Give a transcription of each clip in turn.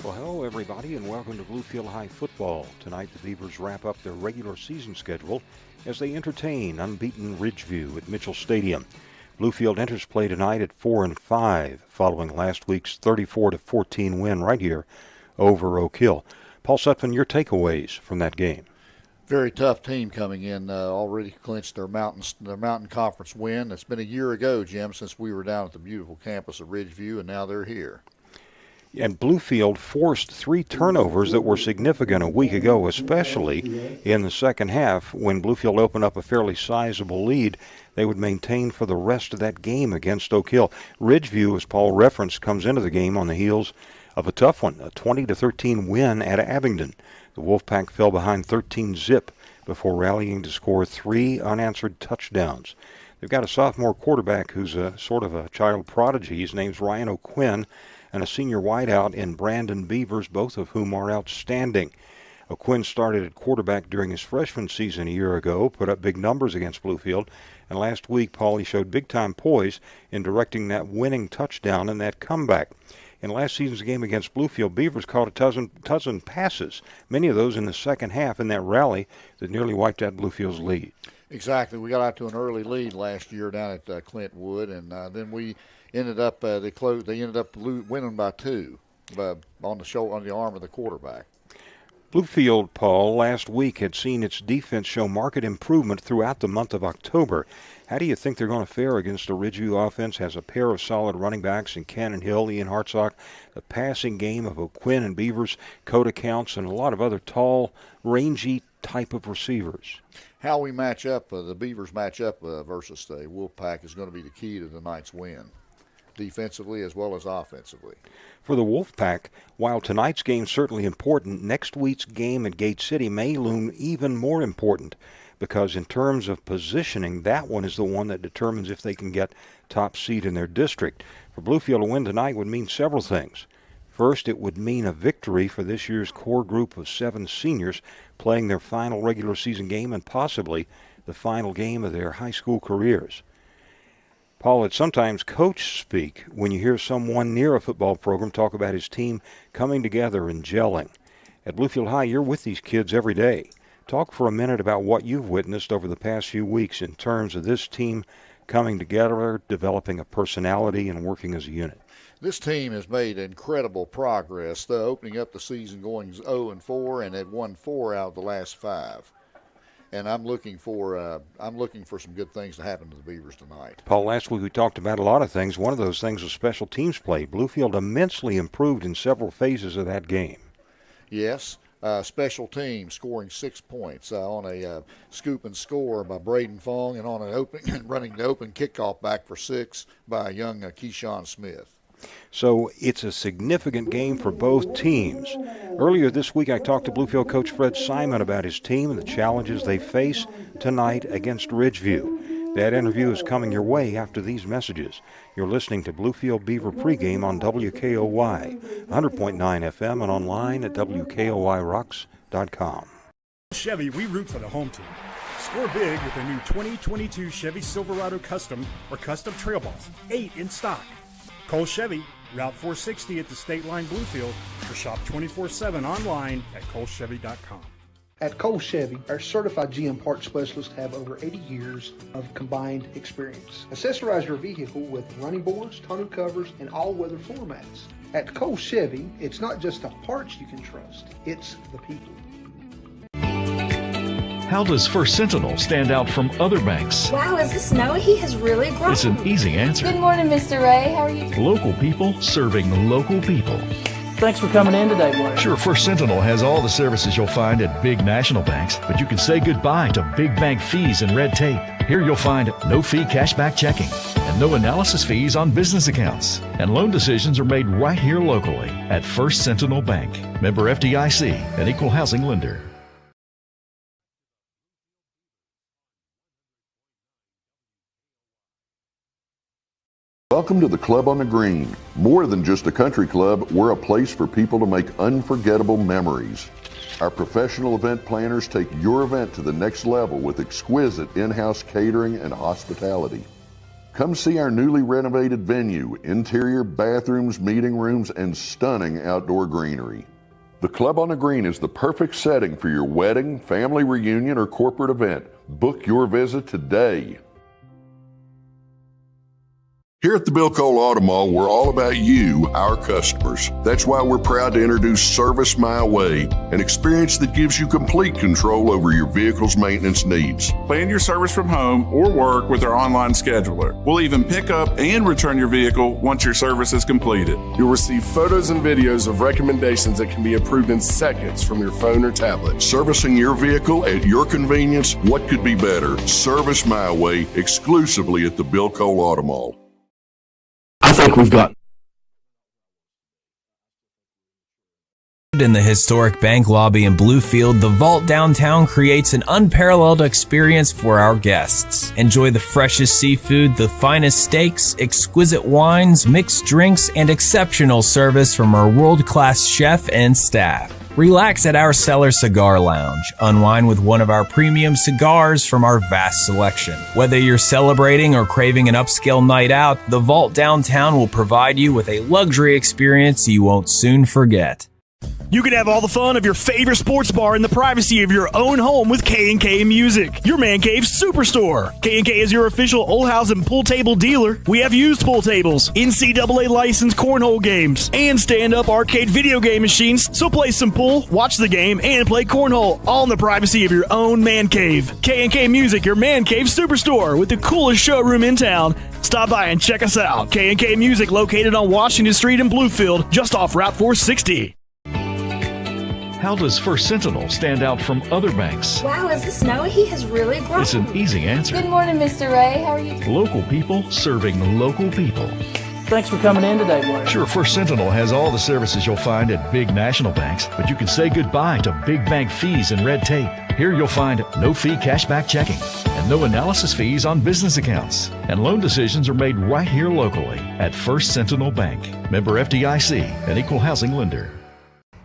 Well, hello, everybody, and welcome to Bluefield High Football. Tonight, the Beavers wrap up their regular season schedule as they entertain unbeaten Ridgeview at Mitchell Stadium. Bluefield enters play tonight at 4-5, following last week's 34-14 win right here over Oak Hill. Paul Sutphin, your takeaways from that game? Very tough team coming in, already clinched their Mountain Conference win. It's been a year ago, Jim, since we were down at the beautiful campus of Ridgeview, and now they're here. And Bluefield forced 3 turnovers that were significant a week ago, especially in the second half when Bluefield opened up a fairly sizable lead. They would maintain for the rest of that game against Oak Hill. Ridgeview, as Paul referenced, comes into the game on the heels of a tough one, a 20-13 win at Abingdon. The Wolfpack fell behind 13-zip before rallying to score 3 unanswered touchdowns. They've got a sophomore quarterback who's a sort of a child prodigy. His name's Ryan O'Quinn, and a senior wideout in Brandon Beavers, both of whom are outstanding. O'Quinn started at quarterback during his freshman season a year ago, put up big numbers against Bluefield, and last week, Paul, he showed big-time poise in directing that winning touchdown and that comeback. In last season's game against Bluefield, Beavers caught a dozen passes, many of those in the second half in that rally that nearly wiped out Bluefield's lead. Exactly. We got out to an early lead last year down at Clint Wood, and then we ended up they ended up winning by 2 on the arm of the quarterback. Bluefield, Paul, last week had seen its defense show marked improvement throughout the month of October. How do you think they're going to fare against the Ridgeview offense? Has a pair of solid running backs in Cannon Hill, Ian Hartsock, the passing game of O'Quinn and Beavers, Coda Counts, and a lot of other tall, rangy type of receivers. How we match up, the Beavers match up versus the Wolfpack is going to be the key to tonight's win, defensively as well as offensively. For the Wolfpack, while tonight's game is certainly important, next week's game at Gate City may loom even more important, because in terms of positioning, that one is the one that determines if they can get top seed in their district. For Bluefield to win tonight would mean several things. First, it would mean a victory for this year's core group of 7 seniors playing their final regular season game and possibly the final game of their high school careers. Paul, it's sometimes coach speak when you hear someone near a football program talk about his team coming together and gelling. At Bluefield High, you're with these kids every day. Talk for a minute about what you've witnessed over the past few weeks in terms of this team coming together, developing a personality, and working as a unit. This team has made incredible progress. They're opening up the season going 0-4, and they've won 4 out of the last 5. And I'm looking for some good things to happen to the Beavers tonight. Paul, last week we talked about a lot of things. One of those things was special teams play. Bluefield immensely improved in several phases of that game. Yes. Special team scoring 6 points on a scoop and score by Braden Fong, and on an running the open kickoff back for 6 by a young Keyshawn Smith. So it's a significant game for both teams. Earlier this week, I talked to Bluefield coach Fred Simon about his team and the challenges they face tonight against Ridgeview. That interview is coming your way after these messages. You're listening to Bluefield Beaver pregame on WKOY, 100.9 FM, and online at WKOYRocks.com. Chevy, we root for the home team. Score big with the new 2022 Chevy Silverado Custom or Custom Trail Balls, 8 in stock. Cole Chevy, Route 460 at the State Line Bluefield, or shop 24/7 online at colechevy.com. At Cole Chevy, our certified GM parts specialists have over 80 years of combined experience. Accessorize your vehicle with running boards, tonneau covers, and all-weather floor mats. At Cole Chevy, it's not just the parts you can trust, it's the people. How does First Sentinel stand out from other banks? Wow, is this Noah? He has really grown. It's an easy answer. Good morning, Mr. Ray. How are you? Local people serving local people. Thanks for coming in today, Blair. Sure, First Sentinel has all the services you'll find at big national banks, but you can say goodbye to big bank fees and red tape. Here you'll find no-fee cashback checking and no analysis fees on business accounts. And loan decisions are made right here locally at First Sentinel Bank. Member FDIC, an equal housing lender. Welcome to the Club on the Green. More than just a country club, we're a place for people to make unforgettable memories. Our professional event planners take your event to the next level with exquisite in-house catering and hospitality. Come see our newly renovated venue, interior bathrooms, meeting rooms, and stunning outdoor greenery. The Club on the Green is the perfect setting for your wedding, family reunion, or corporate event. Book your visit today. Here at the Bill Cole Auto Mall, we're all about you, our customers. That's why we're proud to introduce Service My Way, an experience that gives you complete control over your vehicle's maintenance needs. Plan your service from home or work with our online scheduler. We'll even pick up and return your vehicle once your service is completed. You'll receive photos and videos of recommendations that can be approved in seconds from your phone or tablet. Servicing your vehicle at your convenience, what could be better? Service My Way, exclusively at the Bill Cole Auto Mall. I think we've got In the historic bank lobby in Bluefield, the Vault downtown creates an unparalleled experience for our guests. Enjoy the freshest seafood, the finest steaks, exquisite wines, mixed drinks, and exceptional service from our world-class chef and staff. Relax at our Cellar Cigar Lounge. Unwind with one of our premium cigars from our vast selection. Whether you're celebrating or craving an upscale night out, the Vault downtown will provide you with a luxury experience you won't soon forget. You can have all the fun of your favorite sports bar in the privacy of your own home with K&K Music, your man cave superstore. K&K is your official Old House and pool table dealer. We have used pool tables, NCAA licensed cornhole games, and stand-up arcade video game machines. So play some pool, watch the game, and play cornhole, all in the privacy of your own man cave. K&K Music, your man cave superstore with the coolest showroom in town. Stop by and check us out. K&K Music, located on Washington Street in Bluefield, just off Route 460. How does First Sentinel stand out from other banks? Wow, is this Noah? He has really grown. It's an easy answer. Good morning, Mr. Ray. How are you? Local people serving local people. Thanks for coming in today, Blair. Sure, First Sentinel has all the services you'll find at big national banks, but you can say goodbye to big bank fees and red tape. Here you'll find no-fee cashback checking and no analysis fees on business accounts. And loan decisions are made right here locally at First Sentinel Bank. Member FDIC, an equal housing lender.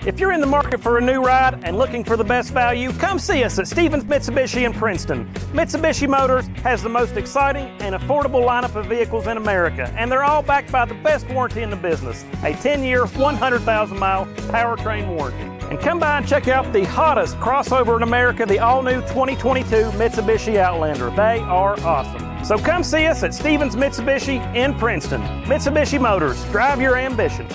If you're in the market for a new ride and looking for the best value, come see us at Stevens Mitsubishi in Princeton. Mitsubishi Motors has the most exciting and affordable lineup of vehicles in America, and they're all backed by the best warranty in the business, a 10-year, 100,000-mile powertrain warranty. And come by and check out the hottest crossover in America, the all-new 2022 Mitsubishi Outlander. They are awesome. So come see us at Stevens Mitsubishi in Princeton. Mitsubishi Motors, drive your ambition.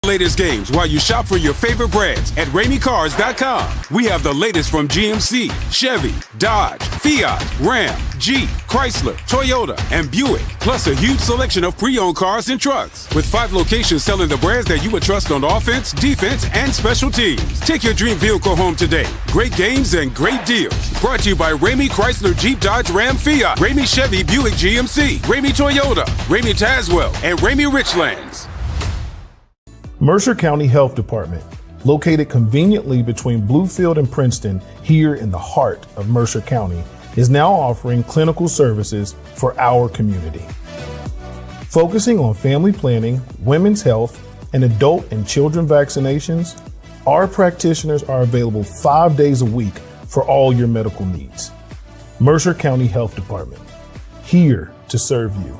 Latest games while you shop for your favorite brands at RameyCars.com. We have the latest from GMC, Chevy, Dodge, Fiat, Ram, Jeep, Chrysler, Toyota, and Buick, plus a huge selection of pre-owned cars and trucks. With 5 locations selling the brands that you would trust on offense, defense, and special teams. Take your dream vehicle home today. Great games and great deals. Brought to you by Ramey Chrysler, Jeep, Dodge, Ram, Fiat, Ramey Chevy, Buick, GMC, Ramey Toyota, Ramey Tazewell, and Ramey Richlands. Mercer County Health Department, located conveniently between Bluefield and Princeton here in the heart of Mercer County, is now offering clinical services for our community. Focusing on family planning, women's health, and adult and children vaccinations, our practitioners are available 5 days a week for all your medical needs. Mercer County Health Department, here to serve you.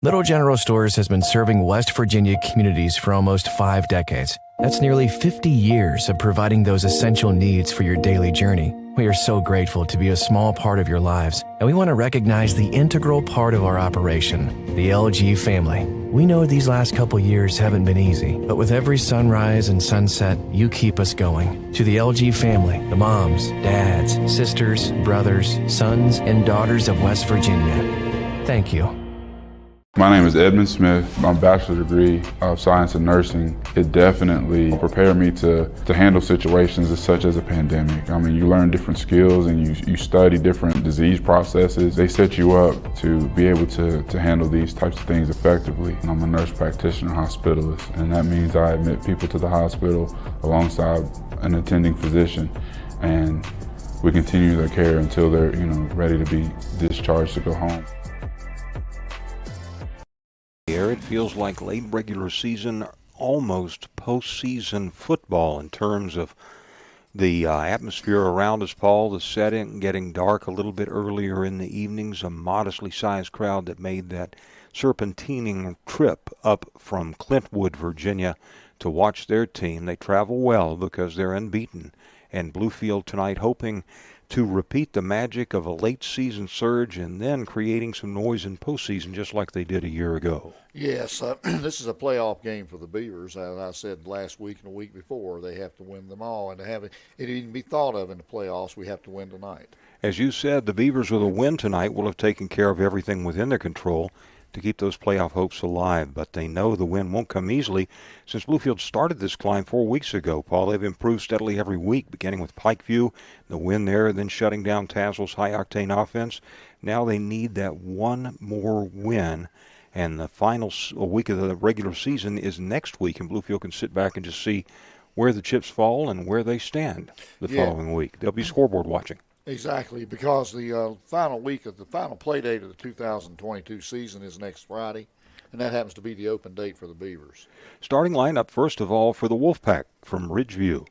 Little General Stores has been serving West Virginia communities for almost 5 decades. That's nearly 50 years of providing those essential needs for your daily journey. We are so grateful to be a small part of your lives, and we want to recognize the integral part of our operation, the LG family. We know these last couple years haven't been easy, but with every sunrise and sunset, you keep us going. To the LG family, the moms, dads, sisters, brothers, sons, and daughters of West Virginia, thank you. My name is Edmund Smith. My bachelor's degree of science and nursing, it definitely prepared me to handle situations such as a pandemic. I mean, you learn different skills and you study different disease processes. They set you up to be able to handle these types of things effectively. I'm a nurse practitioner hospitalist, and that means I admit people to the hospital alongside an attending physician, and we continue their care until they're ready to be discharged to go home. It feels like late regular season, almost postseason football in terms of The atmosphere around us, Paul, the setting getting dark a little bit earlier in the evenings, a modestly sized crowd that made that serpentining trip up from Clintwood, Virginia, to watch their team. They travel well because they're unbeaten. And Bluefield tonight hoping to repeat the magic of a late season surge and then creating some noise in postseason just like they did a year ago. Yes, this is a playoff game for the Beavers. As I said last week and the week before, they have to win them all. And to have it even be thought of in the playoffs, we have to win tonight. As you said, the Beavers with a win tonight will have taken care of everything within their control to keep those playoff hopes alive, but they know the win won't come easily. Since Bluefield started this climb 4 weeks ago, Paul, they've improved steadily every week, beginning with Pikeview, the win there, then shutting down Tazewell's high-octane offense. Now they need that one more win, and the final week of the regular season is next week, and Bluefield can sit back and just see where the chips fall and where they stand the following week. They'll be scoreboard watching. Exactly, because the final week of the final play date of the 2022 season is next Friday, and that happens to be the open date for the Beavers. Starting lineup, first of all, for the Wolfpack from Ridgeview.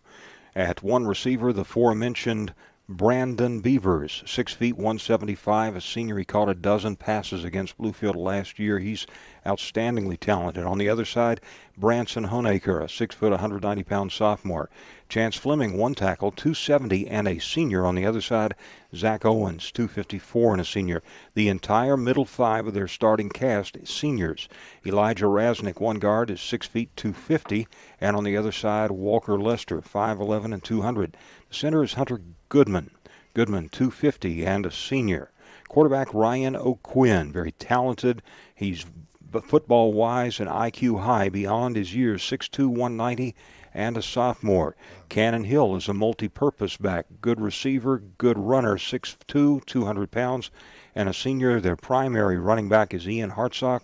At one receiver, the aforementioned Brandon Beavers, 6 feet 175, a senior. He caught a dozen passes against Bluefield last year. He's outstandingly talented. On the other side, Branson Honaker, a 6 foot 190-pound sophomore. Chance Fleming, one tackle, 270, and a senior. On the other side, Zach Owens, 254, and a senior. The entire middle five of their starting cast is seniors. Elijah Rasnick, one guard, is 6 feet 250, and on the other side, Walker Lester, 5'11", and 200. The center is Hunter Goodman, 250, and a senior. Quarterback Ryan O'Quinn, very talented. He's football-wise and IQ high beyond his years, 6'2", 190, and a sophomore. Cannon Hill is a multi-purpose back, good receiver, good runner, 6'2", 200 pounds, and a senior. Their primary running back is Ian Hartsock,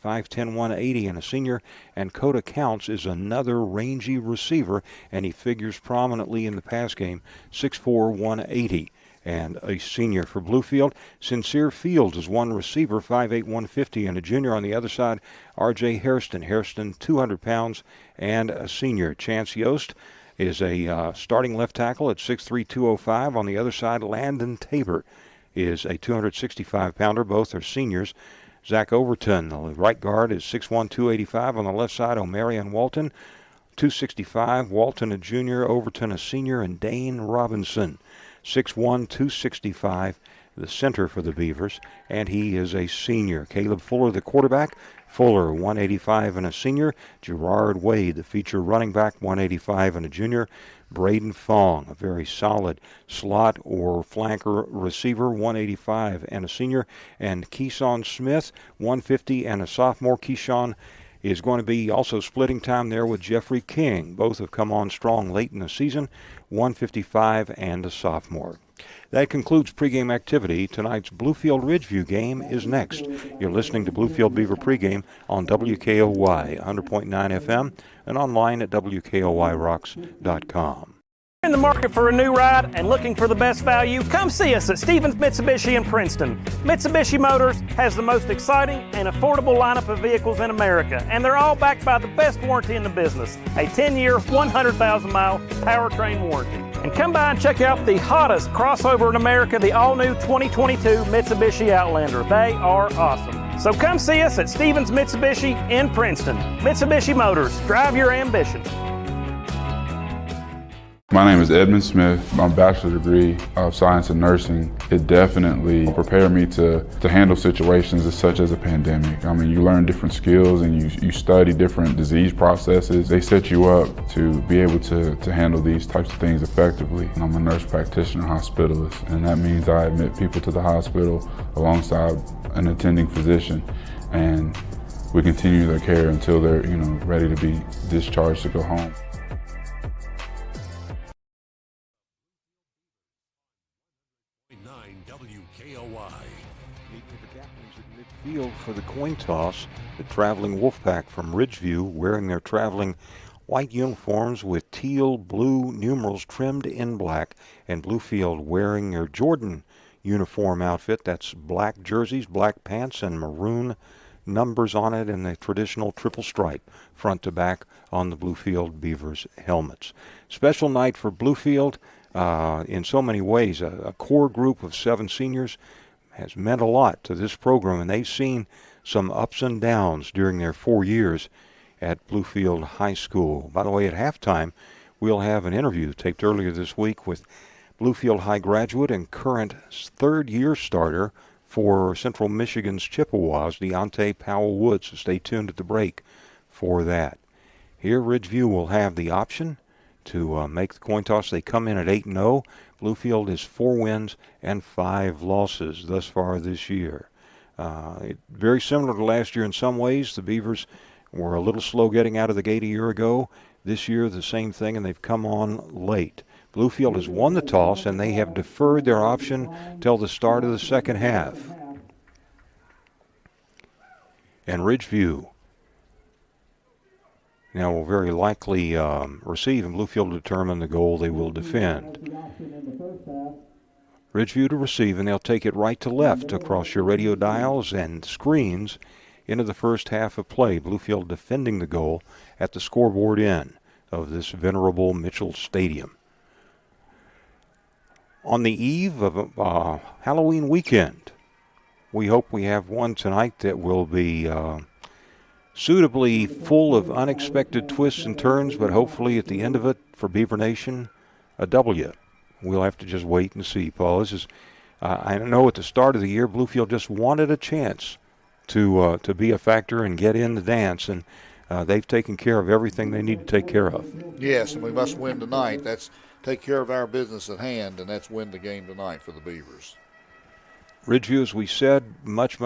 5'10", 180, and a senior. And Coda Counts is another rangy receiver, and he figures prominently in the pass game, 6'4", 180. And a senior for Bluefield. Sincere Fields is one receiver, 5'8", 150, and a junior. On the other side, R.J. Hairston, 200 pounds, and a senior. Chance Yost is a starting left tackle at 6'3", 205. On the other side, Landon Tabor is a 265-pounder. Both are seniors. Zach Overton, the right guard, is 6'1", 285. On the left side, O'Marion Walton, 265. Walton, a junior. Overton, a senior. And Dane Robinson, 6'1", 265, the center for the Beavers, and he is a senior. Caleb Fuller, the quarterback. Fuller, 185 and a senior. Gerard Wade, the feature running back, 185 and a junior. Braden Fong, a very solid slot or flanker receiver, 185 and a senior. And Keyshawn Smith, 150 and a sophomore. Keyshawn is going to be also splitting time there with Jeffrey King. Both have come on strong late in the season, 155 and a sophomore. That concludes pregame activity. Tonight's Bluefield Ridgeview game is next. You're listening to Bluefield Beaver pregame on WKOY 100.9 FM and online at WKOYRocks.com. In the market for a new ride and looking for the best value? Come see us at Stevens Mitsubishi in Princeton. Mitsubishi Motors has the most exciting and affordable lineup of vehicles in America, and they're all backed by the best warranty in the business, a 10-year, 100,000-mile powertrain warranty. And come by and check out the hottest crossover in America, the all-new 2022 Mitsubishi Outlander. They are awesome. So come see us at Stevens Mitsubishi in Princeton. Mitsubishi Motors, drive your ambition. My name is Edmund Smith. My bachelor's degree of science and nursing, it definitely prepared me to handle situations such as a pandemic. I mean, you learn different skills and you study different disease processes. They set you up to be able to handle these types of things effectively. And I'm a nurse practitioner hospitalist, and that means I admit people to the hospital alongside an attending physician, and we continue their care until they're ready to be discharged to go home. Field for the coin toss, the traveling Wolfpack from Ridgeview, wearing their traveling white uniforms with teal blue numerals trimmed in black, and Bluefield wearing their Jordan uniform outfit. That's black jerseys, black pants, and maroon numbers on it and the traditional triple stripe front to back on the Bluefield Beavers helmets. Special night for Bluefield in so many ways. A core group of 7 seniors has meant a lot to this program, and they've seen some ups and downs during their 4 years at Bluefield High School. By the way, at halftime, we'll have an interview taped earlier this week with Bluefield High graduate and current third-year starter for Central Michigan's Chippewas, Deontay Powell-Woods. So stay tuned at the break for that. Here, Ridgeview will have the option to make the coin toss. They come in at 8-0. Bluefield is 4 wins and 5 losses thus far this year. Very similar to last year in some ways. The Beavers were a little slow getting out of the gate a year ago. This year, the same thing, and they've come on late. Bluefield has won the toss, and they have deferred their option till the start of the second half. And Ridgeview now will very likely receive, and Bluefield determine the goal they will defend. Ridgeview to receive, and they'll take it right to left across your radio dials and screens into the first half of play. Bluefield defending the goal at the scoreboard end of this venerable Mitchell Stadium. On the eve of Halloween weekend, we hope we have one tonight that will be suitably full of unexpected twists and turns, but hopefully at the end of it, for Beaver Nation, a W. We'll have to just wait and see, Paul. This is, I know at the start of the year, Bluefield just wanted a chance to be a factor and get in the dance, and they've taken care of everything they need to take care of. Yes, and we must win tonight. That's take care of our business at hand, and that's win the game tonight for the Beavers. Ridgeview, as we said, much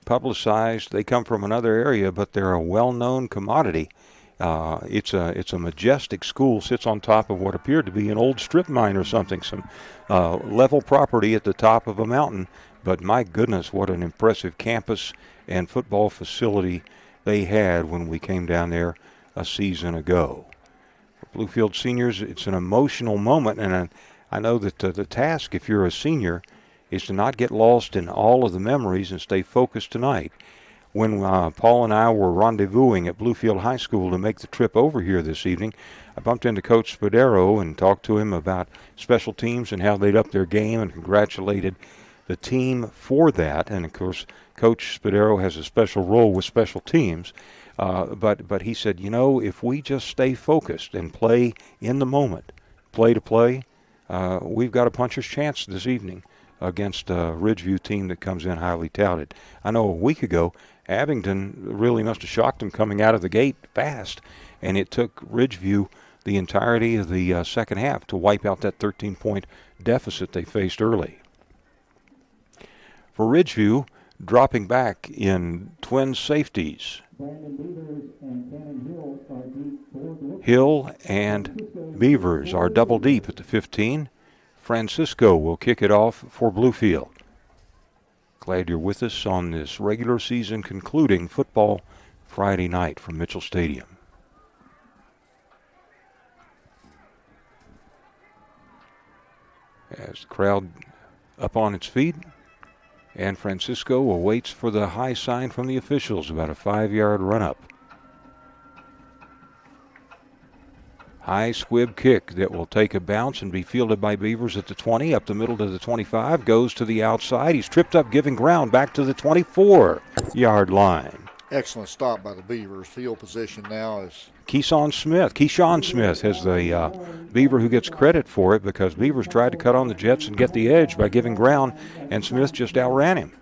publicized. They come from another area, but they're a well-known commodity. It's a majestic school, sits on top of what appeared to be an old strip mine or something, some level property at the top of a mountain. But my goodness, what an impressive campus and football facility they had when we came down there a season ago. For Bluefield seniors, it's an emotional moment, and I know that the task, if you're a senior, is to not get lost in all of the memories and stay focused tonight. When Paul and I were rendezvousing at Bluefield High School to make the trip over here this evening, I bumped into Coach Spadero and talked to him about special teams and how they'd up their game, and congratulated the team for that. And, of course, Coach Spadero has a special role with special teams. But he said, you know, if we just stay focused and play in the moment, play to play, we've got a puncher's chance this evening against a Ridgeview team that comes in highly touted. I know a week ago, Abington really must have shocked them coming out of the gate fast, and it took Ridgeview the entirety of the second half to wipe out that 13-point deficit they faced early. For Ridgeview, dropping back in twin safeties, Hill and Beavers are double deep at the 15. Francisco will kick it off for Bluefield. Glad you're with us on this regular season concluding football Friday night from Mitchell Stadium. As the crowd up on its feet, and Francisco awaits for the high sign from the officials, about a 5-yard run-up. High squib kick that will take a bounce and be fielded by Beavers at the 20, up the middle to the 25, goes to the outside. He's tripped up, giving ground back to the 24-yard line. Excellent stop by the Beavers. Field position now is Keyshawn Smith is the Beaver who gets credit for it, because Beavers tried to cut on the Jets and get the edge by giving ground, and Smith just outran him.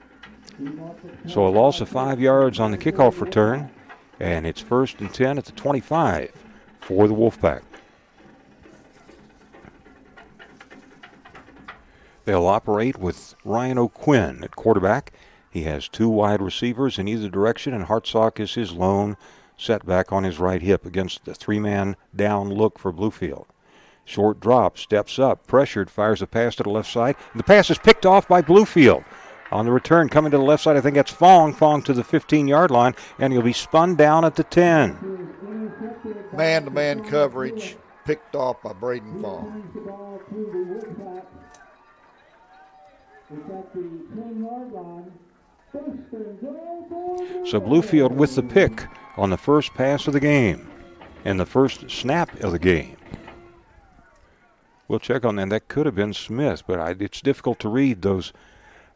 So a loss of 5 yards on the kickoff return, and it's 1st and 10 at the 25 for the Wolfpack. They'll operate with Ryan O'Quinn at quarterback. He has 2 wide receivers in either direction, and Hartsock is his lone setback on his right hip against the 3-man down look for Bluefield. Short drop, steps up, pressured, fires a pass to the left side. The pass is picked off by Bluefield. On the return, coming to the left side, I think that's Fong to the 15-yard line, and he'll be spun down at the 10. Man-to-man coverage, picked off by Braden Fong. It's at the 10-yard line So Bluefield with the pick on the first pass of the game and the first snap of the game. We'll check on that. That could have been Smith, but it's difficult to read those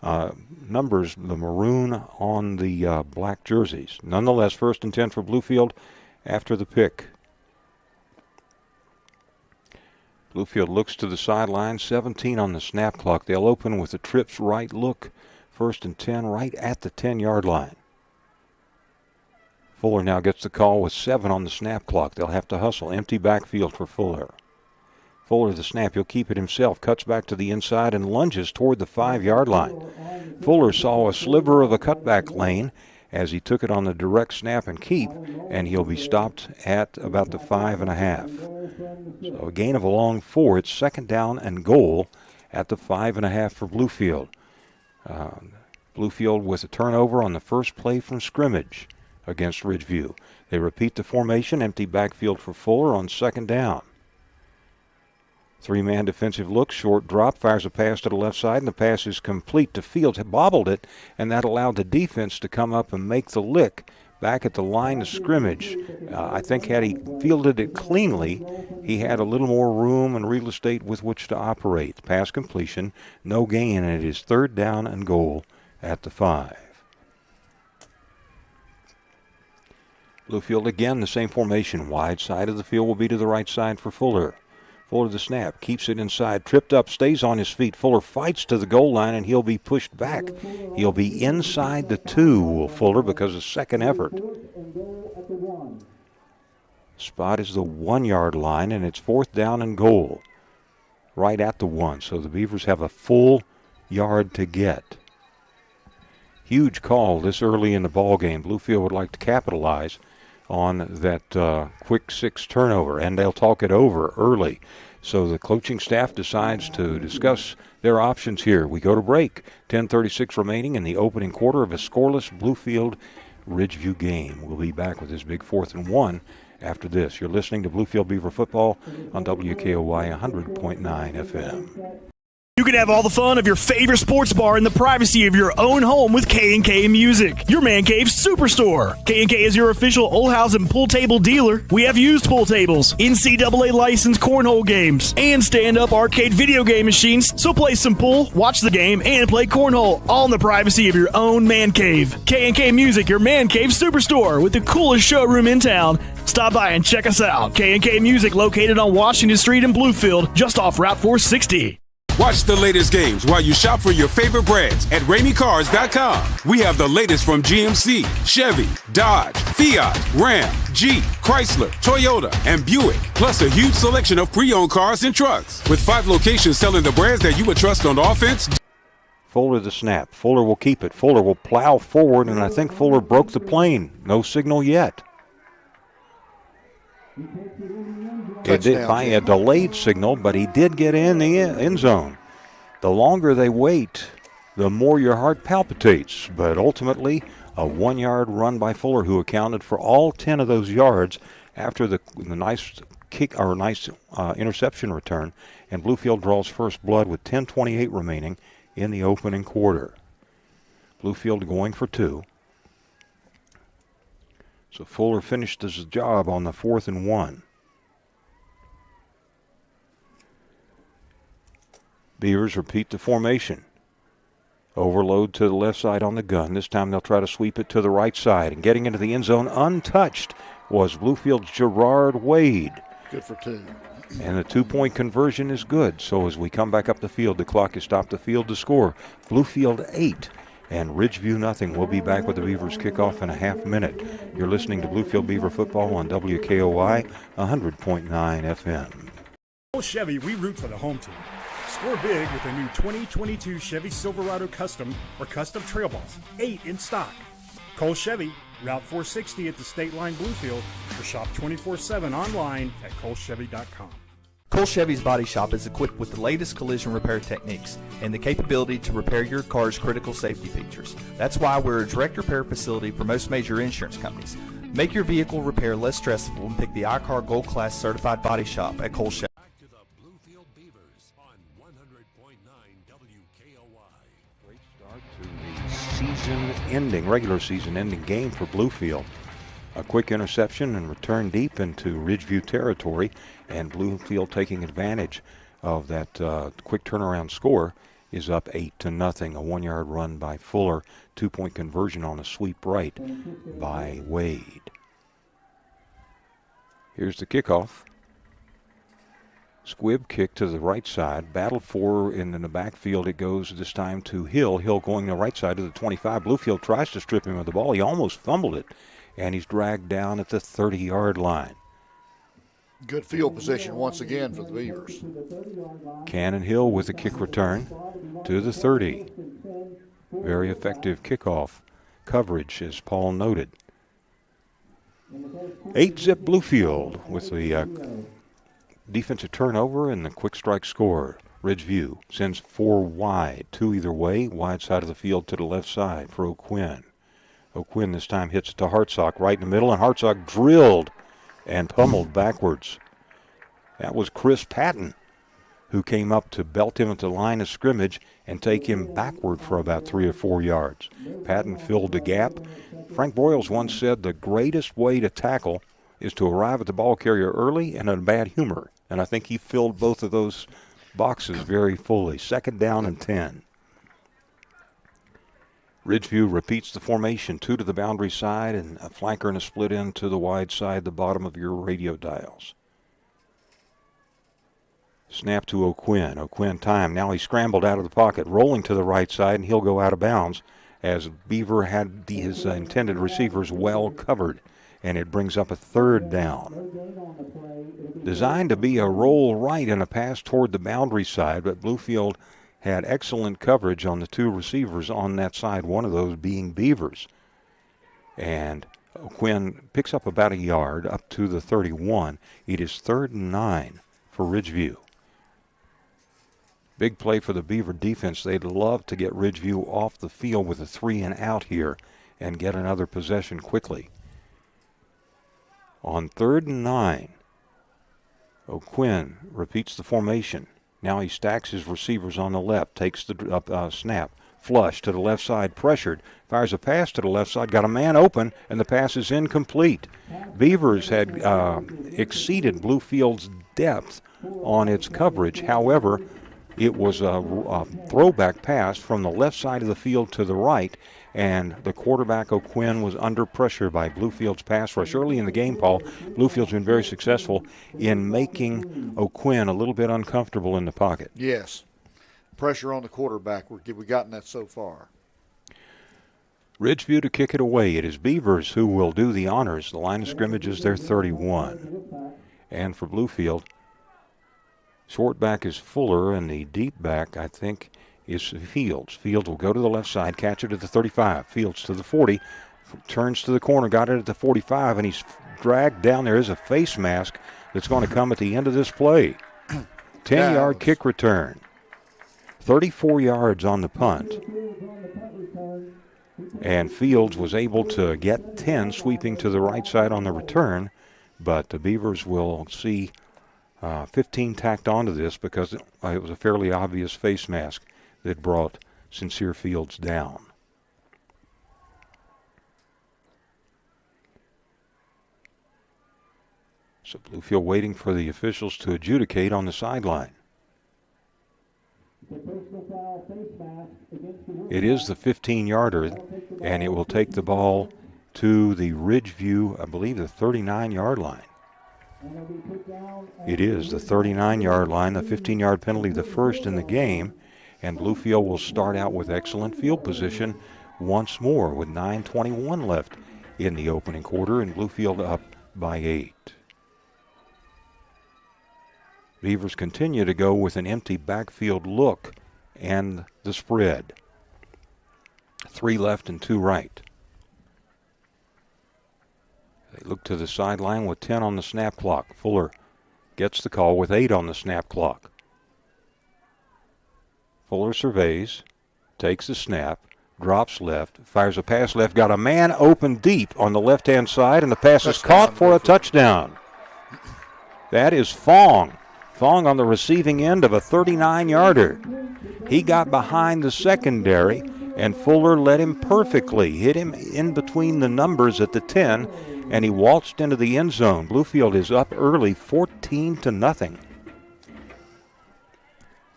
numbers, the maroon on the black jerseys. Nonetheless, 1st and 10 for Bluefield after the pick. Bluefield looks to the sideline, 17 on the snap clock. They'll open with a trips right look. 1st and 10 right at the 10-yard line. Fuller now gets the call with 7 on the snap clock. They'll have to hustle. Empty backfield for Fuller. Fuller the snap. He'll keep it himself. Cuts back to the inside and lunges toward the 5-yard line. Fuller saw a sliver of a cutback lane as he took it on the direct snap and keep, and he'll be stopped at about the 5.5. So a gain of a long 4. It's 2nd down and goal at the 5.5 for Bluefield. Bluefield with a turnover on the first play from scrimmage against Ridgeview. They repeat the formation, empty backfield for Fuller on 2nd down. 3-man defensive look, short drop, fires a pass to the left side, and the pass is complete to Fields. Bobbled it, and that allowed the defense to come up and make the lick back at the line of scrimmage. I think had he fielded it cleanly, he had a little more room and real estate with which to operate. Pass completion, no gain, and it is 3rd down and goal at the 5. Bluefield again, the same formation. Wide side of the field will be to the right side for Fuller. Fuller the snap, keeps it inside, tripped up, stays on his feet. Fuller fights to the goal line, and he'll be pushed back. He'll be inside the 2, Fuller, because of second effort. Spot is the 1-yard line, and it's 4th down and goal. Right at the 1, so the Beavers have a full yard to get. Huge call this early in the ball game. Bluefield would like to capitalize on that quick 6 turnover, and they'll talk it over early. So the coaching staff decides to discuss their options here. We go to break. 10:36 remaining in the opening quarter of a scoreless Bluefield Ridgeview game. We'll be back with this big 4th and 1 after this. You're listening to Bluefield Beaver Football on WKOY 100.9 FM. You can have all the fun of your favorite sports bar in the privacy of your own home with K&K Music, your man cave superstore. K&K is your official Old House and pool table dealer. We have used pool tables, NCAA licensed cornhole games, and stand-up arcade video game machines. So play some pool, watch the game, and play cornhole, all in the privacy of your own man cave. K&K Music, your man cave superstore with the coolest showroom in town. Stop by and check us out. K&K Music, located on Washington Street in Bluefield, just off Route 460. Watch the latest games while you shop for your favorite brands at RameyCars.com. We have the latest from GMC, Chevy, Dodge, Fiat, Ram, Jeep, Chrysler, Toyota, and Buick, plus a huge selection of pre-owned cars and trucks. With 5 locations selling the brands that you would trust on offense. Fuller the snap. Fuller will keep it. Fuller will plow forward, and I think Fuller broke the plane. No signal yet. It did by a delayed signal, but he did get in the end zone. The longer they wait, the more your heart palpitates. But ultimately, a 1-yard run by Fuller, who accounted for all 10 of those yards after the nice kick or nice interception return. And Bluefield draws first blood with 10:28 remaining in the opening quarter. Bluefield going for 2. So Fuller finished his job on the 4th and 1. Beavers repeat the formation. Overload to the left side on the gun. This time they'll try to sweep it to the right side. And getting into the end zone untouched was Bluefield's Gerard Wade. Good for 2. And the 2-point conversion is good. So as we come back up the field, the clock has stopped the field to score. Bluefield 8 and Ridgeview nothing. We'll be back with the Beavers kickoff in a half minute. You're listening to Bluefield Beaver Football on WKOY 100.9 FM. Chevy, we root for the home team. Score big with a new 2022 Chevy Silverado Custom or Custom Trail Boss, 8 in stock. Cole Chevy, Route 460 at the State Line Bluefield, or shop 24/7 online at colechevy.com. Cole Chevy's Body Shop is equipped with the latest collision repair techniques and the capability to repair your car's critical safety features. That's why we're a direct repair facility for most major insurance companies. Make your vehicle repair less stressful and pick the iCar Gold Class Certified Body Shop at Cole Chevy. Back to the Bluefield Beavers on 100.9 WKOY. Great start to the regular season-ending game for Bluefield. A quick interception and return deep into Ridgeview territory, and Bluefield taking advantage of that quick turnaround score is up 8-0. A 1-yard run by Fuller, 2-point conversion on a sweep right by Wade. Here's the kickoff. Squibb kick to the right side. Battle for in the backfield. It goes this time to Hill. Hill going the right side to the 25. Bluefield tries to strip him of the ball. He almost fumbled it, and he's dragged down at the 30-yard line. Good field position once again for the Beavers. Cannon Hill with a kick return to the 30. Very effective kickoff coverage, as Paul noted. 8-zip Bluefield with the defensive turnover and the quick strike score. Ridgeview sends 4 wide, 2 either way, wide side of the field to the left side for O'Quinn. O'Quinn this time hits it to Hartsock right in the middle, and Hartsock drilled and pummeled backwards. That was Chris Patton, who came up to belt him at the line of scrimmage and take him backward for about 3 or 4 yards. Patton filled the gap. Frank Broyles once said the greatest way to tackle is to arrive at the ball carrier early and in a bad humor. And I think he filled both of those boxes very fully. 2nd down and 10. Ridgeview repeats the formation, 2 to the boundary side and a flanker and a split in to the wide side, the bottom of your radio dials. Snap to O'Quinn. O'Quinn time. Now he scrambled out of the pocket, rolling to the right side, and he'll go out of bounds as Beaver had his intended receivers well covered, and it brings up a 3rd down. Designed to be a roll right and a pass toward the boundary side, but Bluefield had excellent coverage on the 2 receivers on that side, one of those being Beavers. And O'Quinn picks up about a yard up to the 31. It is 3rd and 9 for Ridgeview. Big play for the Beaver defense. They'd love to get Ridgeview off the field with a 3 and out here and get another possession quickly. On 3rd and 9, O'Quinn repeats the formation. Now he stacks his receivers on the left, takes the snap, flush to the left side, pressured, fires a pass to the left side, got a man open, and the pass is incomplete. Beavers had exceeded Bluefield's depth on its coverage. However, it was a throwback pass from the left side of the field to the right, and the quarterback O'Quinn was under pressure by Bluefield's pass rush. Early in the game, Paul, Bluefield's been very successful in making O'Quinn a little bit uncomfortable in the pocket. Yes. Pressure on the quarterback. We've gotten that so far. Ridgeview to kick it away. It is Beavers who will do the honors. The line of scrimmage is their 31. And for Bluefield, short back is Fuller, and the deep back, I think, is Fields. Fields will go to the left side, catch it at the 35. Fields to the 40, turns to the corner, got it at the 45, and he's dragged down. There is a face mask that's going to come at the end of this play. 10-yard kick return. 34 yards on the punt. And Fields was able to get 10, sweeping to the right side on the return, but the Beavers will see 15 tacked onto this because it was a fairly obvious face mask that brought Sincere Fields down. So Bluefield waiting for the officials to adjudicate on the sideline. It is the 15-yarder, and it will take the ball to the Ridgeview, I believe, the 39-yard line. It is the 39-yard line, the 15-yard penalty, the first in the game, and Bluefield will start out with excellent field position once more with 9:21 left in the opening quarter, and Bluefield up by 8. Beavers continue to go with an empty backfield look and the spread. 3 left and 2 right. They look to the sideline with 10 on the snap clock. Fuller gets the call with 8 on the snap clock. Fuller surveys, takes the snap, drops left, fires a pass left, got a man open deep on the left-hand side, and the pass is caught for a touchdown. That is Fong. Fong on the receiving end of a 39-yarder. He got behind the secondary, and Fuller led him perfectly, hit him in between the numbers at the 10, and he waltzed into the end zone. Bluefield is up early, 14-0.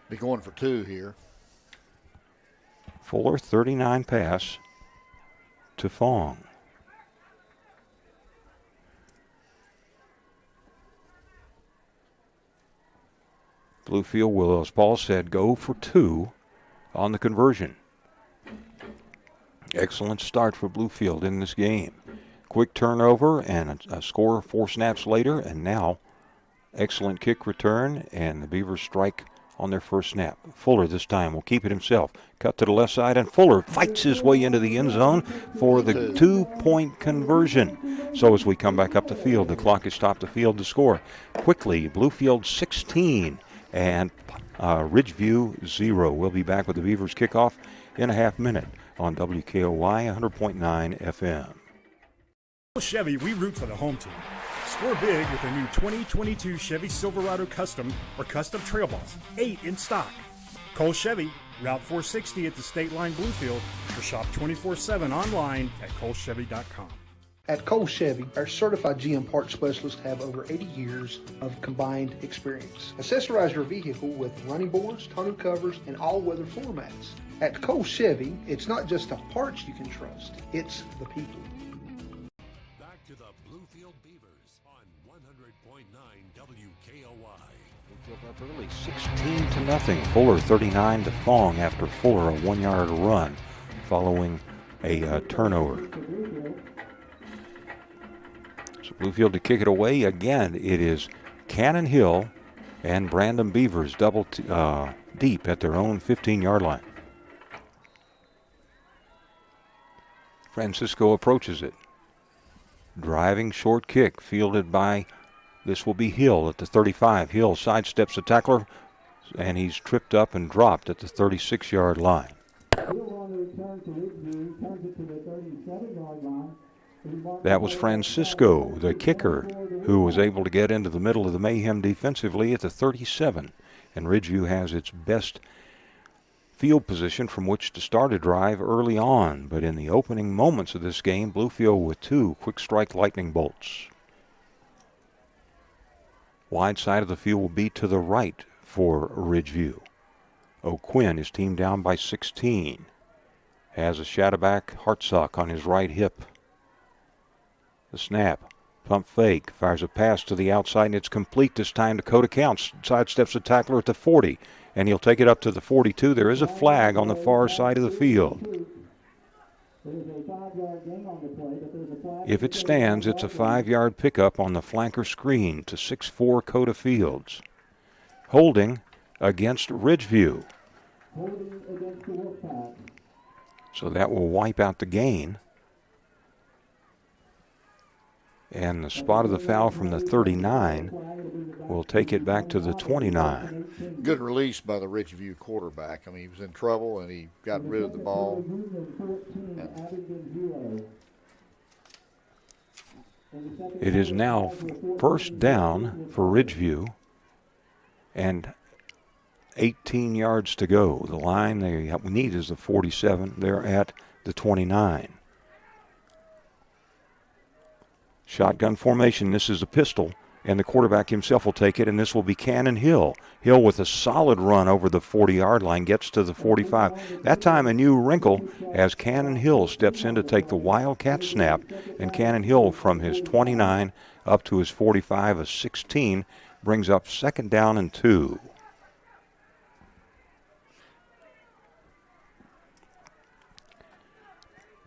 Be going for 2 here. Fuller, 39 pass to Fong. Bluefield will, as Paul said, go for 2 on the conversion. Excellent start for Bluefield in this game. Quick turnover and a score 4 snaps later, and now excellent kick return, and the Beavers strike on their first snap. Fuller this time will keep it himself. Cut to the left side, and Fuller fights his way into the end zone for the 2-point conversion. So as we come back up the field, the clock has stopped the field to score. Quickly, Bluefield 16 and Ridgeview 0. We'll be back with the Beavers kickoff in a half minute on WKOY 100.9 FM. Chevy, we root for the home team. Score big with the new 2022 Chevy Silverado Custom or Custom Trail Balls, 8 in stock. Cole Chevy, Route 460 at the State Line Bluefield, or shop 24/7 online at colechevy.com. At Cole Chevy, our certified GM parts specialists have over 80 years of combined experience. Accessorize your vehicle with running boards, tonneau covers, and all-weather floor mats. At Cole Chevy, it's not just the parts you can trust, it's the people. Back to the Bluefield Beavers on 100.9 WKOY. Bluefield up early, 16-0. Fuller 39 to Fong after Fuller a 1-yard run following a turnover. So Bluefield to kick it away again. It is Cannon Hill and Brandon Beavers double deep at their own 15-yard line. Francisco approaches it. Driving short kick fielded by, this will be Hill at the 35. Hill sidesteps the tackler, and he's tripped up and dropped at the 36-yard line. That was Francisco, the kicker, who was able to get into the middle of the mayhem defensively at the 37. And Ridgeview has its best field position from which to start a drive early on. But in the opening moments of this game, Bluefield with 2 quick strike lightning bolts. Wide side of the field will be to the right for Ridgeview. O'Quinn is teamed down by 16. Has a shadowback Hartsock on his right hip. The snap, pump fake, fires a pass to the outside, and it's complete this time to Dakota Counts. Sidesteps the tackler at the 40, and he'll take it up to the 42. There is a flag on the far side of the field. If it stands, it's a 5-yard pickup on the flanker screen to 6'4" Coda Fields. Holding against Ridgeview. So that will wipe out the gain. And the spot of the foul from the 39 will take it back to the 29. Good release by the Ridgeview quarterback. I mean, he was in trouble, and he got rid of the ball. It is now first down for Ridgeview, and 18 yards to go. The line they need is the 47. They're at the 29. Shotgun formation. This is a pistol, and the quarterback himself will take it, and this will be Cannon Hill. Hill with a solid run over the 40-yard line, gets to the 45. That time a new wrinkle as Cannon Hill steps in to take the Wildcat snap, and Cannon Hill from his 29 up to his 45, a 16, brings up 2nd down and 2.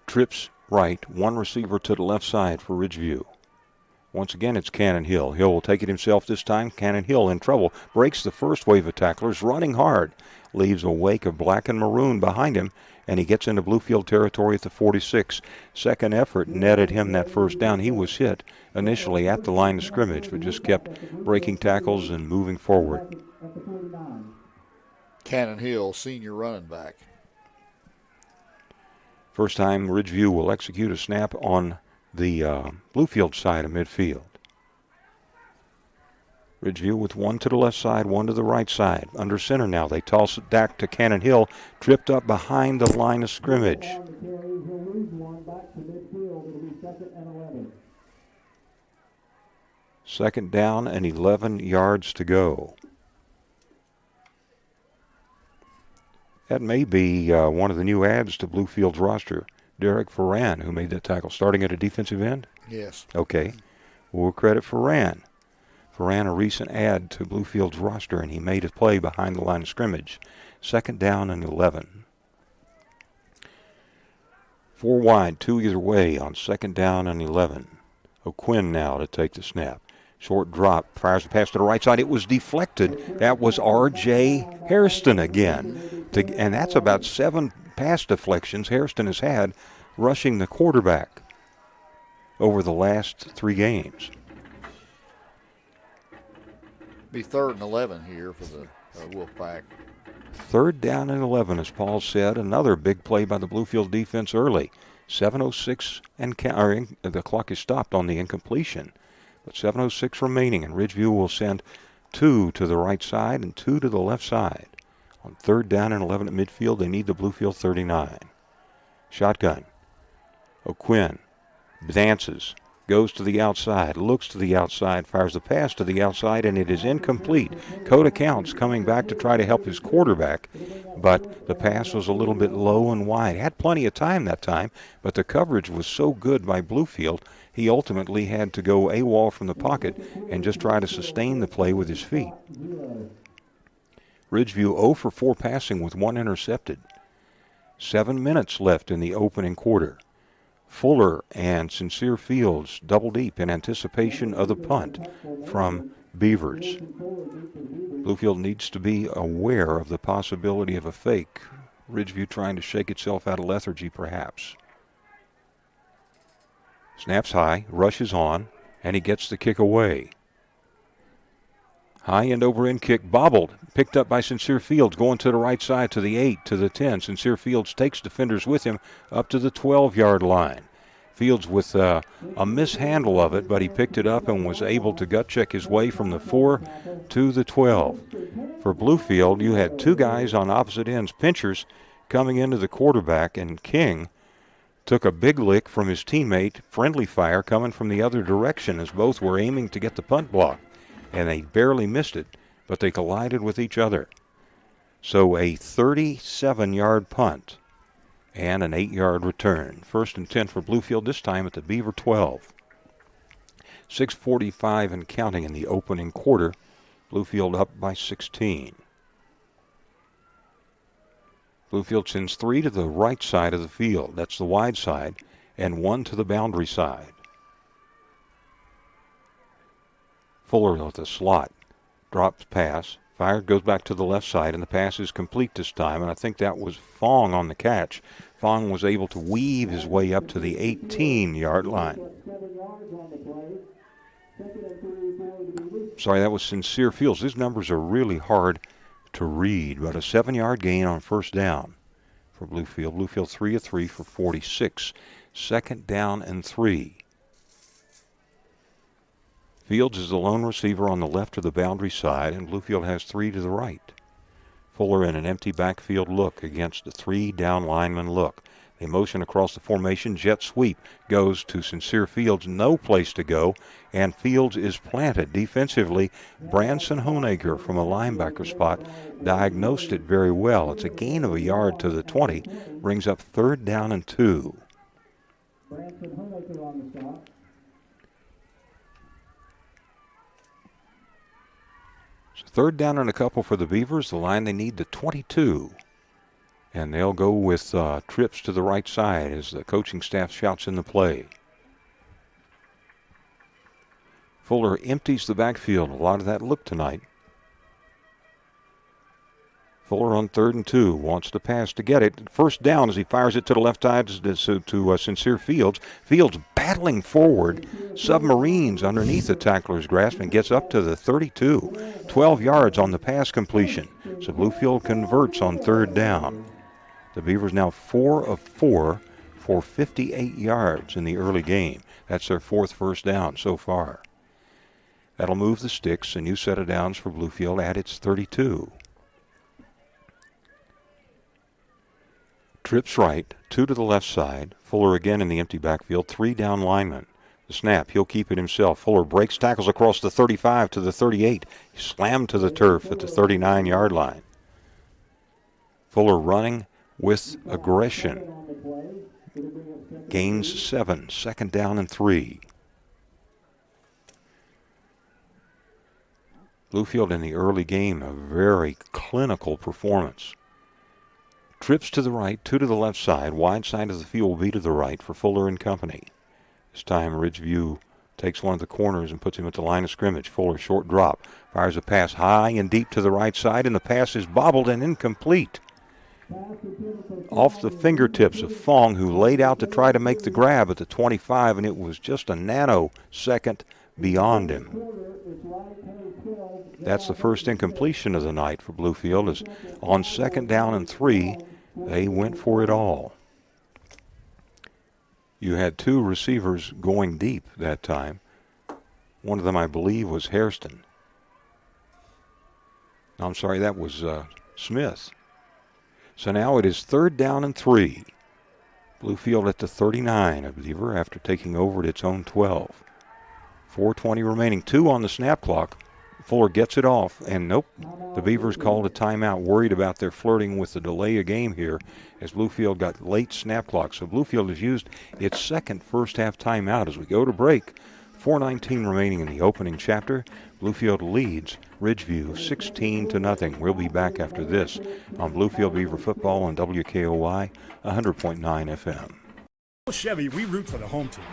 Trips right, 1 receiver to the left side for Ridgeview. Once again, it's Cannon Hill. Hill will take it himself this time. Cannon Hill in trouble. Breaks the first wave of tacklers, running hard. Leaves a wake of black and maroon behind him, and he gets into Bluefield territory at the 46. Second effort netted him that first down. He was hit initially at the line of scrimmage, but just kept breaking tackles and moving forward. Cannon Hill, senior running back. First time Ridgeview will execute a snap on the Bluefield side of midfield. Ridgeview with one to the left side, one to the right side. Under center now. They toss it back to Cannon Hill. Tripped up behind the line of scrimmage. Second down and 11 yards to go. That may be one of the new adds to Bluefield's roster. Derek Ferran, who made that tackle, starting at a defensive end? Yes. Okay. We'll credit Ferran. Ferran, a recent add to Bluefield's roster, and he made a play behind the line of scrimmage. Second down and 11. 4 wide, 2 either way on second down and 11. O'Quinn now to take the snap. Short drop, fires the pass to the right side. It was deflected. That was R.J. Hairston again. And that's about 7 pass deflections Hairston has had rushing the quarterback over the last 3 games. Be 3rd and 11 here for the Wolfpack. 3rd down and 11, as Paul said. Another big play by the Bluefield defense early. 7:06 and the clock is stopped on the incompletion. But 7:06 remaining, and Ridgeview will send 2 to the right side and 2 to the left side. On 3rd down and 11 at midfield, they need the Bluefield 39. Shotgun. O'Quinn dances, goes to the outside, looks to the outside, fires the pass to the outside, and it is incomplete. Code accounts coming back to try to help his quarterback, but the pass was a little bit low and wide. Had plenty of time that time, but the coverage was so good by Bluefield, he ultimately had to go AWOL from the pocket and just try to sustain the play with his feet. Ridgeview 0 for 4 passing with 1 intercepted. 7 minutes left in the opening quarter. Fuller and Sincere Fields double deep in anticipation of the punt from Beavers. Bluefield needs to be aware of the possibility of a fake. Ridgeview trying to shake itself out of lethargy, perhaps. Snaps high, rushes on, and he gets the kick away. High end over end kick, bobbled, picked up by Sincere Fields, going to the right side to the 8, to the 10. Sincere Fields takes defenders with him up to the 12-yard line. Fields with a mishandle of it, but he picked it up and was able to gut check his way from the 4 to the 12. For Bluefield, you had 2 guys on opposite ends, pinchers, coming into the quarterback, and King took a big lick from his teammate, friendly fire coming from the other direction as both were aiming to get the punt block. And they barely missed it, but they collided with each other. So a 37-yard punt and an 8-yard return. 1st and 10 for Bluefield, this time at the Beaver 12. 6:45 and counting in the opening quarter. Bluefield up by 16. Bluefield sends 3 to the right side of the field. That's the wide side, and 1 to the boundary side. Fuller with a slot. Drops pass. Fire goes back to the left side, and the pass is complete this time. And I think that was Fong on the catch. Fong was able to weave his way up to the 18-yard line. Sorry, that was Sincere Fields. These numbers are really hard to read, but a 7-yard gain on 1st down for Bluefield. Bluefield 3 of 3 for 46. 2nd down and 3. Fields is the lone receiver on the left of the boundary side, and Bluefield has 3 to the right. Fuller in an empty backfield look against the 3 down lineman look. They motion across the formation. Jet sweep goes to Sincere Fields. No place to go, and Fields is planted defensively. Branson Honaker from a linebacker spot diagnosed it very well. It's a gain of a yard to the 20. Brings up 3rd down and 2. Branson Honaker on the stop. So 3rd down and a couple for the Beavers. The line they need, the 22. And they'll go with trips to the right side as the coaching staff shouts in the play. Fuller empties the backfield. A lot of that look tonight. Fuller on 3rd and 2. Wants to pass to get it. 1st down as he fires it to the left side to Sincere Fields. Fields battling forward. Submarines underneath the tackler's grasp and gets up to the 32. 12 yards on the pass completion. So Bluefield converts on 3rd down. The Beavers now 4 of 4 for 58 yards in the early game. That's their 4th first down so far. That'll move the sticks. A new set of downs for Bluefield at its 32. Trips right, 2 to the left side. Fuller again in the empty backfield, 3 down linemen. The snap, he'll keep it himself. Fuller breaks tackles across the 35 to the 38. He slammed to the turf at the 39-yard line. Fuller running with aggression. Gains 7, 2nd down and 3. Bluefield in the early game, a very clinical performance. Trips to the right, 2 to the left side. Wide side of the field will be to the right for Fuller and company. This time Ridgeview takes one of the corners and puts him at the line of scrimmage. Fuller, short drop, fires a pass high and deep to the right side, and the pass is bobbled and incomplete. Off the fingertips of Fong, who laid out to try to make the grab at the 25, and it was just a nanosecond beyond him. That's the first incompletion of the night for Bluefield. As on 2nd down and 3, they went for it all. You had 2 receivers going deep that time. One of them, I believe, was Hairston. I'm sorry, that was Smith. So now it is 3rd down and 3. Bluefield at the 39 of Beaver after taking over at its own 12. 4:20 remaining, 2 on the snap clock. Fuller gets it off, and nope, the Beavers called a timeout, worried about their flirting with the delay of game here as Bluefield got late snap clock. So Bluefield has used its second first-half timeout as we go to break. 4:19 remaining in the opening chapter. Bluefield leads Ridgeview 16-0. We'll be back after this on Bluefield Beaver football on WKOY 100.9 FM. Chevy, we root for the home team.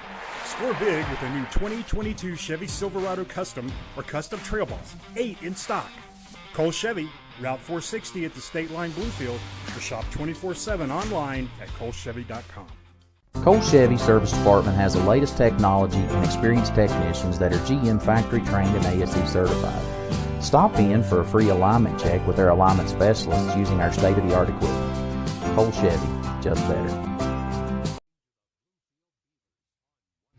Score big with the new 2022 Chevy Silverado Custom or Custom Trail Balls, 8 in stock. Cole Chevy, Route 460 at the State Line Bluefield, or shop 24/7 online at colechevy.com. Cole Chevy Service Department has the latest technology and experienced technicians that are GM factory trained and ASE certified. Stop in for a free alignment check with their alignment specialists using our state-of-the-art equipment. Cole Chevy, just better.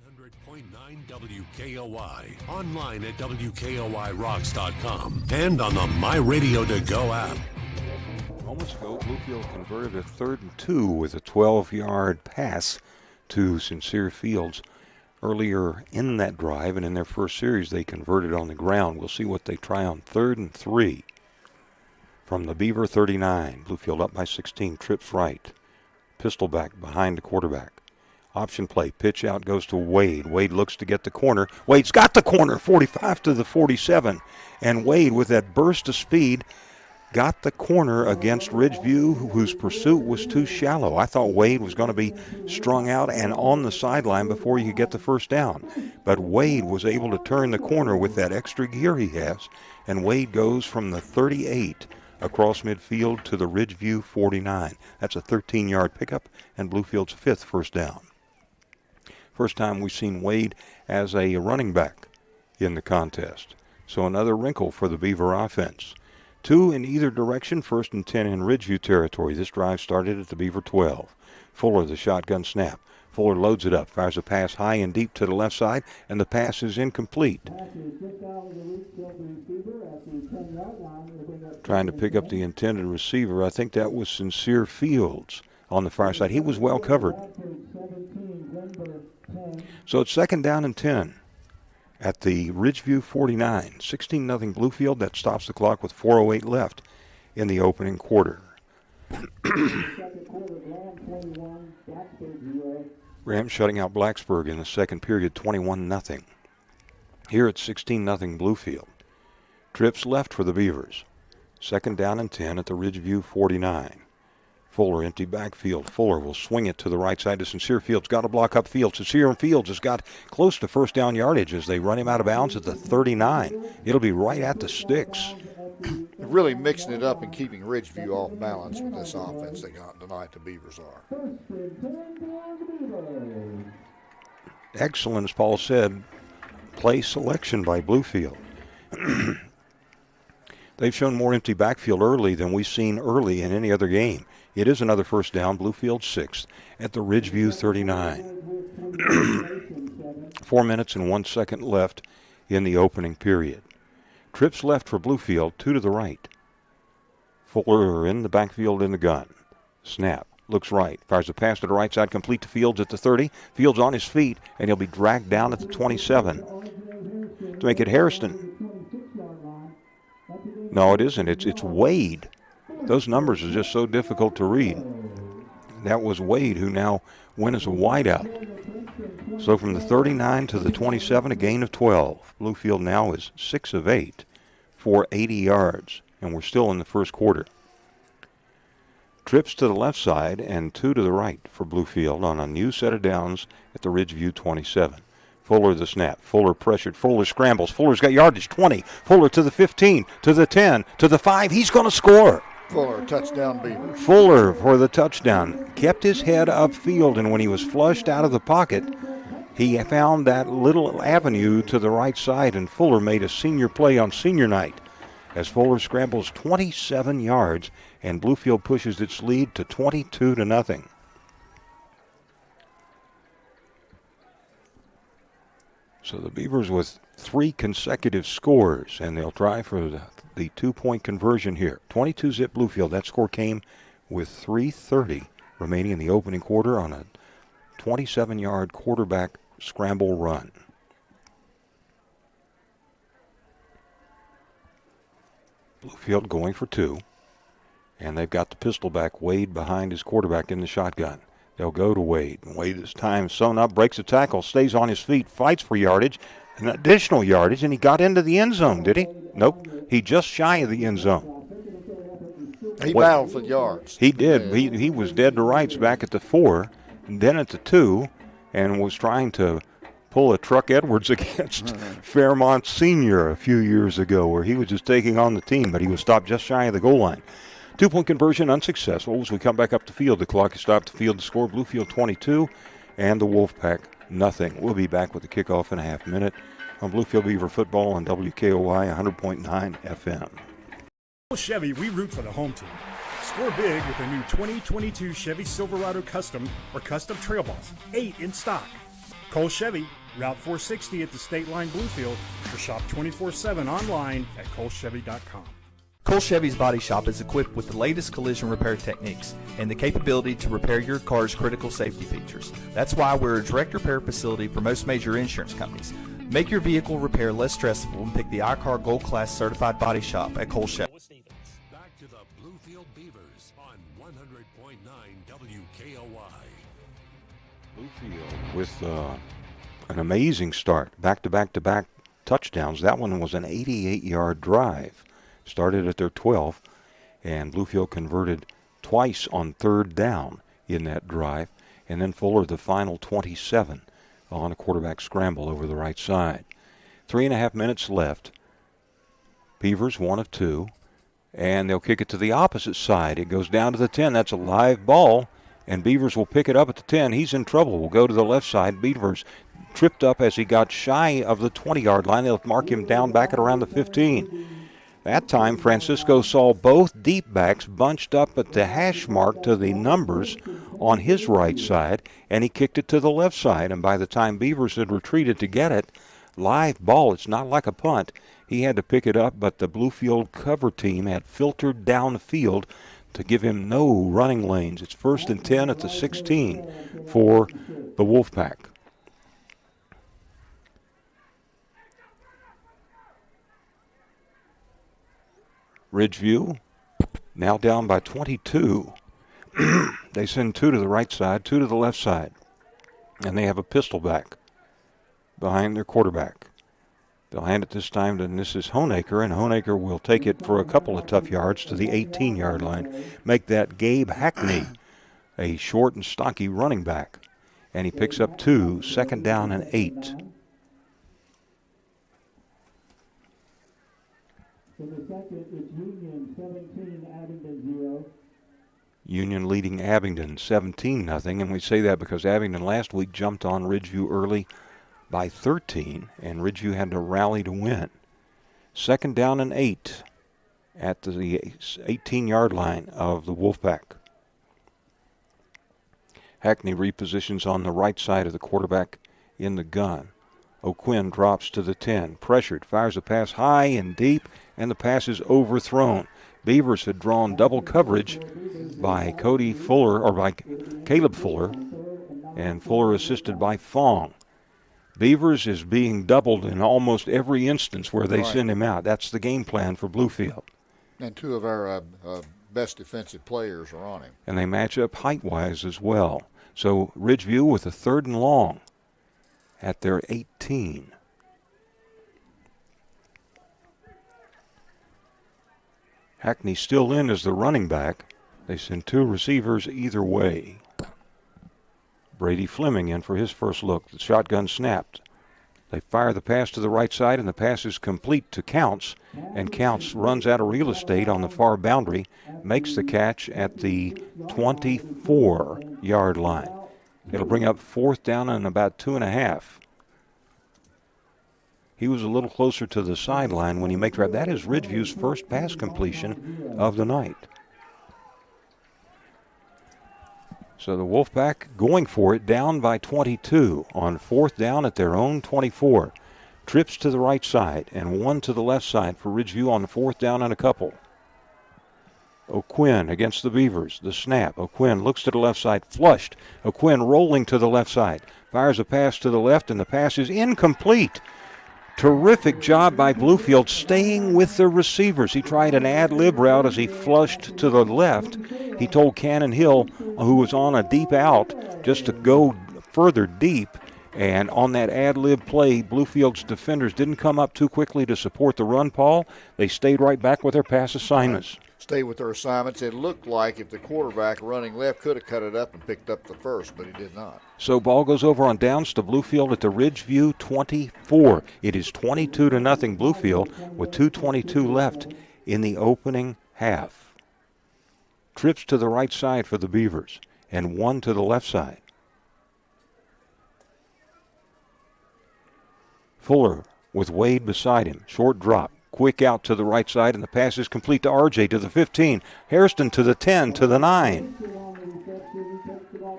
100.9 WKOY, online at WKOYRocks.com, and on the My Radio To Go app. Moments ago, Bluefield converted a 3rd and 2 with a 12-yard pass to Sincere Fields. Earlier in that drive and in their first series, they converted on the ground. We'll see what they try on 3rd and 3. From the Beaver 39, Bluefield up by 16, trips right. Pistol back behind the quarterback. Option play, pitch out goes to Wade. Wade looks to get the corner. Wade's got the corner, 45 to the 47. And Wade, with that burst of speed, got the corner against Ridgeview, whose pursuit was too shallow. I thought Wade was going to be strung out and on the sideline before he could get the first down. But Wade was able to turn the corner with that extra gear he has, and Wade goes from the 38 across midfield to the Ridgeview 49. That's a 13-yard pickup and Bluefield's 5th first down. First time we've seen Wade as a running back in the contest. So another wrinkle for the Beaver offense. 2 in either direction, 1st and 10 in Ridgeview territory. This drive started at the Beaver 12. Fuller, the shotgun snap. Fuller loads it up, fires a pass high and deep to the left side, and the pass is incomplete. Trying to pick up the intended receiver. I think that was Sincere Fields on the far side. He was well covered. So it's 2nd down and 10. At the Ridgeview 49, 16-0 Bluefield. That stops the clock with 4:08 left in the opening quarter. Rams shutting out Blacksburg in the second period, 21-0. Here it's 16-0 Bluefield. Trips left for the Beavers. 2nd down and 10 at the Ridgeview 49. Fuller, empty backfield. Fuller will swing it to the right side to Sincere Fields. Got to block up Fields. Sincere Fields has got close to first down yardage as they run him out of bounds at the 39. It'll be right at the sticks. Really mixing it up and keeping Ridgeview off balance with this offense they got tonight, the Beavers are. Excellent, as Paul said, play selection by Bluefield. They've shown more empty backfield early than we've seen early in any other game. It is another first down, Bluefield 6th at the Ridgeview 39. 4 minutes and 1 second left in the opening period. Trips left for Bluefield, 2 to the right. Fuller in the backfield in the gun. Snap. Looks right. Fires a pass to the right side, complete to Fields at the 30. Fields on his feet, and he'll be dragged down at the 27. To make it Hairston. No, it isn't. It's Wade. Those numbers are just so difficult to read. That was Wade, who now went as a wideout. So from the 39 to the 27, a gain of 12. Bluefield now is 6 of 8 for 80 yards, and we're still in the first quarter. Trips to the left side and 2 to the right for Bluefield on a new set of downs at the Ridgeview 27. Fuller the snap. Fuller pressured. Fuller scrambles. Fuller's got yardage, 20. Fuller to the 15, to the 10, to the 5. He's going to score. Fuller, touchdown Beavers. Fuller for the touchdown. Kept his head upfield, and when he was flushed out of the pocket, he found that little avenue to the right side, and Fuller made a senior play on senior night as Fuller scrambles 27 yards, and Bluefield pushes its lead to 22-0. So the Beavers with 3 consecutive scores, and they'll try for the 2-point conversion here. 22-zip Bluefield. That score came with 3:30 remaining in the opening quarter on a 27-yard quarterback scramble run. Bluefield going for 2, and they've got the pistol back, Wade behind his quarterback in the shotgun. They'll go to Wade. Wade this time sewn up, breaks a tackle, stays on his feet, fights for yardage, an additional yardage, and he got into the end zone, did he? Nope. He just shy of the end zone. He battled for yards. He did. He was dead to rights back at the 4, and then at the 2, and was trying to pull a Truck Edwards against Fairmont Senior a few years ago, where he was just taking on the team, but he was stopped just shy of the goal line. 2-point conversion unsuccessful as we come back up the field. The clock has stopped the field to score Bluefield 22 and the Wolfpack nothing. We'll be back with the kickoff in a half minute on Bluefield Beaver football on WKOI 100.9 FM. Chevy, we root for the home team. Score big with the new 2022 Chevy Silverado Custom or Custom Trail Boss, 8 in stock. Cole Chevy, Route 460 at the State Line Bluefield, or shop 24/7 online at colechevy.com. Cole Chevy's Body Shop is equipped with the latest collision repair techniques and the capability to repair your car's critical safety features. That's why we're a direct repair facility for most major insurance companies. Make your vehicle repair less stressful and pick the iCar Gold Class Certified Body Shop at Cole Chevy. Back to the Bluefield Beavers on 100.9 WKOI. Bluefield with an amazing start. Back-to-back-to-back touchdowns. That one was an 88-yard drive. Started at their 12, and Bluefield converted twice on 3rd down in that drive. And then Fuller, the final 27 on a quarterback scramble over the right side. 3.5 minutes left. Beavers 1 of 2, and they'll kick it to the opposite side. It goes down to the 10. That's a live ball, and Beavers will pick it up at the 10. He's in trouble. We'll go to the left side. Beavers tripped up as he got shy of the 20-yard line. They'll mark him down back at around the 15. That time, Francisco saw both deep backs bunched up at the hash mark to the numbers on his right side, and he kicked it to the left side. And by the time Beavers had retreated to get it, live ball, it's not like a punt. He had to pick it up, but the Bluefield cover team had filtered down the field to give him no running lanes. It's 1st and 10 at the 16 for the Wolfpack. Ridgeview now down by 22. They send 2 to the right side, 2 to the left side, and they have a pistol back behind their quarterback. They'll hand it this time to Mrs. Honaker, and Honaker will take it for a couple of tough yards to the 18-yard line. Make that Gabe Hackney, a short and stocky running back, and he picks up 2, 2nd down and 8. For the second, it's Union 17, Abingdon 0. Union leading Abingdon 17-0, and we say that because Abingdon last week jumped on Ridgeview early by 13, and Ridgeview had to rally to win. 2nd down and 8 at the 18-yard line of the Wolfpack. Hackney repositions on the right side of the quarterback in the gun. O'Quinn drops to the 10, pressured, fires a pass high and deep, and the pass is overthrown. Beavers had drawn double coverage by Caleb Fuller, and Fuller assisted by Fong. Beavers is being doubled in almost every instance where they send him out. That's the game plan for Bluefield. And two of our best defensive players are on him. And they match up height-wise as well. So Ridgeview with a 3rd and long at their 18. Hackney still in as the running back. They send 2 receivers either way. Brady Fleming in for his first look. The shotgun snapped. They fire the pass to the right side, and the pass is complete to Counts. And Counts runs out of real estate on the far boundary, makes the catch at the 24-yard line. It'll bring up 4th down and about 2.5. He was a little closer to the sideline when he makes that. That is Ridgeview's first pass completion of the night. So the Wolfpack going for it, down by 22 on 4th down at their own 24. Trips to the right side and 1 to the left side for Ridgeview on 4th down and a couple. O'Quinn against the Beavers. The snap. O'Quinn looks to the left side, flushed. O'Quinn rolling to the left side. Fires a pass to the left, and the pass is incomplete. Terrific job by Bluefield staying with the receivers. He tried an ad-lib route as he flushed to the left. He told Cannon Hill, who was on a deep out, just to go further deep. And on that ad-lib play, Bluefield's defenders didn't come up too quickly to support the run, Paul. They stayed right back with their pass assignments. Stay with their assignments. It looked like if the quarterback running left could have cut it up and picked up the first, but he did not. So ball goes over on downs to Bluefield at the Ridgeview 24. It is 22-0 Bluefield with 2:22 left in the opening half. Trips to the right side for the Beavers and 1 to the left side. Fuller with Wade beside him. Short drop. Quick out to the right side, and the pass is complete to RJ to the 15. Hairston to the 10, to the 9.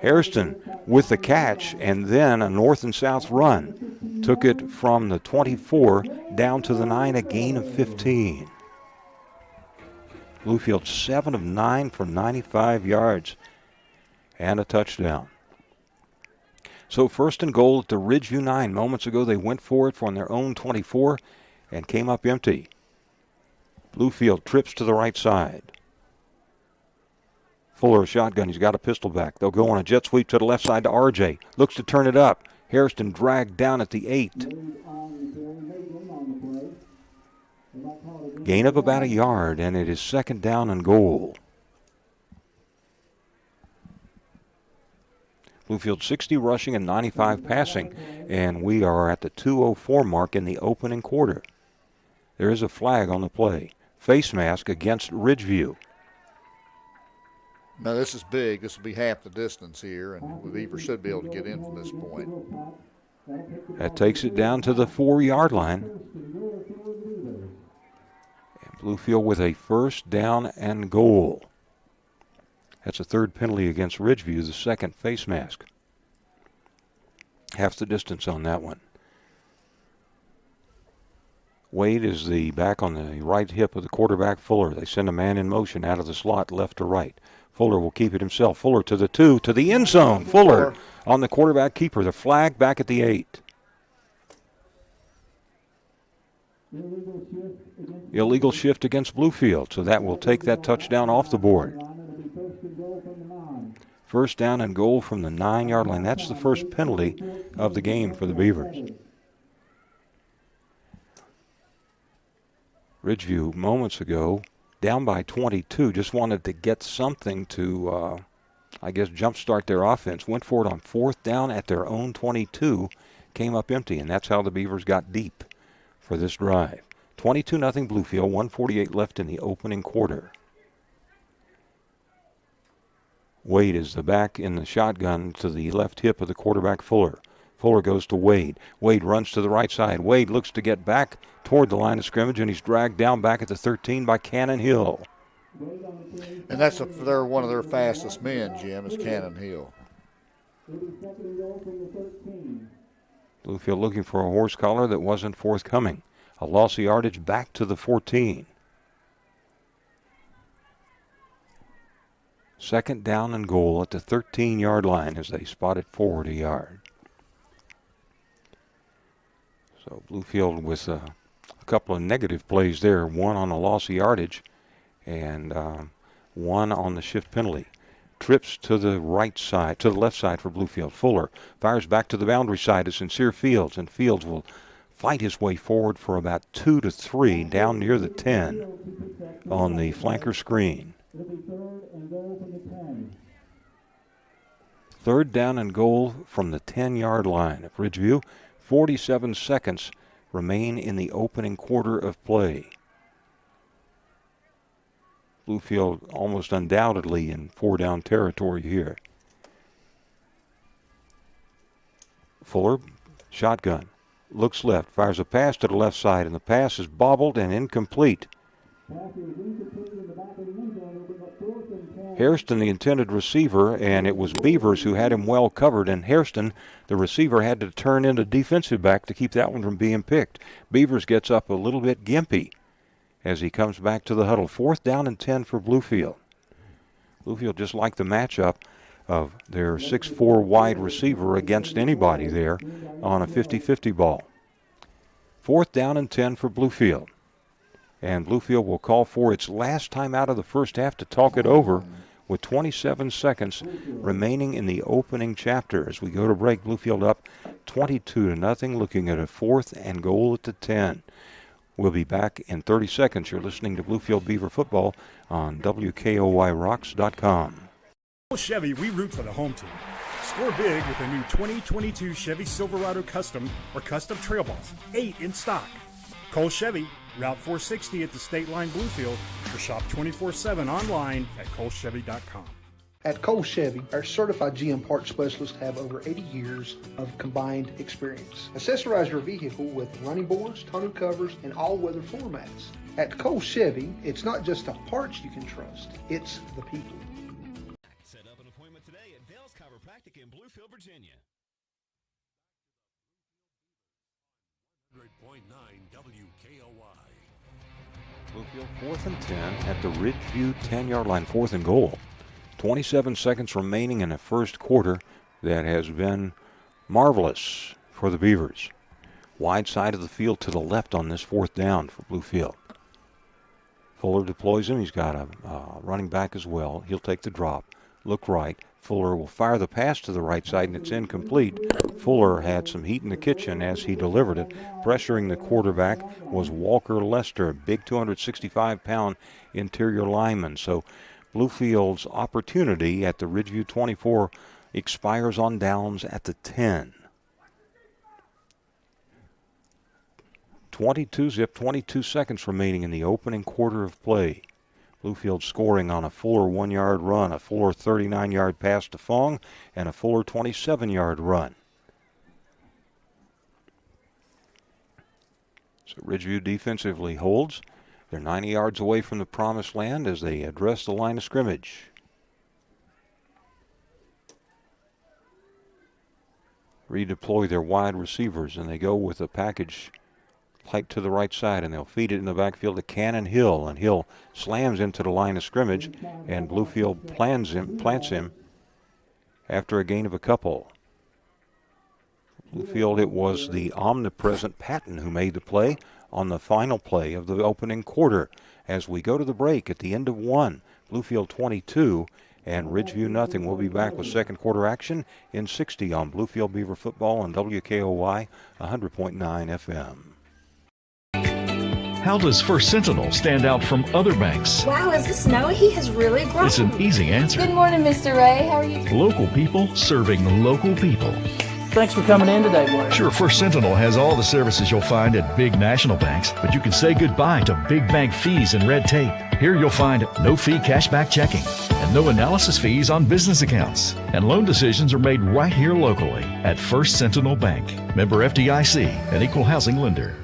Hairston with the catch, and then a north and south run. Took it from the 24 down to the 9, a gain of 15. Bluefield 7 of 9 for 95 yards and a touchdown. So 1st and goal at the Ridgeview 9. Moments ago they went for it from their own 24 and came up empty. Bluefield trips to the right side. Fuller shotgun. He's got a pistol back. They'll go on a jet sweep to the left side to RJ. Looks to turn it up. Hairston dragged down at the 8. Gain of about a yard, and it is 2nd down and goal. Bluefield 60 rushing and 95 passing, and we are at the 2:04 mark in the opening quarter. There is a flag on the play. Face mask against Ridgeview. Now this is big. This will be half the distance here, and the Beavers should be able to get in from this point. That takes it down to the 4-yard line. And Bluefield with a 1st down and goal. That's a 3rd penalty against Ridgeview, the 2nd face mask. Half the distance on that one. Wade is the back on the right hip of the quarterback, Fuller. They send a man in motion out of the slot left to right. Fuller will keep it himself. Fuller to the 2, to the end zone. Fuller on the quarterback keeper. The flag back at the 8. Illegal shift against Bluefield, so that will take that touchdown off the board. 1st down and goal from the 9-yard line. That's the first penalty of the game for the Beavers. Ridgeview moments ago, down by 22, just wanted to get something to, jumpstart their offense. Went for it on 4th down at their own 22, came up empty, and that's how the Beavers got deep for this drive. 22-0 Bluefield, 1:48 left in the opening quarter. Wade is the back in the shotgun to the left hip of the quarterback, Fuller. Fuller goes to Wade. Wade runs to the right side. Wade looks to get back toward the line of scrimmage, and he's dragged down back at the 13 by Cannon Hill. And they're one of their fastest men, Jim, is Cannon Hill. Bluefield looking for a horse collar that wasn't forthcoming. A loss of yardage back to the 14. Second down and goal at the 13-yard line as they spot it forward a yard. So Bluefield with a couple of negative plays there. One on a loss of yardage and one on the shift penalty. Trips to the right side, to the left side for Bluefield. Fuller fires back to the boundary side to Sincere Fields, and Fields will fight his way forward for about 2 to 3 down near the 10 on the flanker screen. Third down and goal from the 10-yard line of Ridgeview. 47 seconds remain in the opening quarter of play. Bluefield almost undoubtedly in 4-down territory here. Fuller, shotgun, looks left, fires a pass to the left side, and the pass is bobbled and incomplete. Hairston, the intended receiver, and it was Beavers who had him well covered, and Hairston, the receiver, had to turn into defensive back to keep that one from being picked. Beavers gets up a little bit gimpy as he comes back to the huddle. 4th down and 10 for Bluefield. Bluefield just like the matchup of their 6'4" wide receiver against anybody there on a 50-50 ball. 4th down and 10 for Bluefield. And Bluefield will call for its last time out of the first half to talk it over with 27 seconds remaining in the opening chapter. As we go to break, Bluefield up 22-0, looking at a 4th and goal at the 10. We'll be back in 30 seconds. You're listening to Bluefield Beaver Football on WKOYRocks.com. Chevy, we root for the home team. Score big with the new 2022 Chevy Silverado Custom or Custom Trail Balls. 8 in stock. Cole Chevy, Route 460 at the State Line Bluefield, or shop 24/7 online at colechevy.com. At Cole Chevy, our certified GM parts specialists have over 80 years of combined experience. Accessorize your vehicle with running boards, tonneau covers, and all-weather floor mats. At Cole Chevy, it's not just the parts you can trust, it's the people. Set up an appointment today at Dale's Chiropractic in Bluefield, Virginia. 100.9 WKOY. Bluefield 4th and 10 at the Ridgeview 10-yard line, 4th and goal. 27 seconds remaining in the first quarter that has been marvelous for the Beavers. Wide side of the field to the left on this 4th down for Bluefield. Fuller deploys him. He's got a running back as well. He'll take the drop. Look right. Fuller will fire the pass to the right side, and it's incomplete. Fuller had some heat in the kitchen as he delivered it. Pressuring the quarterback was Walker Lester, big 265-pound interior lineman. So Bluefield's opportunity at the Ridgeview 24 expires on downs at the 10. 22 seconds remaining in the opening quarter of play. Bluefield scoring on a Fuller 1-yard run, a Fuller 39-yard pass to Fong, and a Fuller 27-yard run. So Ridgeview defensively holds. They're 90 yards away from the promised land as they address the line of scrimmage. Redeploy their wide receivers, and they go with a package tight to the right side, and they'll feed it in the backfield to Cannon Hill, and Hill slams into the line of scrimmage, and Bluefield plants him after a gain of a couple. Bluefield, it was the omnipresent Patton who made the play on the final play of the opening quarter. As we go to the break at the end of 1, Bluefield 22 and Ridgeview nothing. We'll be back with second quarter action in 60 on Bluefield Beaver Football on WKOY 100.9 FM. How does First Sentinel stand out from other banks? Wow, is this Noah? He has really grown. It's an easy answer. Good morning, Mr. Ray. How are you? Local people serving local people. Thanks for coming in today, Blair. Sure, First Sentinel has all the services you'll find at big national banks, but you can say goodbye to big bank fees and red tape. Here you'll find no-fee cashback checking and no analysis fees on business accounts. And loan decisions are made right here locally at First Sentinel Bank. Member FDIC, an equal housing lender.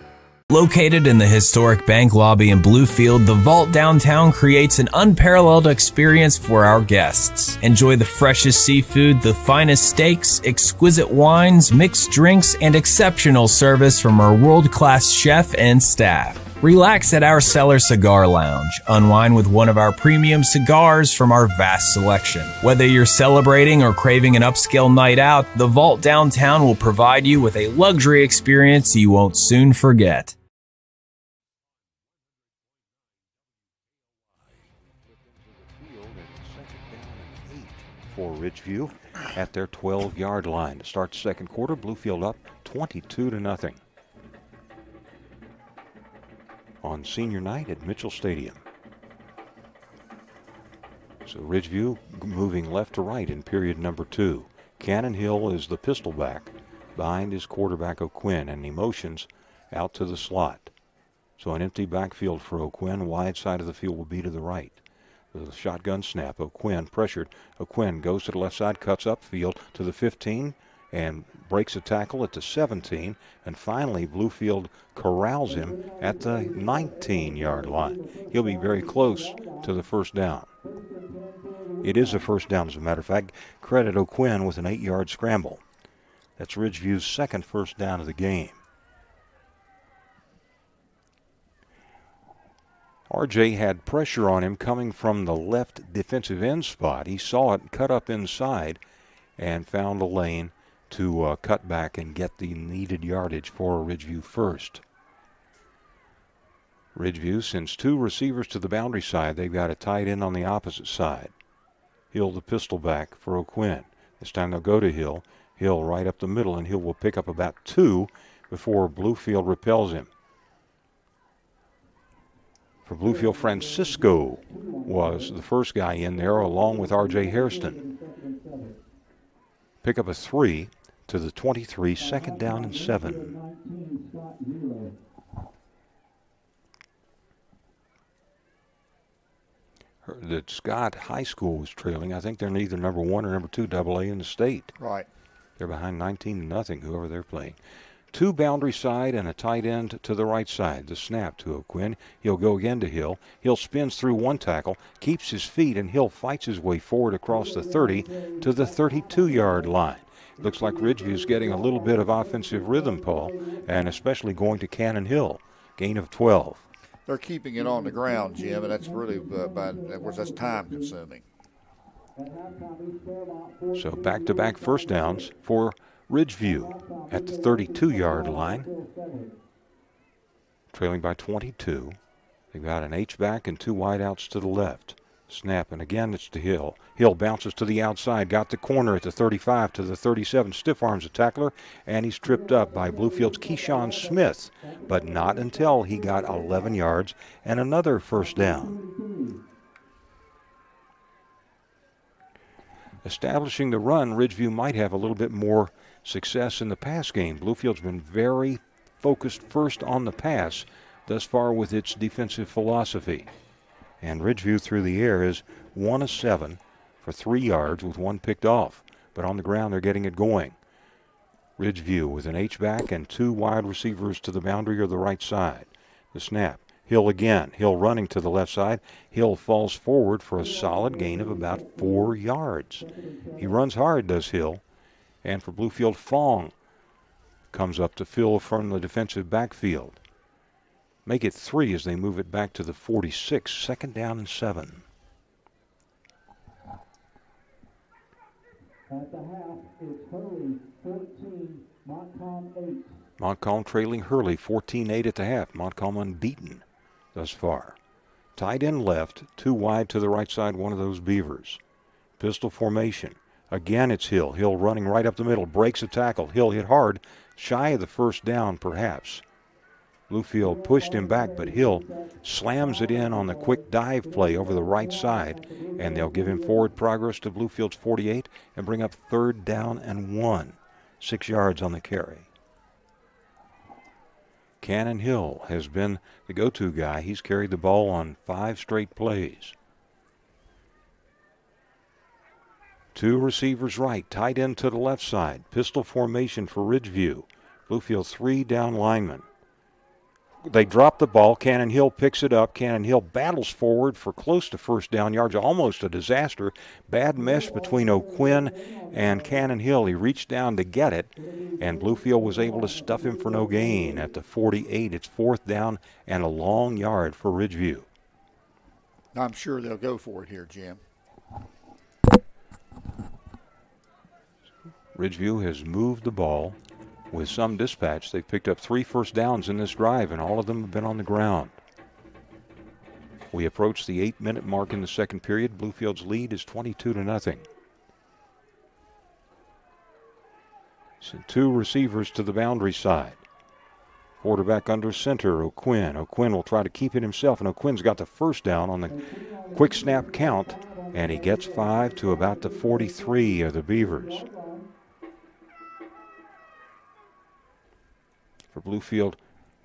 Located in the historic bank lobby in Bluefield, the Vault Downtown creates an unparalleled experience for our guests. Enjoy the freshest seafood, the finest steaks, exquisite wines, mixed drinks, and exceptional service from our world-class chef and staff. Relax at our Cellar Cigar Lounge. Unwind with one of our premium cigars from our vast selection. Whether you're celebrating or craving an upscale night out, the Vault Downtown will provide you with a luxury experience you won't soon forget. For Ridgeview at their 12-yard line to start the second quarter. Bluefield up 22-0 on senior night at Mitchell Stadium. So Ridgeview moving left to right in period number 2. Cannon Hill is the pistol back behind his quarterback O'Quinn, and he motions out to the slot. So an empty backfield for O'Quinn. Wide side of the field will be to the right. The shotgun snap. O'Quinn pressured. O'Quinn goes to the left side, cuts upfield to the 15 and breaks a tackle at the 17. And finally, Bluefield corrals him at the 19-yard line. He'll be very close to the first down. It is a first down, as a matter of fact. Credit O'Quinn with an 8-yard scramble. That's Ridgeview's second first down of the game. RJ had pressure on him coming from the left defensive end spot. He saw it cut up inside and found a lane to cut back and get the needed yardage for Ridgeview first. Ridgeview sends 2 receivers to the boundary side. They've got a tight end on the opposite side. Hill the pistol back for O'Quinn. This time they'll go to Hill. Hill right up the middle, and Hill will pick up about 2 before Bluefield repels him. For Bluefield, Francisco was the first guy in there along with R.J. Hairston. Pick up a 3 to the 23, second down and 7. That Scott High School was trailing. I think they're either number 1 or number 2 AA in the state. Right. They're behind 19-0, whoever they're playing. 2 boundary side and a tight end to the right side. The snap to O'Quinn. He'll go again to Hill. Hill spins through 1 tackle, keeps his feet, and Hill fights his way forward across the 30 to the 32-yard line. Looks like Ridgeview's getting a little bit of offensive rhythm, Paul, and especially going to Cannon Hill. Gain of 12. They're keeping it on the ground, Jim, and that's really, that's time consuming. So back-to-back first downs for Ridgeview at the 32-yard line. Trailing by 22. They've got an H-back and 2 wideouts to the left. Snap, and again it's to Hill. Hill bounces to the outside, got the corner at the 35 to the 37, stiff arms a tackler, and he's tripped up by Bluefield's Keyshawn Smith, but not until he got 11 yards and another first down. Establishing the run, Ridgeview might have a little bit more success in the pass game. Bluefield's been very focused first on the pass thus far with its defensive philosophy. And Ridgeview through the air is 1 of 7 for 3 yards with 1 picked off. But on the ground, they're getting it going. Ridgeview with an H-back and 2 wide receivers to the boundary or the right side. The snap. Hill again. Hill running to the left side. Hill falls forward for a solid gain of about 4 yards. He runs hard, does Hill. And for Bluefield, Fong comes up to fill from the defensive backfield. Make it 3 as they move it back to the 46, second down and 7. At the half, it's Hurley 14, Montcalm 8. Montcalm trailing Hurley 14-8 at the half. Montcalm unbeaten thus far. Tight end left, 2 wide to the right side, one of those Beavers. Pistol formation. Again it's Hill. Hill running right up the middle, breaks a tackle. Hill hit hard, shy of the first down perhaps. Bluefield pushed him back, but Hill slams it in on the quick dive play over the right side, and they'll give him forward progress to Bluefield's 48 and bring up 3rd down and 1. 6 yards on the carry. Cannon Hill has been the go-to guy. He's carried the ball on 5 straight plays. 2 receivers right, tight end to the left side. Pistol formation for Ridgeview. Bluefield 3 down linemen. They drop the ball. Cannon Hill picks it up. Cannon Hill battles forward for close to first down yards, almost a disaster. Bad mesh between O'Quinn and Cannon Hill. He reached down to get it, and Bluefield was able to stuff him for no gain at the 48. It's fourth down and a long yard for Ridgeview. I'm sure they'll go for it here, Jim. Ridgeview has moved the ball with some dispatch. They've picked up 3 first downs in this drive, and all of them have been on the ground. We approach the 8-minute mark in the second period. Bluefield's lead is 22-0. So 2 receivers to the boundary side. Quarterback under center, O'Quinn. O'Quinn will try to keep it himself, and O'Quinn's got the first down on the quick snap count, and he gets 5 to about the 43 of the Beavers. For Bluefield,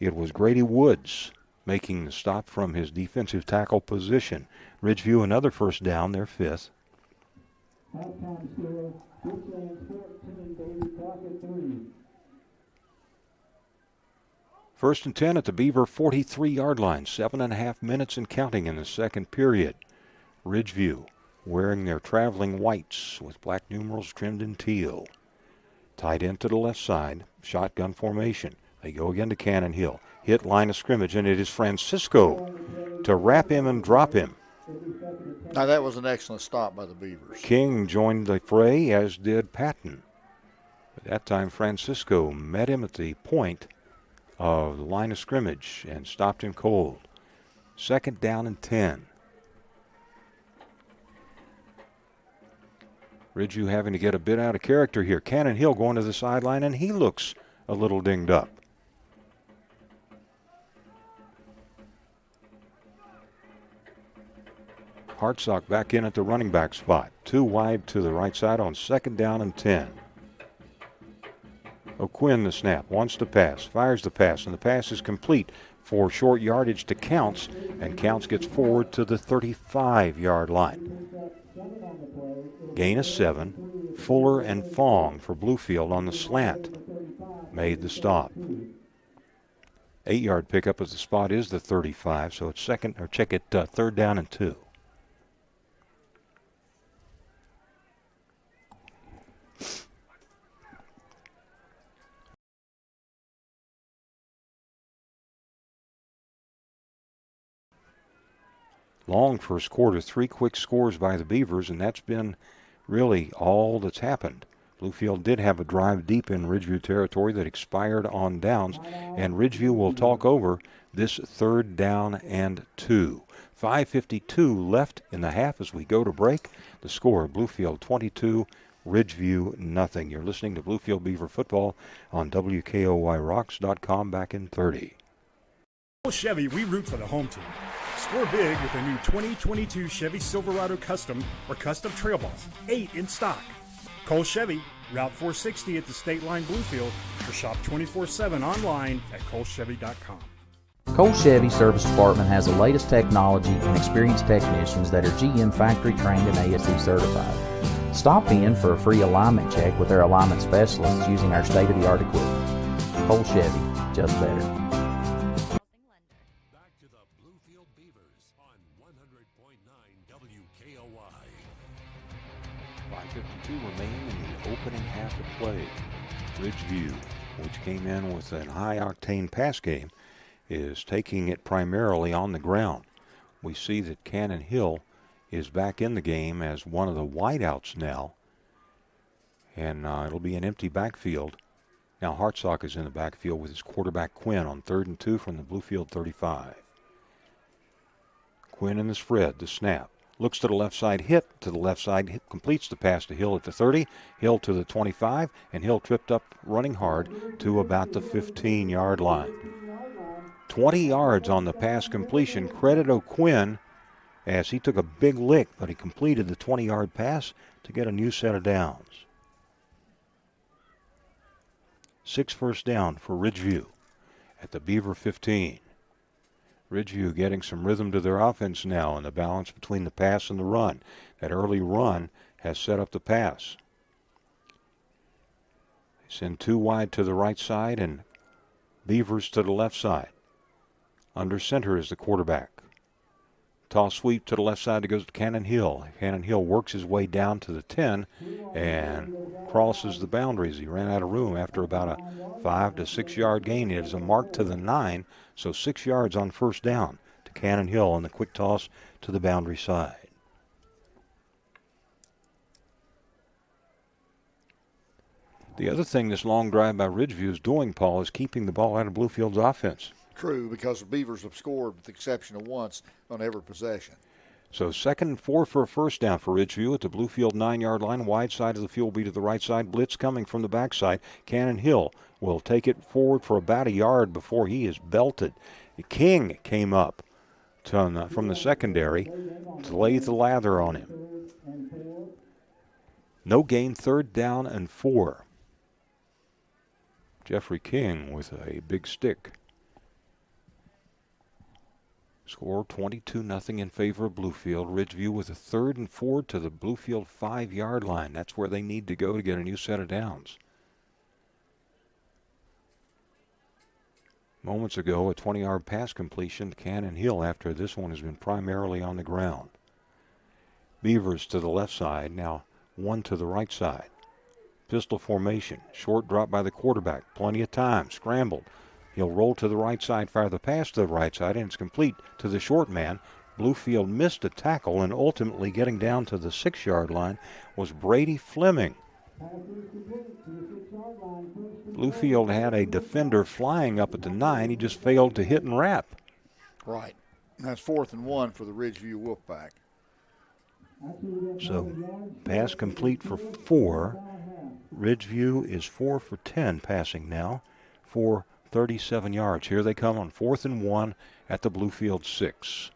it was Grady Woods making the stop from his defensive tackle position. Ridgeview another first down, their 5th. First and 10 at the Beaver 43-yard line. 7.5 minutes and counting in the second period. Ridgeview wearing their traveling whites with black numerals trimmed in teal. Tight end to the left side, shotgun formation. They go again to Cannon Hill. Hit line of scrimmage, and it is Francisco to wrap him and drop him. Now that was an excellent stop by the Beavers. King joined the fray, as did Patton. But that time Francisco met him at the point of the line of scrimmage and stopped him cold. Second down and 10. Ridgeview having to get a bit out of character here. Cannon Hill going to the sideline, and he looks a little dinged up. Hartsock back in at the running back spot. 2 wide to the right side on second down and 10. O'Quinn the snap, wants to pass, fires the pass, and the pass is complete for short yardage to Counts, and Counts gets forward to the 35-yard line. Gain of 7. Fuller and Fong for Bluefield on the slant made the stop. 8-yard pickup as the spot is the 35, so it's third down and 2. Long first quarter, 3 quick scores by the Beavers, and that's been really all that's happened. Bluefield did have a drive deep in Ridgeview territory that expired on downs, and Ridgeview will talk over this third down and 2. 5:52 left in the half as we go to break. The score, Bluefield 22, Ridgeview nothing. You're listening to Bluefield Beaver football on WKOYRocks.com back in 30. Chevy, we root for the home team. Score big with a new 2022 Chevy Silverado Custom or Custom Trail Boss, 8 in stock. Cole Chevy, Route 460 at the State Line Bluefield, or shop 24/7 online at colechevy.com. Cole Chevy Service Department has the latest technology and experienced technicians that are GM factory trained and ASE certified. Stop in for a free alignment check with their alignment specialists using our state-of-the-art equipment. Cole Chevy, just better. 5:52 remain in the opening half of play. Ridgeview, which came in with a high-octane pass game, is taking it primarily on the ground. We see that Cannon Hill is back in the game as one of the wideouts now, and it'll be an empty backfield. Now Hartsock is in the backfield with his quarterback Quinn on 3rd and 2 from the Bluefield 35. Quinn in the spread, the snap. Looks to the left side, hit to the left side, hit, completes the pass to Hill at the 30, Hill to the 25, and Hill tripped up running hard to about the 15-yard line. 20 yards on the pass completion. Credit O'Quinn as he took a big lick, but he completed the 20-yard pass to get a new set of downs. 6 first down for Ridgeview at the Beaver 15. Ridgeview getting some rhythm to their offense now, and the balance between the pass and the run. That early run has set up the pass. They send 2 wide to the right side and Beavers to the left side. Under center is the quarterback. Toss sweep to the left side that goes to Cannon Hill. Cannon Hill works his way down to the 10 and crosses the boundaries. He ran out of room after about a 5 to 6 yard gain. It is a mark to the 9, so 6 yards on first down to Cannon Hill on the quick toss to the boundary side. The other thing this long drive by Ridgeview is doing, Paul, is keeping the ball out of Bluefield's offense. True, because the Beavers have scored with the exception of once on every possession. So 2nd and 4 for a first down for Ridgeview at the Bluefield 9-yard line. Wide side of the field, be to the right side. Blitz coming from the backside. Cannon Hill will take it forward for about a yard before he is belted. King came up from the secondary to lay the lather on him. No gain, 3rd down and 4. Jeffrey King with a big stick. Score 22-0 in favor of Bluefield. Ridgeview with a 3rd and 4 to the Bluefield 5-yard line. That's where they need to go to get a new set of downs. Moments ago, a 20-yard pass completion to Cannon Hill after this one has been primarily on the ground. Beavers to the left side, now one to the right side. Pistol formation, short drop by the quarterback, plenty of time, scrambled. He'll roll to the right side, fire the pass to the right side, and it's complete to the short man. Bluefield missed a tackle, and ultimately getting down to the 6-yard line was Brady Fleming. Bluefield had a defender flying up at the 9. He just failed to hit and wrap. Right. That's 4th and 1 for the Ridgeview Wolfpack. So pass complete for 4. Ridgeview is 4 for 10 passing now for 37 yards. Here they come on 4th and 1 at the Bluefield 6.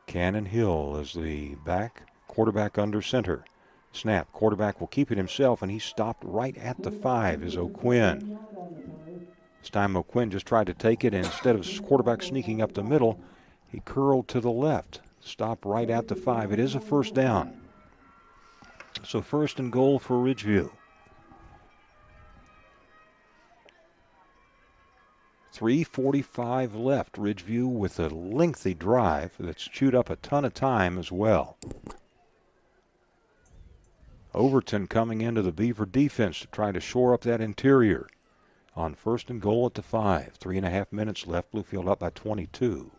Cannon Hill is the back, quarterback under center. Snap, quarterback will keep it himself, and he stopped right at the 5 is O'Quinn. This time O'Quinn just tried to take it, and instead of quarterback sneaking up the middle, he curled to the left. Stopped right at the 5. It is a first down. So 1st and goal for Ridgeview. 3:45 left. Ridgeview with a lengthy drive that's chewed up a ton of time as well. Overton coming into the Beaver defense to try to shore up that interior. On 1st and goal at the 5. 3.5 minutes left. Bluefield up by 22.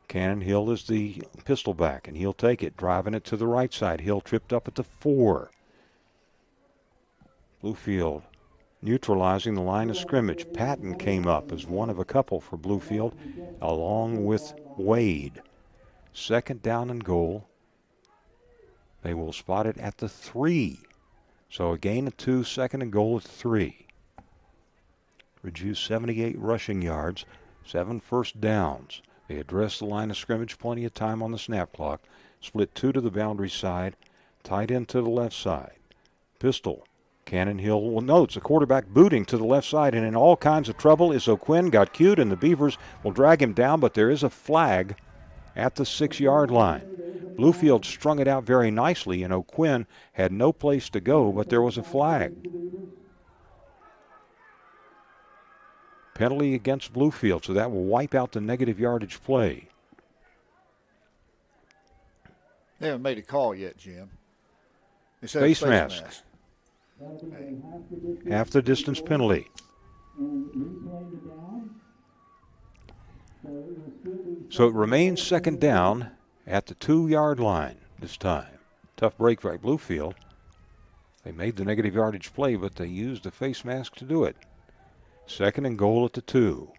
Cannon Hill is the pistol back, and he'll take it, driving it to the right side. Hill tripped up at the 4. Bluefield neutralizing the line of scrimmage. Patton came up as one of a couple for Bluefield, along with Wade. 2nd down and goal. They will spot it at the 3. So a gain of 2, 2nd and goal at 3. Ridgeview 78 rushing yards, 7 first downs. They address the line of scrimmage, plenty of time on the snap clock. Split 2 to the boundary side, tight end to the left side. Pistol. Cannon Hill, well, no, it's the quarterback booting to the left side, and in all kinds of trouble is O'Quinn. Got cued, and the Beavers will drag him down, but there is a flag at the 6-yard line. Bluefield strung it out very nicely, and O'Quinn had no place to go, but there was a flag. Penalty against Bluefield, so that will wipe out the negative yardage play. They haven't made a call yet, Jim. Face mask. Half the distance penalty. So it remains 2nd down at the 2-yard line this time. Tough break by Bluefield. They made the negative yardage play, but they used the face mask to do it. 2nd and goal at the 2.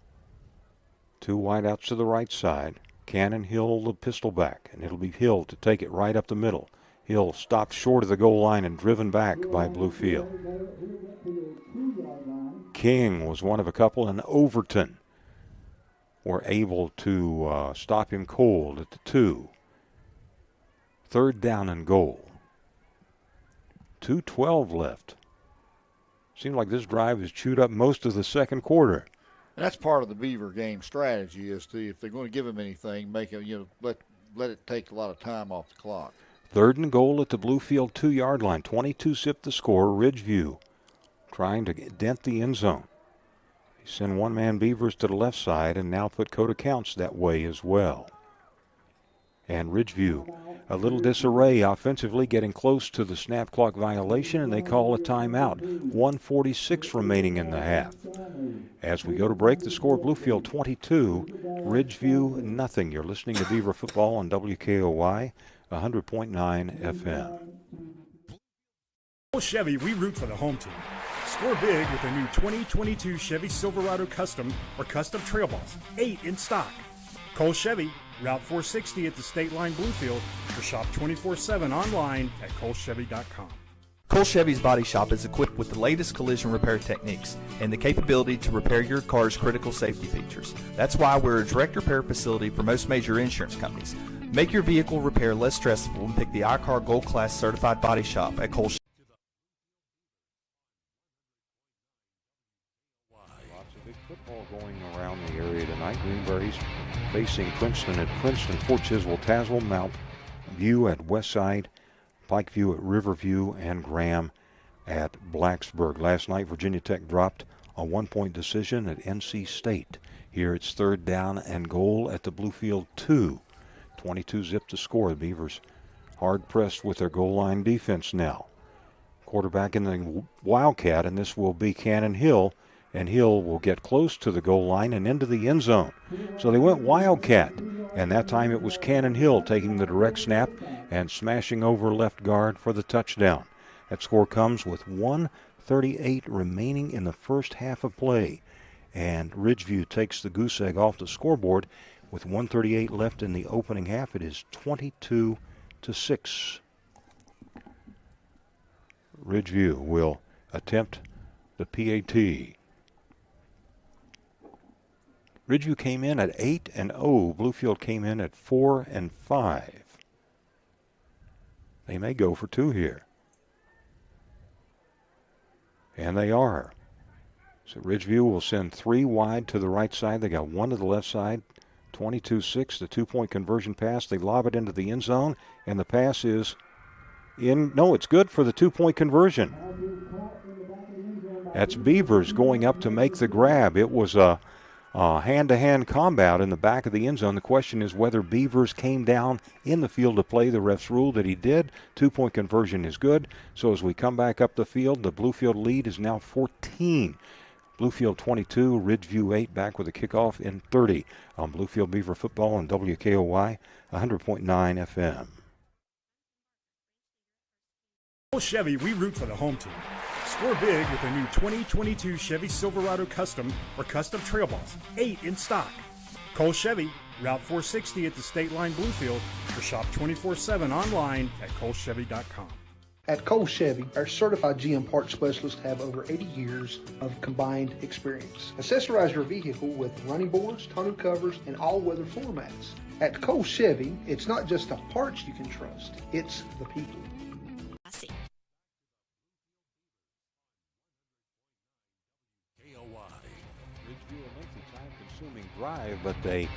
2 wideouts to the right side. Cannon Hill, the pistol back, and it'll be Hill to take it right up the middle. Hill stopped short of the goal line and driven back by Bluefield. King was one of a couple, and Overton were able to stop him cold at the 2. 3rd down and goal. 2:12 left. Seemed like this drive has chewed up most of the second quarter. And that's part of the Beaver game strategy, is to, if they're going to give him anything, make it, let it take a lot of time off the clock. 3rd and goal at the Bluefield 2-yard line. 22 zip the score. Ridgeview trying to dent the end zone. Send one-man Beavers to the left side and now put Coda Counts that way as well. And Ridgeview, a little disarray offensively, getting close to the snap clock violation, and they call a timeout. 1:46 remaining in the half. As we go to break, the score, Bluefield 22, Ridgeview nothing. You're listening to Beaver Football on WKOY 100.9 FM. Chevy, we root for the home team. Score big with the new 2022 Chevy Silverado Custom or Custom Trail Boss, 8 in stock. Cole Chevy, Route 460 at the State Line Bluefield, or shop 24/7 online at colechevy.com. Cole Chevy's Body Shop is equipped with the latest collision repair techniques and the capability to repair your car's critical safety features. That's why we're a direct repair facility for most major insurance companies. Make your vehicle repair less stressful and pick the iCar Gold Class Certified Body Shop at Cole Chevy. Football going around the area tonight. Greenberry's facing Princeton at Princeton, Fort Chiswell, Tazewell, Mount View at Westside, Pikeview at Riverview, and Graham at Blacksburg. Last night, Virginia Tech dropped a one-point decision at NC State. Here it's 3rd down and goal at the Bluefield 2. 22-zip to score. The Beavers hard-pressed with their goal line defense now. Quarterback in the Wildcat, and this will be Cannon Hill. And Hill will get close to the goal line and into the end zone. So they went Wildcat, and that time it was Cannon Hill taking the direct snap and smashing over left guard for the touchdown. That score comes with 1:38 remaining in the first half of play. And Ridgeview takes the goose egg off the scoreboard with 1:38 left in the opening half. It is 22-6. Ridgeview will attempt the PAT. Ridgeview came in at 8-0. Bluefield came in at 4-5. They may go for 2 here. And they are. So Ridgeview will send 3 wide to the right side. They got 1 to the left side. 22-6, the 2-point conversion pass. They lob it into the end zone, and the pass is in. No, it's good for the 2-point conversion. That's Beavers going up to make the grab. It was a hand-to-hand combat in the back of the end zone. The question is whether Beavers came down in the field to play. The refs ruled that he did. 2-point conversion is good. So as we come back up the field, the Bluefield lead is now 14. Bluefield 22, Ridgeview 8, back with a kickoff in 30 on Bluefield Beaver Football on WKOY 100.9 FM. Chevy, we root for the home team. Score big with the new 2022 Chevy Silverado Custom or Custom Trail Boss, 8 in stock. Cole Chevy, Route 460 at the State Line Bluefield, or shop 24/7 online at colechevy.com. At Cole Chevy, our certified GM parts specialists have over 80 years of combined experience. Accessorize your vehicle with running boards, tonneau covers, and all-weather floor mats. At Cole Chevy, it's not just the parts you can trust, it's the people. Drive, but they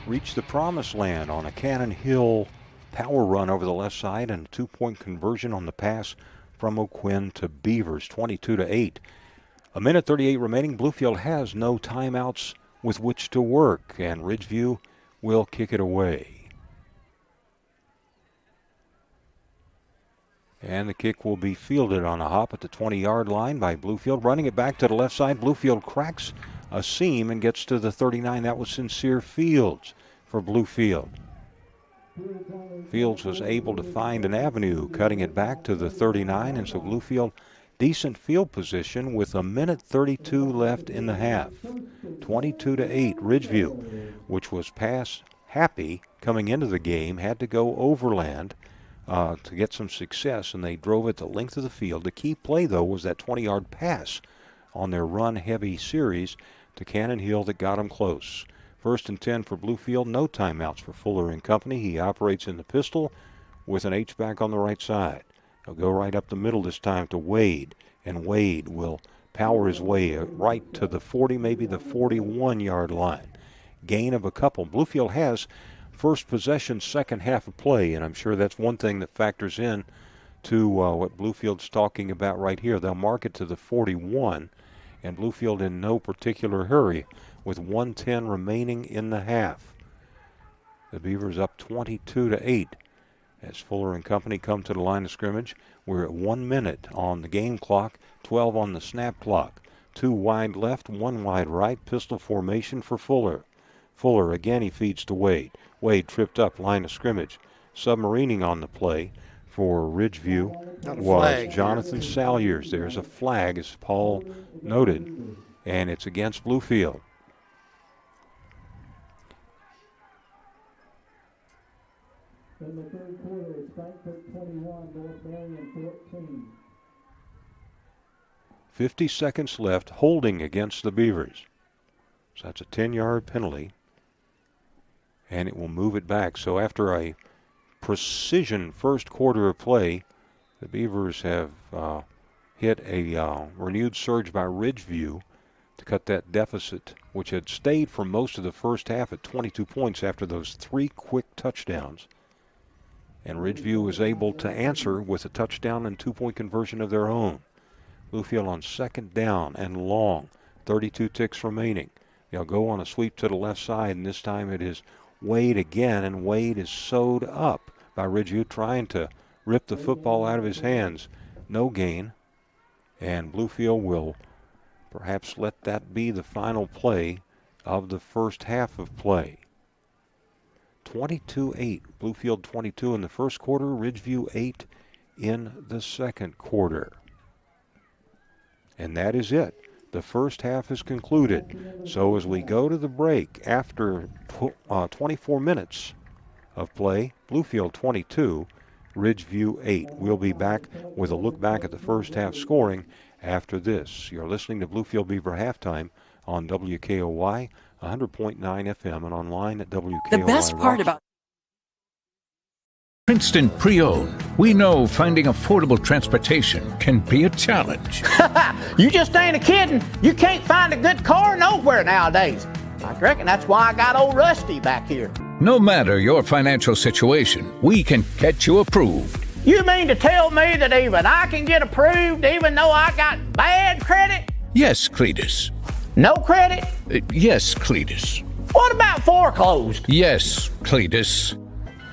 reached the promised land on a Cannon Hill power run over the left side and a 2-point conversion on the pass from O'Quinn to Beavers, 22-8. 1:38 remaining. Bluefield has no timeouts with which to work, and Ridgeview will kick it away. And the kick will be fielded on a hop at the 20-yard line by Bluefield. Running it back to the left side, Bluefield cracks a seam and gets to the 39. That was Sincere Fields for Bluefield. Fields was able to find an avenue, cutting it back to the 39, and so Bluefield, decent field position with 1:32 left in the half. 22-8, Ridgeview, which was pass happy coming into the game, had to go overland to get some success, and they drove it the length of the field. The key play, though, was that 20-yard pass on their run-heavy series to Cannon Hill that got them close. 1st and 10 for Bluefield. No timeouts for Fuller and company. He operates in the pistol with an H-back on the right side. He'll go right up the middle this time to Wade, and Wade will power his way right to the 40, maybe the 41-yard line. Gain of a couple. Bluefield has first possession, second half of play, and I'm sure that's one thing that factors in to what Bluefield's talking about right here. They'll mark it to the 41, and Bluefield in no particular hurry with 1:10 remaining in the half. The Beavers up 22-8 as Fuller and company come to the line of scrimmage. We're at 1 minute on the game clock, 12 on the snap clock. 2 wide left, 1 wide right, pistol formation for Fuller. Fuller again, he feeds to Wade. Wade tripped up line of scrimmage. Submarining on the play for Ridgeview was Jonathan Salyers. There's a flag, as Paul noted, and it's against Bluefield. In the third quarter, it's Frankfurt 21, North Marion 14. 50 seconds left, holding against the Beavers. So that's a 10-yard penalty, and it will move it back. So after a precision first quarter of play, the Beavers have hit a renewed surge by Ridgeview to cut that deficit, which had stayed for most of the first half at 22 points after those 3 quick touchdowns. And Ridgeview was able to answer with a touchdown and 2-point conversion of their own. Bluefield on second down and long, 32 ticks remaining. They'll go on a sweep to the left side, and this time it is Wade again, and Wade is sewed up by Ridgeview trying to rip the football out of his hands. No gain, and Bluefield will perhaps let that be the final play of the first half of play. 22-8, Bluefield 22 in the first quarter, Ridgeview 8 in the second quarter. And that is it. The first half is concluded. So as we go to the break after 24 minutes of play, Bluefield 22, Ridgeview 8. We'll be back with a look back at the first half scoring after this. You're listening to Bluefield Beaver Halftime on WKOY 100.9 FM and online at WKOY. The best part about Princeton Pre-Owned. We know finding affordable transportation can be a challenge. You just ain't a kidding. You can't find a good car nowhere nowadays. I reckon that's why I got old Rusty back here. No matter your financial situation, we can get you approved. You mean to tell me that even I can get approved even though I got bad credit? Yes, Cletus. No credit? Yes, Cletus. What about foreclosed? Yes, Cletus.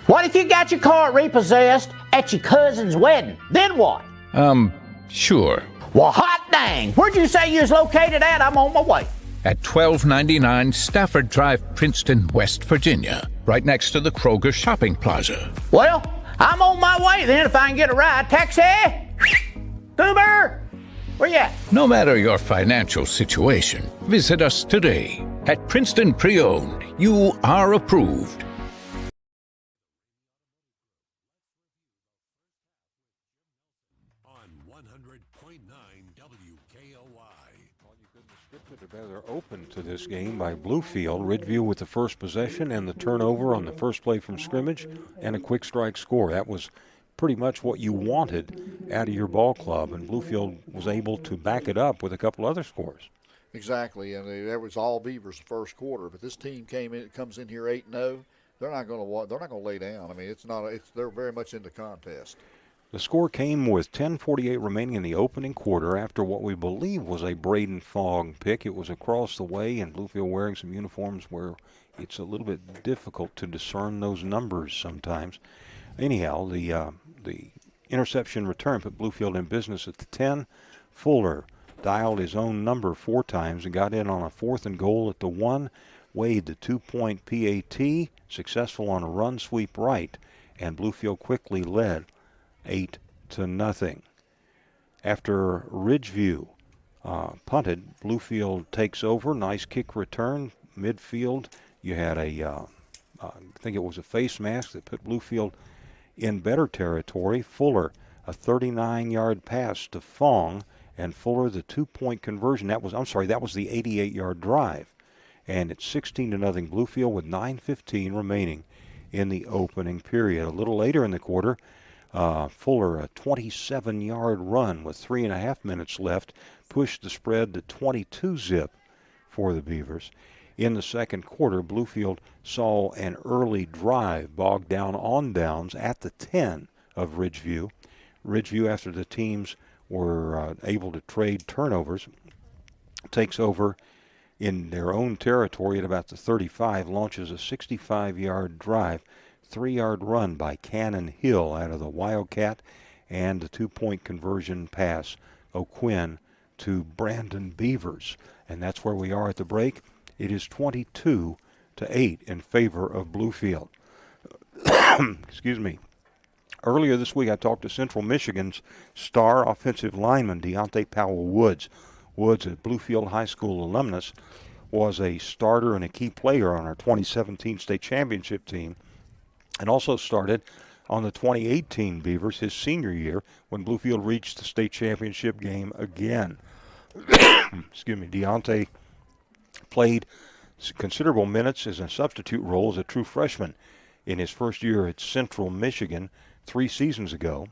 What if you got your car repossessed at your cousin's wedding? Then what? Sure. Well, hot dang. Where'd you say you was located at? I'm on my way. At 1299 Stafford Drive, Princeton, West Virginia, right next to the Kroger Shopping Plaza. Well, I'm on my way then if I can get a ride. Taxi? Uber? Where you at? No matter your financial situation, visit us today. At Princeton Pre-Owned, you are approved. Rather open to this game by Bluefield. Ridgeview with the first possession and the turnover on the first play from scrimmage and a quick strike score. That was pretty much what you wanted out of your ball club, and Bluefield was able to back it up with a couple other scores. Exactly, and that was all Beavers the first quarter. But this team comes in here 8-0. They're not going to lay down. I mean, they're very much in the contest. The score came with 10:48 remaining in the opening quarter after what we believe was a Braden Fogg pick. It was across the way, and Bluefield wearing some uniforms where it's a little bit difficult to discern those numbers sometimes. Anyhow, the interception return put Bluefield in business at the 10. Fuller dialed his own number 4 times and got in on a 4th and goal at the 1. Wade, the 2-point PAT, successful on a run sweep right, and Bluefield quickly led 8-0. After Ridgeview punted, Bluefield takes over. Nice kick return. Midfield, you had I think it was a face mask that put Bluefield in better territory. Fuller, a 39-yard pass to Fong, and Fuller, the 2-point conversion. That was the 88-yard drive. And it's 16-0 Bluefield with 9:15 remaining in the opening period. A little later in the quarter, Fuller, a 27-yard run with 3.5 minutes left, pushed the spread to 22-zip for the Beavers. In the second quarter, Bluefield saw an early drive bogged down on downs at the 10 of Ridgeview. Ridgeview, after the teams were able to trade turnovers, takes over in their own territory at about the 35, launches a 65-yard drive, 3-yard run by Cannon Hill out of the Wildcat, and the 2-point conversion pass, O'Quinn to Brandon Beavers. And that's where we are at the break. It is 22-8 in favor of Bluefield. Excuse me. Earlier this week, I talked to Central Michigan's star offensive lineman, Deontay Powell-Woods. Woods, a Bluefield High School alumnus, was a starter and a key player on our 2017 state championship team, and also started on the 2018 Beavers his senior year when Bluefield reached the state championship game again. Excuse me. Deontay played considerable minutes as a substitute role as a true freshman in his first year at Central Michigan 3 seasons ago.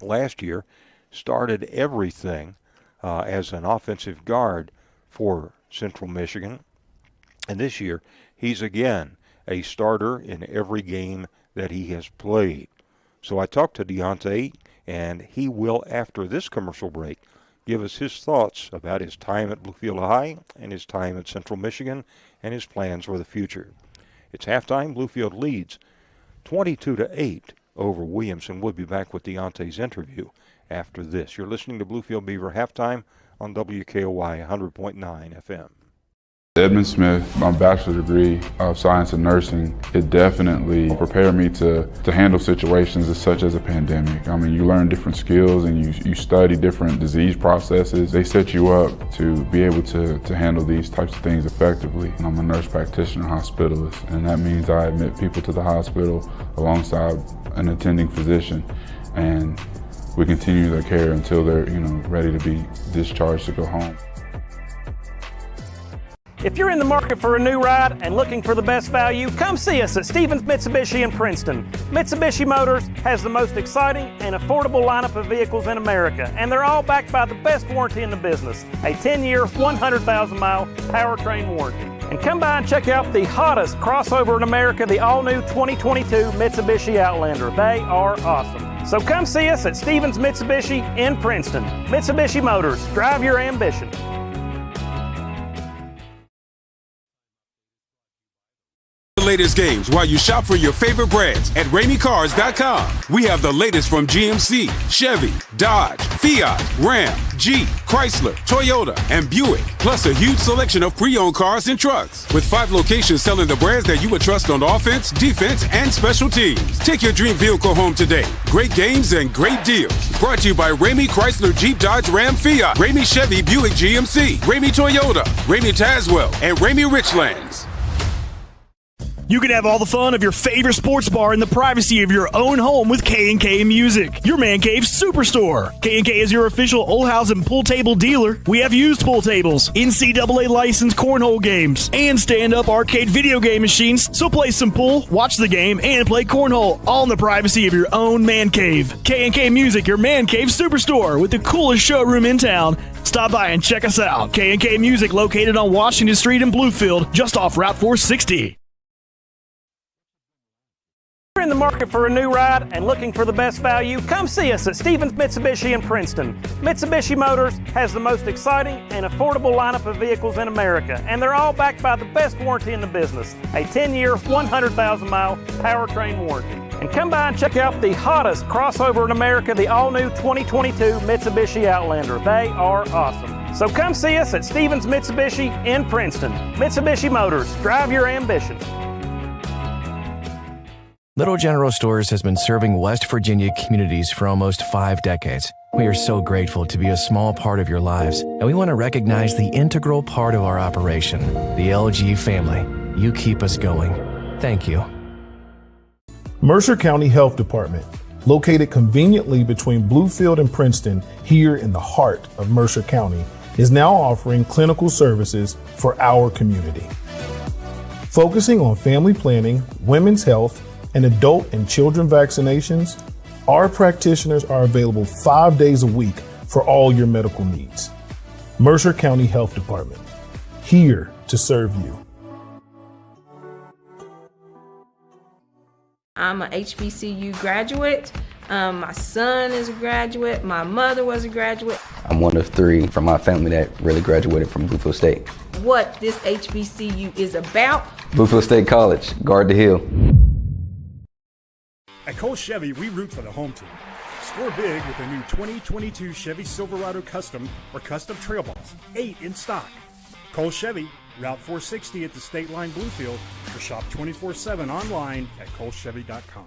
Last year, started everything as an offensive guard for Central Michigan. And this year, he's again a starter in every game that he has played. So I talked to Deontay, and he will, after this commercial break, give us his thoughts about his time at Bluefield High and his time at Central Michigan and his plans for the future. It's halftime. Bluefield leads 22-8 over Williamson. We'll be back with Deontay's interview after this. You're listening to Bluefield Beaver Halftime on WKOY 100.9 FM. Edmund Smith, my bachelor's degree of science and nursing, it definitely prepared me to handle situations such as a pandemic. I mean, you learn different skills and you study different disease processes. They set you up to be able to handle these types of things effectively. I'm a nurse practitioner hospitalist, and that means I admit people to the hospital alongside an attending physician, and we continue their care until they're ready to be discharged to go home. If you're in the market for a new ride and looking for the best value, come see us at Stevens Mitsubishi in Princeton. Mitsubishi Motors has the most exciting and affordable lineup of vehicles in America, and they're all backed by the best warranty in the business, a 10-year, 100,000-mile powertrain warranty. And come by and check out the hottest crossover in America, the all-new 2022 Mitsubishi Outlander. They are awesome. So come see us at Stevens Mitsubishi in Princeton. Mitsubishi Motors, drive your ambition. Latest games while you shop for your favorite brands at RameyCars.com. We have the latest from GMC, Chevy, Dodge, Fiat, Ram, Jeep, Chrysler, Toyota, and Buick, plus a huge selection of pre-owned cars and trucks. With 5 locations selling the brands that you would trust on offense, defense, and special teams. Take your dream vehicle home today. Great games and great deals. Brought to you by Ramey Chrysler, Jeep, Dodge, Ram, Fiat, Ramey Chevy, Buick, GMC, Ramey Toyota, Ramey Tazewell, and Ramey Richlands. You can have all the fun of your favorite sports bar in the privacy of your own home with K&K Music, your man cave superstore. K&K is your official Old House and pool table dealer. We have used pool tables, NCAA licensed cornhole games, and stand-up arcade video game machines. So play some pool, watch the game, and play cornhole, all in the privacy of your own man cave. K&K Music, your man cave superstore with the coolest showroom in town. Stop by and check us out. K&K Music, located on Washington Street in Bluefield, just off Route 460. If you're in the market for a new ride and looking for the best value, come see us at Stevens Mitsubishi in Princeton. Mitsubishi Motors has the most exciting and affordable lineup of vehicles in America, and they're all backed by the best warranty in the business, a 10-year, 100,000-mile powertrain warranty. And come by and check out the hottest crossover in America, the all-new 2022 Mitsubishi Outlander. They are awesome. So come see us at Stevens Mitsubishi in Princeton. Mitsubishi Motors, drive your ambition. Little General Stores has been serving West Virginia communities for almost 5 decades. We are so grateful to be a small part of your lives, and we want to recognize the integral part of our operation, the LG family. You keep us going. Thank you. Mercer County Health Department, located conveniently between Bluefield and Princeton, here in the heart of Mercer County, is now offering clinical services for our community. Focusing on family planning, women's health, and adult and children vaccinations, our practitioners are available 5 days a week for all your medical needs. Mercer County Health Department, here to serve you. I'm a HBCU graduate. My son is a graduate. My mother was a graduate. I'm one of 3 from my family that really graduated from Bluefield State. What this HBCU is about. Bluefield State College, guard the hill. At Cole Chevy, we root for the home team. Score big with the new 2022 Chevy Silverado Custom or Custom Trail Balls, 8 in stock. Cole Chevy, Route 460 at the State Line Bluefield, or shop 24/7 online at colechevy.com.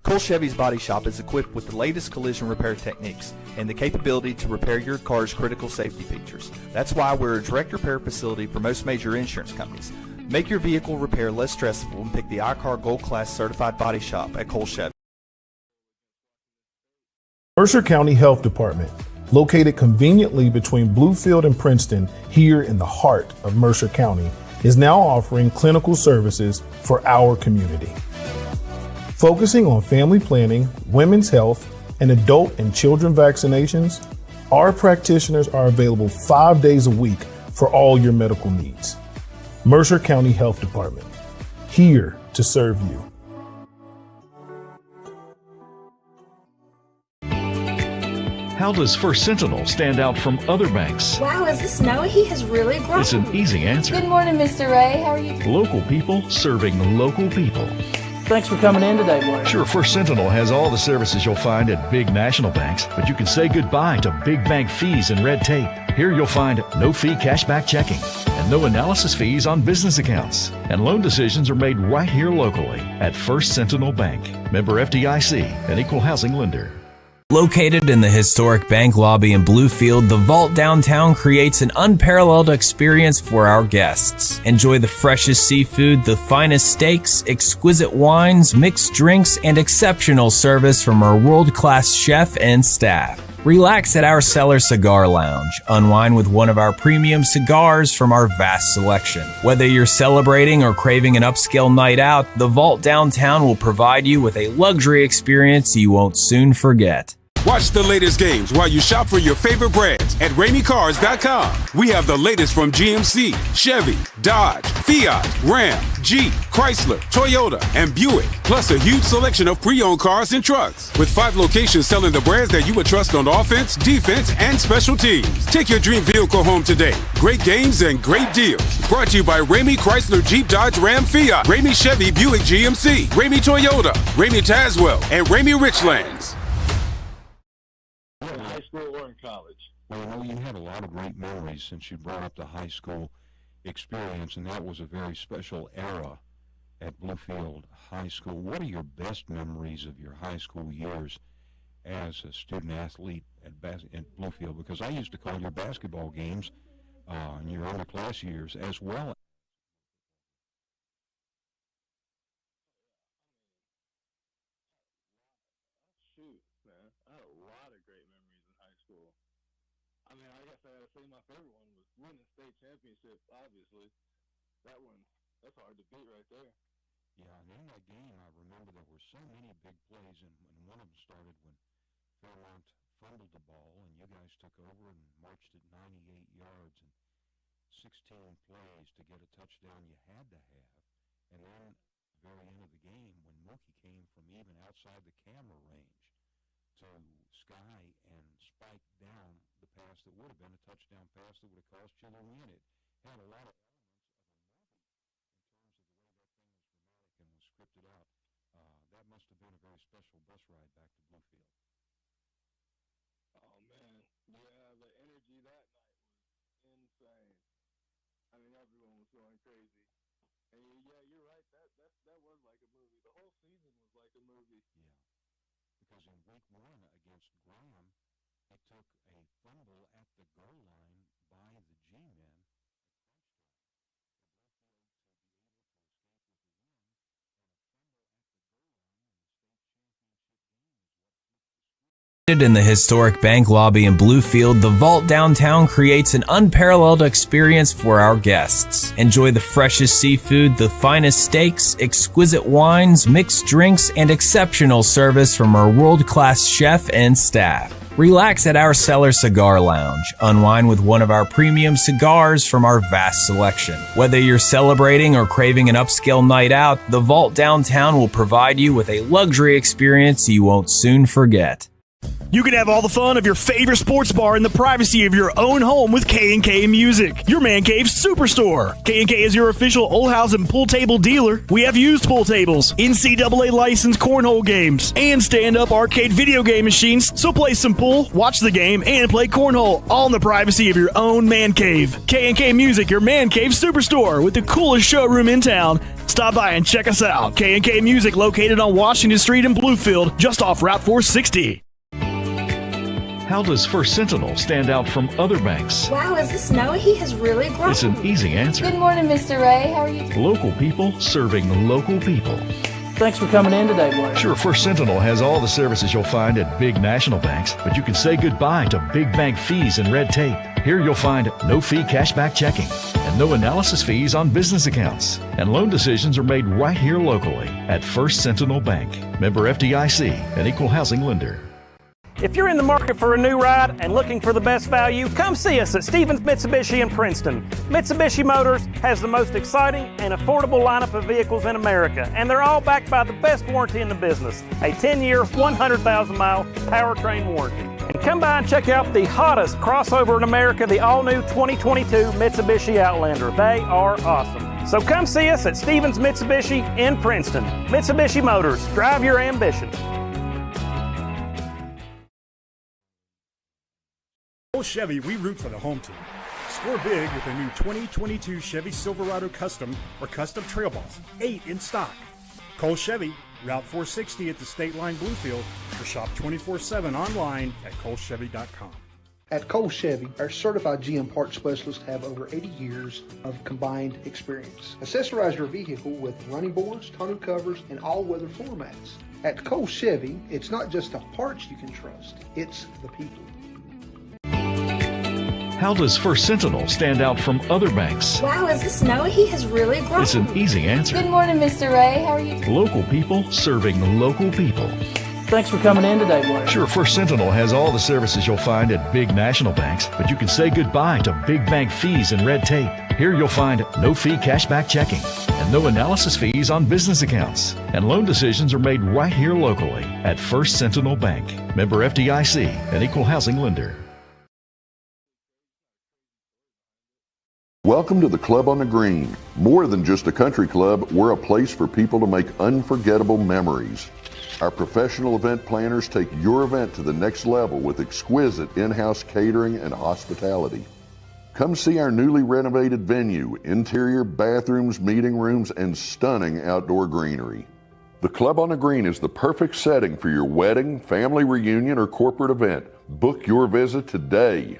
Cole Chevy's Body Shop is equipped with the latest collision repair techniques and the capability to repair your car's critical safety features. That's why we're a direct repair facility for most major insurance companies. Make your vehicle repair less stressful and pick the iCar Gold Class Certified Body Shop at Cole Chevy. Mercer County Health Department, located conveniently between Bluefield and Princeton here in the heart of Mercer County, is now offering clinical services for our community. Focusing on family planning, women's health, and adult and children vaccinations, our practitioners are available 5 days a week for all your medical needs. Mercer County Health Department, here to serve you. How does First Sentinel stand out from other banks? Wow, is this Noah? He has really grown. It's an easy answer. Good morning, Mr. Ray. How are you? Local people serving local people. Thanks for coming in today, Blair. Sure, First Sentinel has all the services you'll find at big national banks, but you can say goodbye to big bank fees and red tape. Here you'll find no fee cashback checking and no analysis fees on business accounts. And loan decisions are made right here locally at First Sentinel Bank. Member FDIC, an equal housing lender. Located in the historic bank lobby in Bluefield, the Vault downtown creates an unparalleled experience for our guests. Enjoy the freshest seafood, the finest steaks, exquisite wines, mixed drinks, and exceptional service from our world-class chef and staff. Relax at our Cellar Cigar Lounge. Unwind with one of our premium cigars from our vast selection. Whether you're celebrating or craving an upscale night out, the Vault downtown will provide you with a luxury experience you won't soon forget. Watch the latest games while you shop for your favorite brands at RameyCars.com. We have the latest from GMC, Chevy, Dodge, Fiat, Ram, Jeep, Chrysler, Toyota, and Buick, plus a huge selection of pre-owned cars and trucks. With 5 locations selling the brands that you would trust on offense, defense, and special teams. Take your dream vehicle home today. Great games and great deals. Brought to you by Ramey Chrysler, Jeep, Dodge, Ram, Fiat, Ramey Chevy, Buick, GMC, Ramey Toyota, Ramey Tazewell, and Ramey Richlands. High school or in college? Well, you know, you had a lot of great memories since you brought up the high school experience, and that was a very special era at Bluefield High School. What are your best memories of your high school years as a student athlete at Bluefield? Because I used to call your basketball games in your underclass years as well. I say my favorite one was winning state championship, obviously. That's hard to beat right there. Yeah, and in that game, I remember there were so many big plays, and one of them started when Fairmont fumbled the ball, and you guys took over and marched it 98 yards and 16 plays to get a touchdown you had to have. And then at the very end of the game, when Mookie came from even outside the camera range to sky and spike down the pass that would have been a touchdown pass that would have cost you the win. It had a lot of elements of a movie in terms of the way that thing was dramatic and was scripted out. That must have been a very special bus ride back to Bluefield. Oh, man. Yeah, the energy that night was insane. I mean, everyone was going crazy. And yeah, you're right. That was like a movie. The whole season was like a movie. Yeah. Because in week 1 against Graham, he took a fumble at the goal line by the G-men. In the historic bank lobby in Bluefield, the Vault downtown creates an unparalleled experience for our guests. Enjoy the freshest seafood, the finest steaks, exquisite wines, mixed drinks, and exceptional service from our world-class chef and staff. Relax at our Cellar Cigar Lounge. Unwind with one of our premium cigars from our vast selection. Whether you're celebrating or craving an upscale night out, the Vault Downtown will provide you with a luxury experience you won't soon forget. You can have all the fun of your favorite sports bar in the privacy of your own home with K&K Music, your man cave superstore. K&K is your official Old House and pool table dealer. We have used pool tables, NCAA licensed cornhole games, and stand-up arcade video game machines. So play some pool, watch the game, and play cornhole, all in the privacy of your own man cave. K&K Music, your man cave superstore with the coolest showroom in town. Stop by and check us out. K&K Music, located on Washington Street in Bluefield, just off Route 460. How does First Sentinel stand out from other banks? Wow, is this Noah? He has really grown. It's an easy answer. Good morning, Mr. Ray. How are you? Local people serving local people. Thanks for coming in today, Blaine. Sure, First Sentinel has all the services you'll find at big national banks, but you can say goodbye to big bank fees and red tape. Here you'll find no fee cashback checking and no analysis fees on business accounts. And loan decisions are made right here locally at First Sentinel Bank. Member FDIC, an equal housing lender. If you're in the market for a new ride and looking for the best value, come see us at Stevens Mitsubishi in Princeton. Mitsubishi Motors has the most exciting and affordable lineup of vehicles in America, and they're all backed by the best warranty in the business, a 10-year, 100,000-mile powertrain warranty. And come by and check out the hottest crossover in America, the all-new 2022 Mitsubishi Outlander. They are awesome. So come see us at Stevens Mitsubishi in Princeton. Mitsubishi Motors, drive your ambition. Chevy, we root for the home team. Score big with the new 2022 Chevy Silverado Custom or Custom Trail Boss, 8 in stock. Cole Chevy, Route 460 at the State Line Bluefield, or shop 24/7 online at colechevy.com. At Cole Chevy, our certified GM parts specialists have over 80 years of combined experience. Accessorize your vehicle with running boards, tonneau covers, and all-weather floor mats. At Cole Chevy, it's not just the parts you can trust, it's the people. How does First Sentinel stand out from other banks? Wow, is this Noah? He has really grown. It's an easy answer. Good morning, Mr. Ray. How are you? Local people serving local people. Thanks for coming in today, Blaine. Sure, First Sentinel has all the services you'll find at big national banks, but you can say goodbye to big bank fees and red tape. Here you'll find no fee cashback checking and no analysis fees on business accounts. And loan decisions are made right here locally at First Sentinel Bank. Member FDIC, an equal housing lender. Welcome to the Club on the Green. More than just a country club, we're a place for people to make unforgettable memories. Our professional event planners take your event to the next level with exquisite in-house catering and hospitality. Come see our newly renovated venue, interior bathrooms, meeting rooms, and stunning outdoor greenery. The Club on the Green is the perfect setting for your wedding, family reunion, or corporate event. Book your visit today.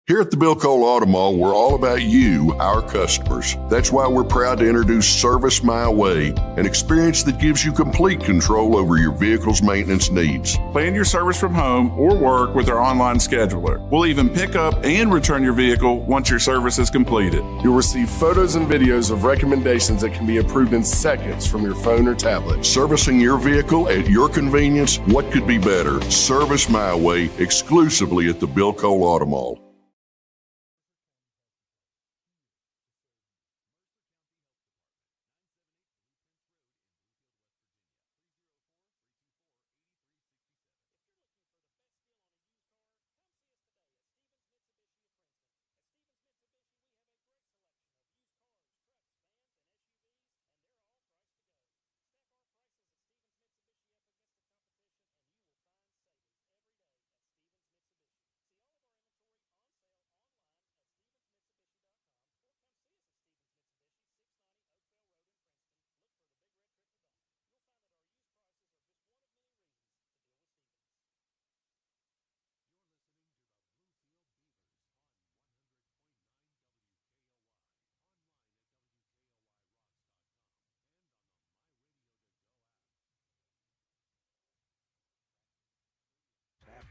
Here at the Bill Cole Auto Mall, we're all about you, our customers. That's why we're proud to introduce Service My Way, an experience that gives you complete control over your vehicle's maintenance needs. Plan your service from home or work with our online scheduler. We'll even pick up and return your vehicle once your service is completed. You'll receive photos and videos of recommendations that can be approved in seconds from your phone or tablet. Servicing your vehicle at your convenience, what could be better? Service My Way, exclusively at the Bill Cole Auto Mall.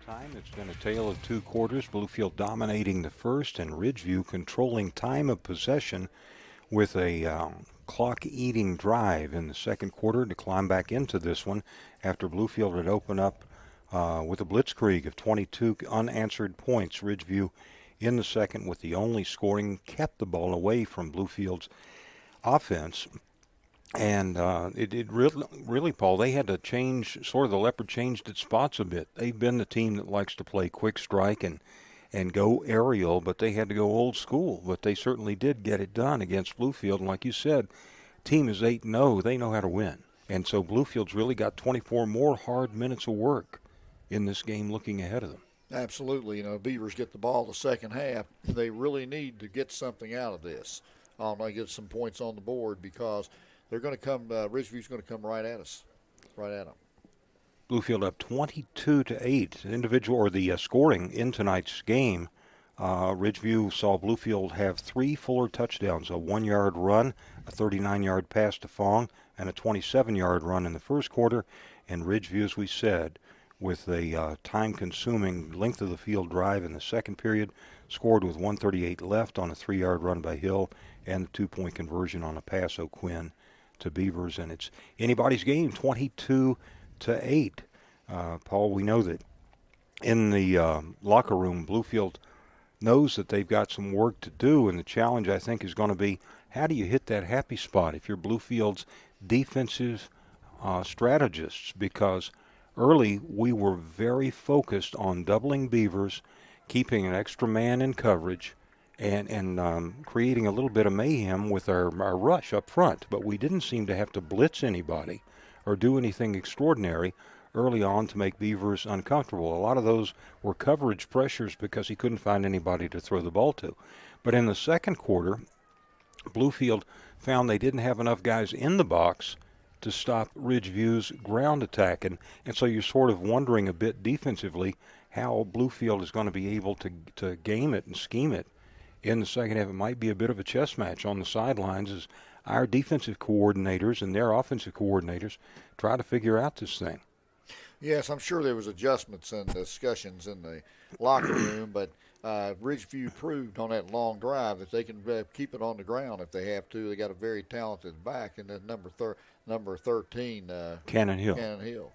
Time. It's been a tale of two quarters. Bluefield dominating the first and Ridgeview controlling time of possession with a clock-eating drive in the second quarter to climb back into this one after Bluefield had opened up with a blitzkrieg of 22 unanswered points. Ridgeview in the second with the only scoring kept the ball away from Bluefield's offense. And it really, Paul, they had to change, sort of the leopard changed its spots a bit. They've been the team that likes to play quick strike and go aerial, but they had to go old school. But they certainly did get it done against Bluefield. And like you said, team is 8-0. They know how to win. And so Bluefield's really got 24 more hard minutes of work in this game looking ahead of them. Absolutely. Beavers get the ball the second half. They really need to get something out of this. They get some points on the board because they're going to come. Ridgeview's going to come right at us, right at them. Bluefield up 22-8. Individual or the scoring in tonight's game. Ridgeview saw Bluefield have 3 Fuller touchdowns: a 1-yard run, a 39-yard pass to Fong, and a 27-yard run in the first quarter. And Ridgeview, as we said, with a time-consuming length of the field drive in the second period, scored with 1:38 left on a 3-yard run by Hill and the 2-point conversion on a pass O'Quinn to Beavers. And it's anybody's game, 22-8. Paul, we know that in the locker room, Bluefield knows that they've got some work to do, and the challenge, I think, is going to be how do you hit that happy spot if you're Bluefield's defensive strategists, because early we were very focused on doubling Beavers, keeping an extra man in coverage, and creating a little bit of mayhem with our rush up front. But we didn't seem to have to blitz anybody or do anything extraordinary early on to make Beavers uncomfortable. A lot of those were coverage pressures because he couldn't find anybody to throw the ball to. But in the second quarter, Bluefield found they didn't have enough guys in the box to stop Ridgeview's ground attack. And so you're sort of wondering a bit defensively how Bluefield is going to be able to game it and scheme it in the second half. It might be a bit of a chess match on the sidelines as our defensive coordinators and their offensive coordinators try to figure out this thing. Yes, I'm sure there was adjustments and discussions in the locker room, but Ridgeview proved on that long drive that they can keep it on the ground if they have to. They got a very talented back, and then number 13, Cannon Hill.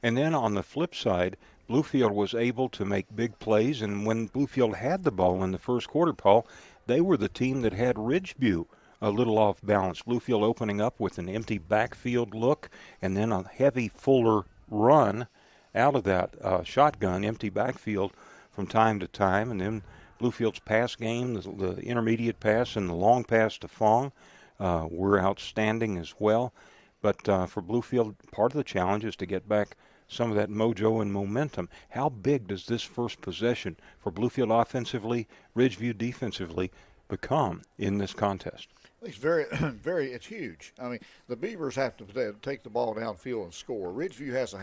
And then on the flip side, Bluefield was able to make big plays, and when Bluefield had the ball in the first quarter, Paul, they were the team that had Ridgeview a little off balance. Bluefield opening up with an empty backfield look and then a heavy Fuller run out of that shotgun, empty backfield from time to time. And then Bluefield's pass game, the intermediate pass and the long pass to Fong were outstanding as well. But for Bluefield, part of the challenge is to get back some of that mojo and momentum. How big does this first possession for Bluefield offensively, Ridgeview defensively become in this contest? It's it's huge. I mean, the Beavers have to take the ball downfield and score. Ridgeview has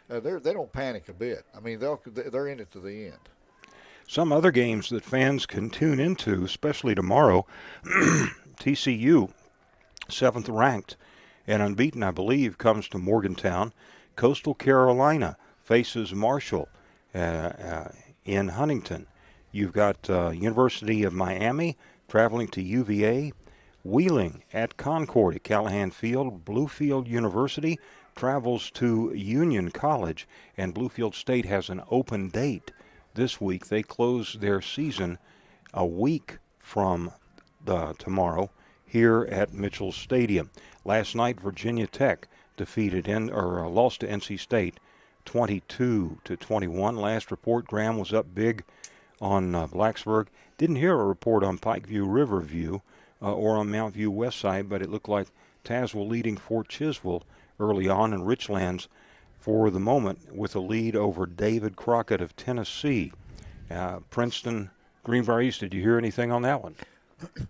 they don't panic a bit. I mean, they're in it to the end. Some other games that fans can tune into, especially tomorrow, TCU, 7th ranked and unbeaten, I believe, comes to Morgantown. Coastal Carolina faces Marshall in Huntington. You've got University of Miami traveling to UVA. Wheeling at Concord at Callahan Field. Bluefield University travels to Union College, and Bluefield State has an open date this week. They close their season a week from tomorrow here at Mitchell Stadium. Last night, Virginia Tech lost to NC State 22-21. Last report, Graham was up big on Blacksburg. Didn't hear a report on Pikeview Riverview or on Mount View West Side, but it looked like Tazewell leading Fort Chiswell early on, and Richlands for the moment with a lead over David Crockett of Tennessee. Princeton, Greenbrier East, did you hear anything on that one?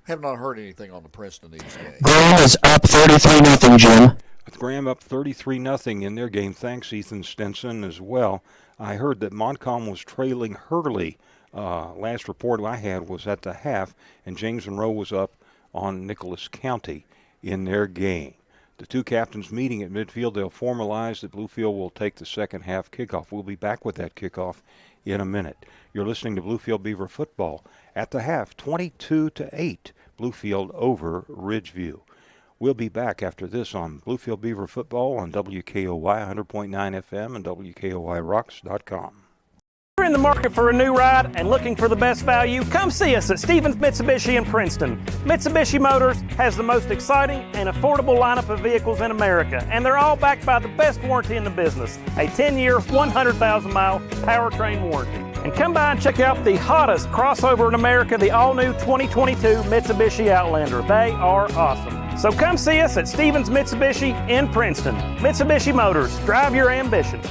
Have not heard anything on the Princeton East game. Graham is up 33-0, Jim. With Graham up 33-0 in their game. Thanks, Ethan Stinson, as well. I heard that Montcalm was trailing Hurley. Last report I had was at the half, and James Monroe was up on Nicholas County in their game. The two captains meeting at midfield. They'll formalize that Bluefield will take the second half kickoff. We'll be back with that kickoff in a minute. You're listening to Bluefield Beaver football. At the half, 22-8, Bluefield over Ridgeview. We'll be back after this on Bluefield Beaver Football on WKOY 100.9 FM and WKOYRocks.com. If you're in the market for a new ride and looking for the best value, come see us at Stevens Mitsubishi in Princeton. Mitsubishi Motors has the most exciting and affordable lineup of vehicles in America, and they're all backed by the best warranty in the business, a 10-year, 100,000-mile powertrain warranty. And come by and check out the hottest crossover in America, the all-new 2022 Mitsubishi Outlander. They are awesome. So come see us at Stevens Mitsubishi in Princeton. Mitsubishi Motors, drive your ambition.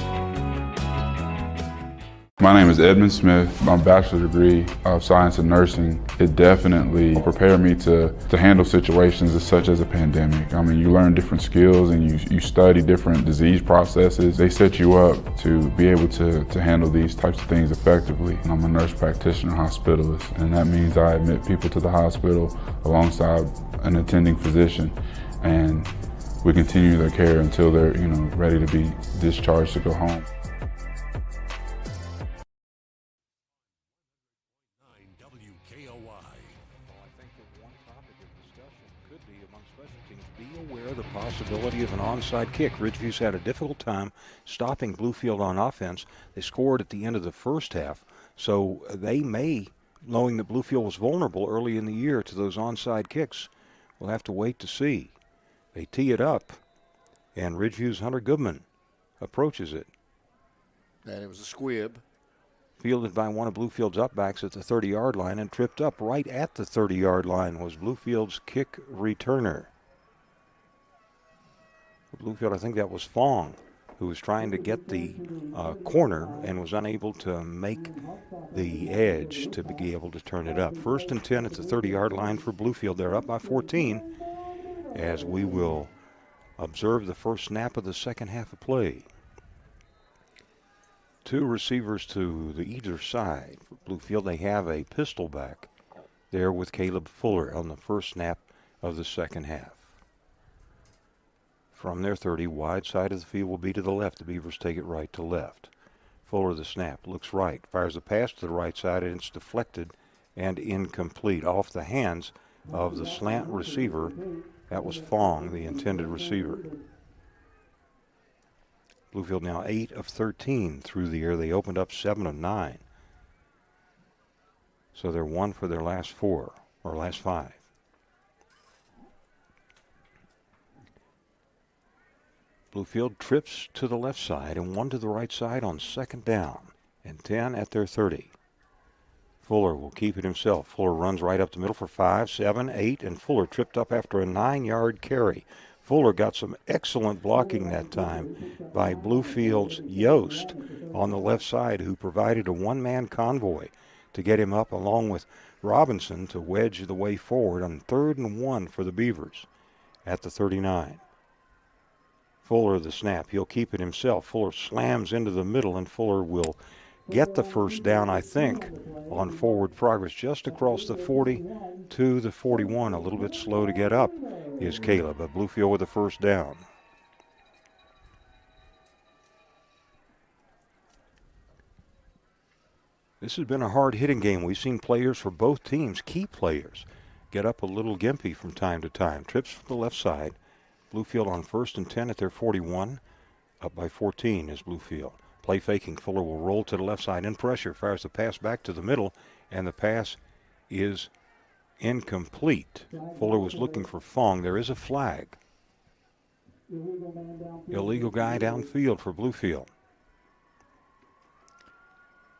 My name is Edmund Smith. My bachelor's degree of science and nursing, it definitely prepared me to handle situations such as a pandemic. I mean, you learn different skills and you study different disease processes. They set you up to be able to handle these types of things effectively. And I'm a nurse practitioner hospitalist, and that means I admit people to the hospital alongside an attending physician, and we continue their care until they're ready to be discharged to go home. Possibility of an onside kick. Ridgeview's had a difficult time stopping Bluefield on offense. They scored at the end of the first half, so they may, knowing that Bluefield was vulnerable early in the year to those onside kicks, we'll have to wait to see. They tee it up, and Ridgeview's Hunter Goodman approaches it. And it was a squib. Fielded by one of Bluefield's upbacks at the 30-yard line, and tripped up right at the 30-yard line was Bluefield's kick returner. Bluefield, I think that was Fong, who was trying to get the corner and was unable to make the edge to be able to turn it up. 1st and 10 at the 30-yard line for Bluefield. They're up by 14 as we will observe the first snap of the second half of play. Two receivers to the either side. For Bluefield, they have a pistol back there with Caleb Fuller on the first snap of the second half. From their 30, wide side of the field will be to the left. The Beavers take it right to left. Fuller the snap, looks right, fires a pass to the right side, and it's deflected and incomplete off the hands of the slant receiver. That was Fong, the intended receiver. Bluefield now 8 of 13 through the air. They opened up 7 of 9. So they're 1 for their last 4, or last 5. Bluefield trips to the left side and 1 to the right side on 2nd down and 10 at their 30. Fuller will keep it himself. Fuller runs right up the middle for 5, 7, 8, and Fuller tripped up after a 9-yard carry. Fuller got some excellent blocking that time by Bluefield's Yost on the left side, who provided a one-man convoy to get him up along with Robinson to wedge the way forward on 3rd and 1 for the Beavers at the 39. Fuller the snap. He'll keep it himself. Fuller slams into the middle, and Fuller will get the first down, I think, on forward progress just across the 40 to the 41. A little bit slow to get up is Caleb, but Bluefield with the first down. This has been a hard-hitting game. We've seen players for both teams, key players, get up a little gimpy from time to time. Trips from the left side. Bluefield on 1st and 10 at their 41. Up by 14 is Bluefield. Play faking. Fuller will roll to the left side in pressure. Fires the pass back to the middle, and the pass is incomplete. Fuller was looking for Fong. There is a flag. Illegal guy downfield for Bluefield.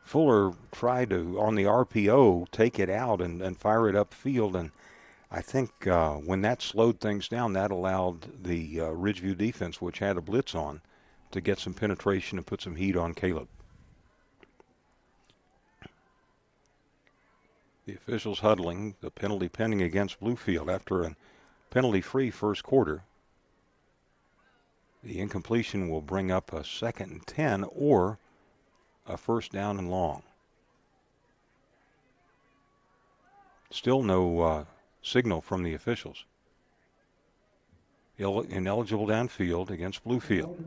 Fuller tried to, on the RPO, take it out and fire it upfield, and I think when that slowed things down, that allowed the Ridgeview defense, which had a blitz on, to get some penetration and put some heat on Caleb. The officials huddling, the penalty pending against Bluefield after a penalty-free first quarter. The incompletion will bring up a 2nd and 10 or a 1st down and long. Still no signal from the officials. Ineligible downfield against Bluefield.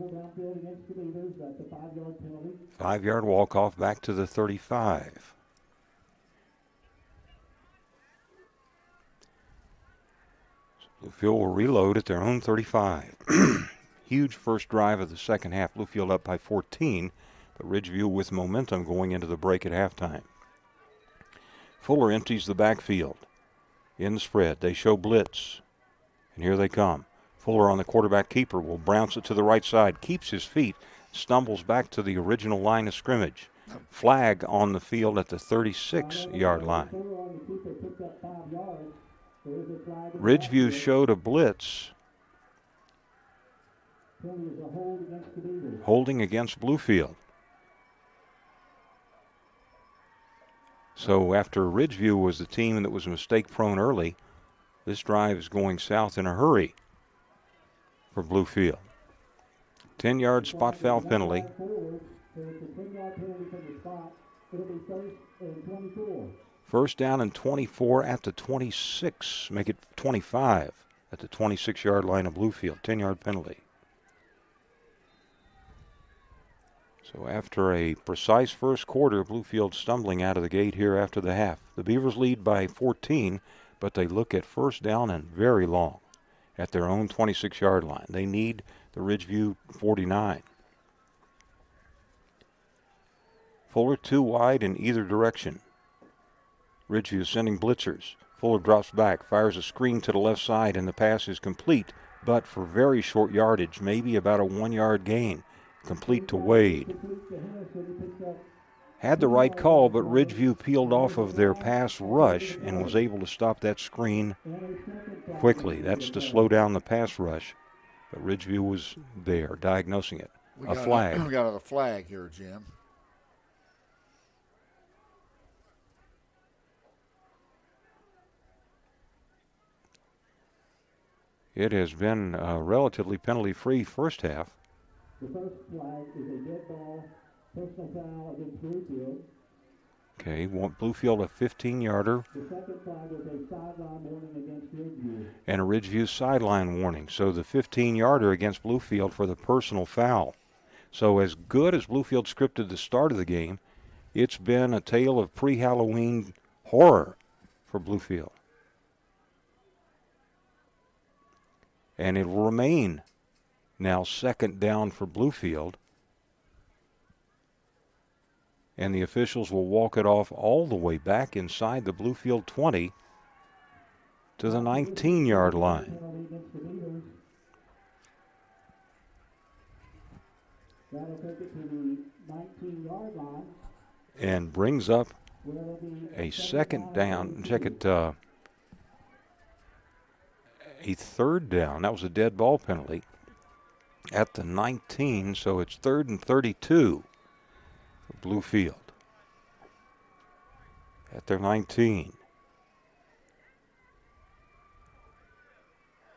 5-yard walk-off back to the 35. Bluefield will reload at their own 35. Huge first drive of the second half. Bluefield up by 14, but Ridgeview with momentum going into the break at halftime. Fuller empties the backfield. In the spread, they show blitz. And here they come. Fuller on the quarterback keeper will bounce it to the right side, keeps his feet, stumbles back to the original line of scrimmage. Flag on the field at the 36-yard line. Ridgeview showed a blitz. Holding against Bluefield. So after Ridgeview was the team that was mistake-prone early, this drive is going south in a hurry for Bluefield. 10-yard spot foul penalty. First down and 24 at the 26. Make it 25 at the 26-yard line of Bluefield. 10-yard penalty. So after a precise first quarter, Bluefield stumbling out of the gate here after the half. The Beavers lead by 14, but they look at first down and very long at their own 26-yard line. They need the Ridgeview 49. Fuller too wide in either direction. Ridgeview sending blitzers. Fuller drops back, fires a screen to the left side, and the pass is complete, but for very short yardage, maybe about a 1-yard gain. Complete to Wade. Had the right call, but Ridgeview peeled off of their pass rush and was able to stop that screen quickly. That's to slow down the pass rush. But Ridgeview was there, diagnosing it. A flag. We got a flag here, Jim. It has been a relatively penalty-free first half. The first flag is a dead ball, personal foul against Bluefield. Okay, Bluefield a 15-yarder. The second flag is a sideline warning against Ridgeview. And a Ridgeview sideline warning. So the 15-yarder against Bluefield for the personal foul. So as good as Bluefield scripted the start of the game, it's been a tale of pre-Halloween horror for Bluefield. And it will remain now second down for Bluefield. And the officials will walk it off all the way back inside the Bluefield 20 to the 19-yard line. That'll take it to the 19-yard line. And brings up a second down. Check it. A third down. That was a dead ball penalty at the 19, so it's 3rd and 32 for Bluefield at their 19.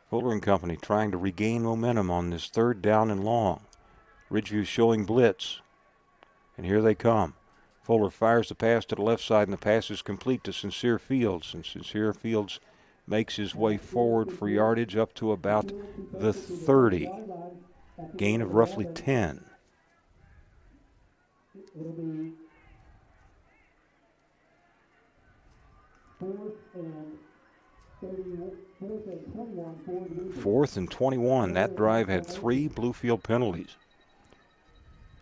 Fuller and company trying to regain momentum on this 3rd down and long. Ridgeview showing blitz, and here they come. Fuller fires the pass to the left side, and the pass is complete to Sincere Fields, and Sincere Fields makes his way forward for yardage up to about the 30. Gain of roughly 10. It'll be 4th and 21. That drive had 3 Bluefield penalties.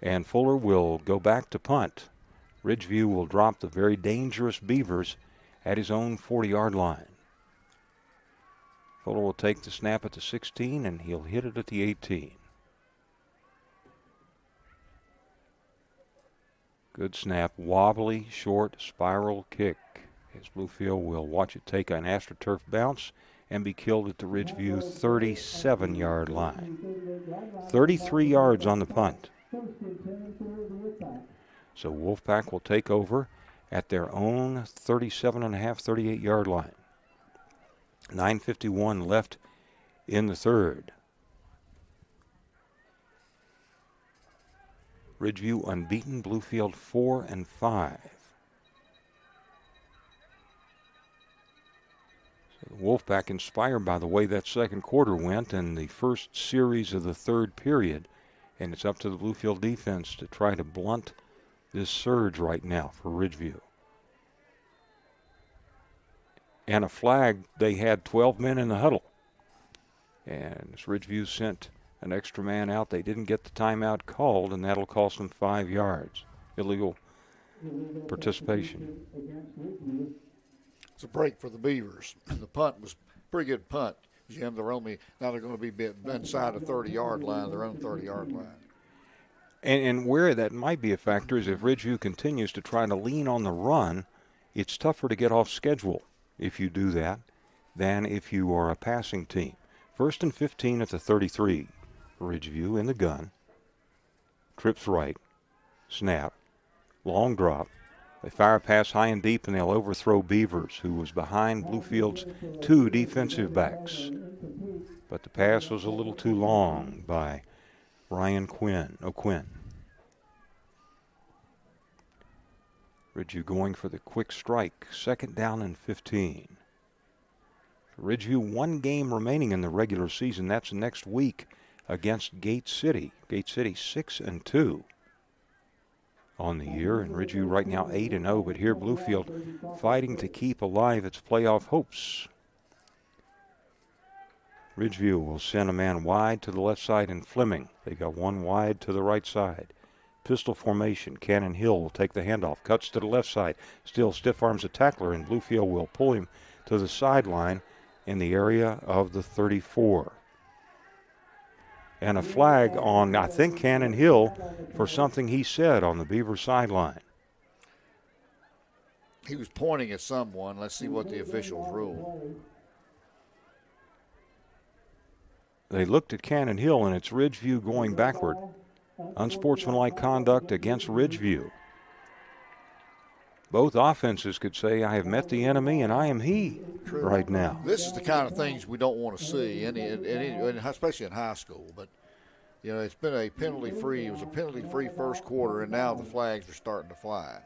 And Fuller will go back to punt. Ridgeview will drop the very dangerous Beavers at his own 40-yard line. Fuller will take the snap at the 16, and he'll hit it at the 18. Good snap, wobbly, short, spiral kick. As Bluefield will watch it take an AstroTurf bounce and be killed at the Ridgeview 37-yard line. 33 yards on the punt. So Wolfpack will take over at their own 37.5, 38-yard line. 9:51 left in the third. Ridgeview unbeaten, Bluefield 4-5. So the Wolfpack inspired by the way that second quarter went and the first series of the third period. And it's up to the Bluefield defense to try to blunt this surge right now for Ridgeview. And a flag, they had 12 men in the huddle. And as Ridgeview sent an extra man out, they didn't get the timeout called, and that'll cost them 5 yards. Illegal participation. It's a break for the Beavers. The punt was a pretty good punt, Jim. They're going to be inside the 30-yard line, their own 30-yard line. And where that might be a factor is if Ridgeview continues to try to lean on the run, it's tougher to get off schedule if you do that than if you are a passing team. 1st and 15 at the 33. Ridgeview in the gun. Trips right. Snap. Long drop. They fire a pass high and deep, and they'll overthrow Beavers, who was behind Bluefield's 2 defensive backs. But the pass was a little too long by Ryan O'Quinn. Ridgeview going for the quick strike. 2nd down and 15. Ridgeview 1 game remaining in the regular season. That's next week against Gate City. Gate City 6-2 on the year, and Ridgeview right now 8-0. But here Bluefield fighting to keep alive its playoff hopes. Ridgeview will send a man wide to the left side in Fleming. They got one wide to the right side. Pistol formation. Cannon Hill will take the handoff. Cuts to the left side. Still stiff arms a tackler, and Bluefield will pull him to the sideline in the area of the 34. And a flag on, I think, Cannon Hill for something he said on the Beaver sideline. He was pointing at someone. Let's see what the officials ruled. They looked at Cannon Hill, and it's Ridgeview going backward. Unsportsmanlike conduct against Ridgeview. Both offenses could say, I have met the enemy and I am he. True. Right now. This is the kind of things we don't want to see, especially in high school. But, it's been a penalty-free. It was a penalty-free first quarter, and now the flags are starting to fly.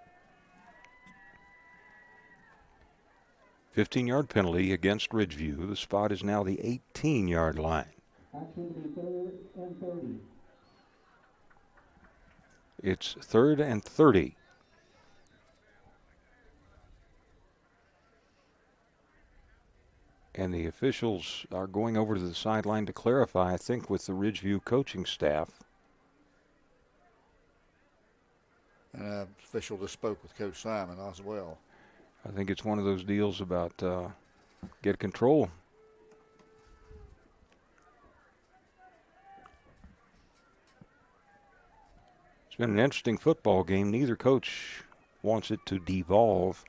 15-yard penalty against Ridgeview. The spot is now the 18-yard line. It's 3rd and 30. And the officials are going over to the sideline to clarify, I think, with the Ridgeview coaching staff. And official just spoke with Coach Simon as well. I think it's one of those deals about get control. It's been an interesting football game. Neither coach wants it to devolve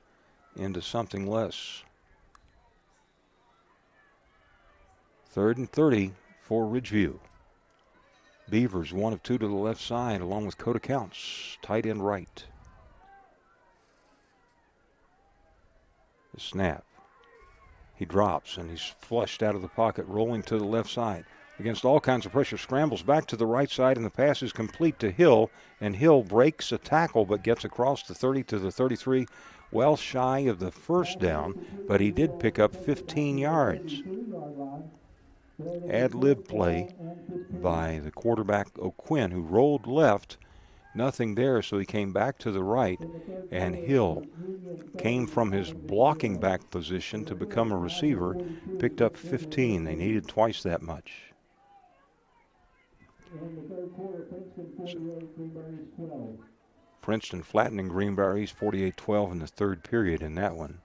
into something less. 3rd and 30 for Ridgeview. Beavers 1 of 2 to the left side, along with Coda Counts, tight end right. The snap. He drops, and he's flushed out of the pocket, rolling to the left side. Against all kinds of pressure, scrambles back to the right side, and the pass is complete to Hill. And Hill breaks a tackle, but gets across the 30 to the 33, well shy of the first down, but he did pick up 15 yards. Ad-lib play by the quarterback O'Quinn, who rolled left. Nothing there, so he came back to the right, and Hill came from his blocking back position to become a receiver, picked up 15. They needed twice that much. Princeton flattening Greenberries 48-12 in the third period in that one.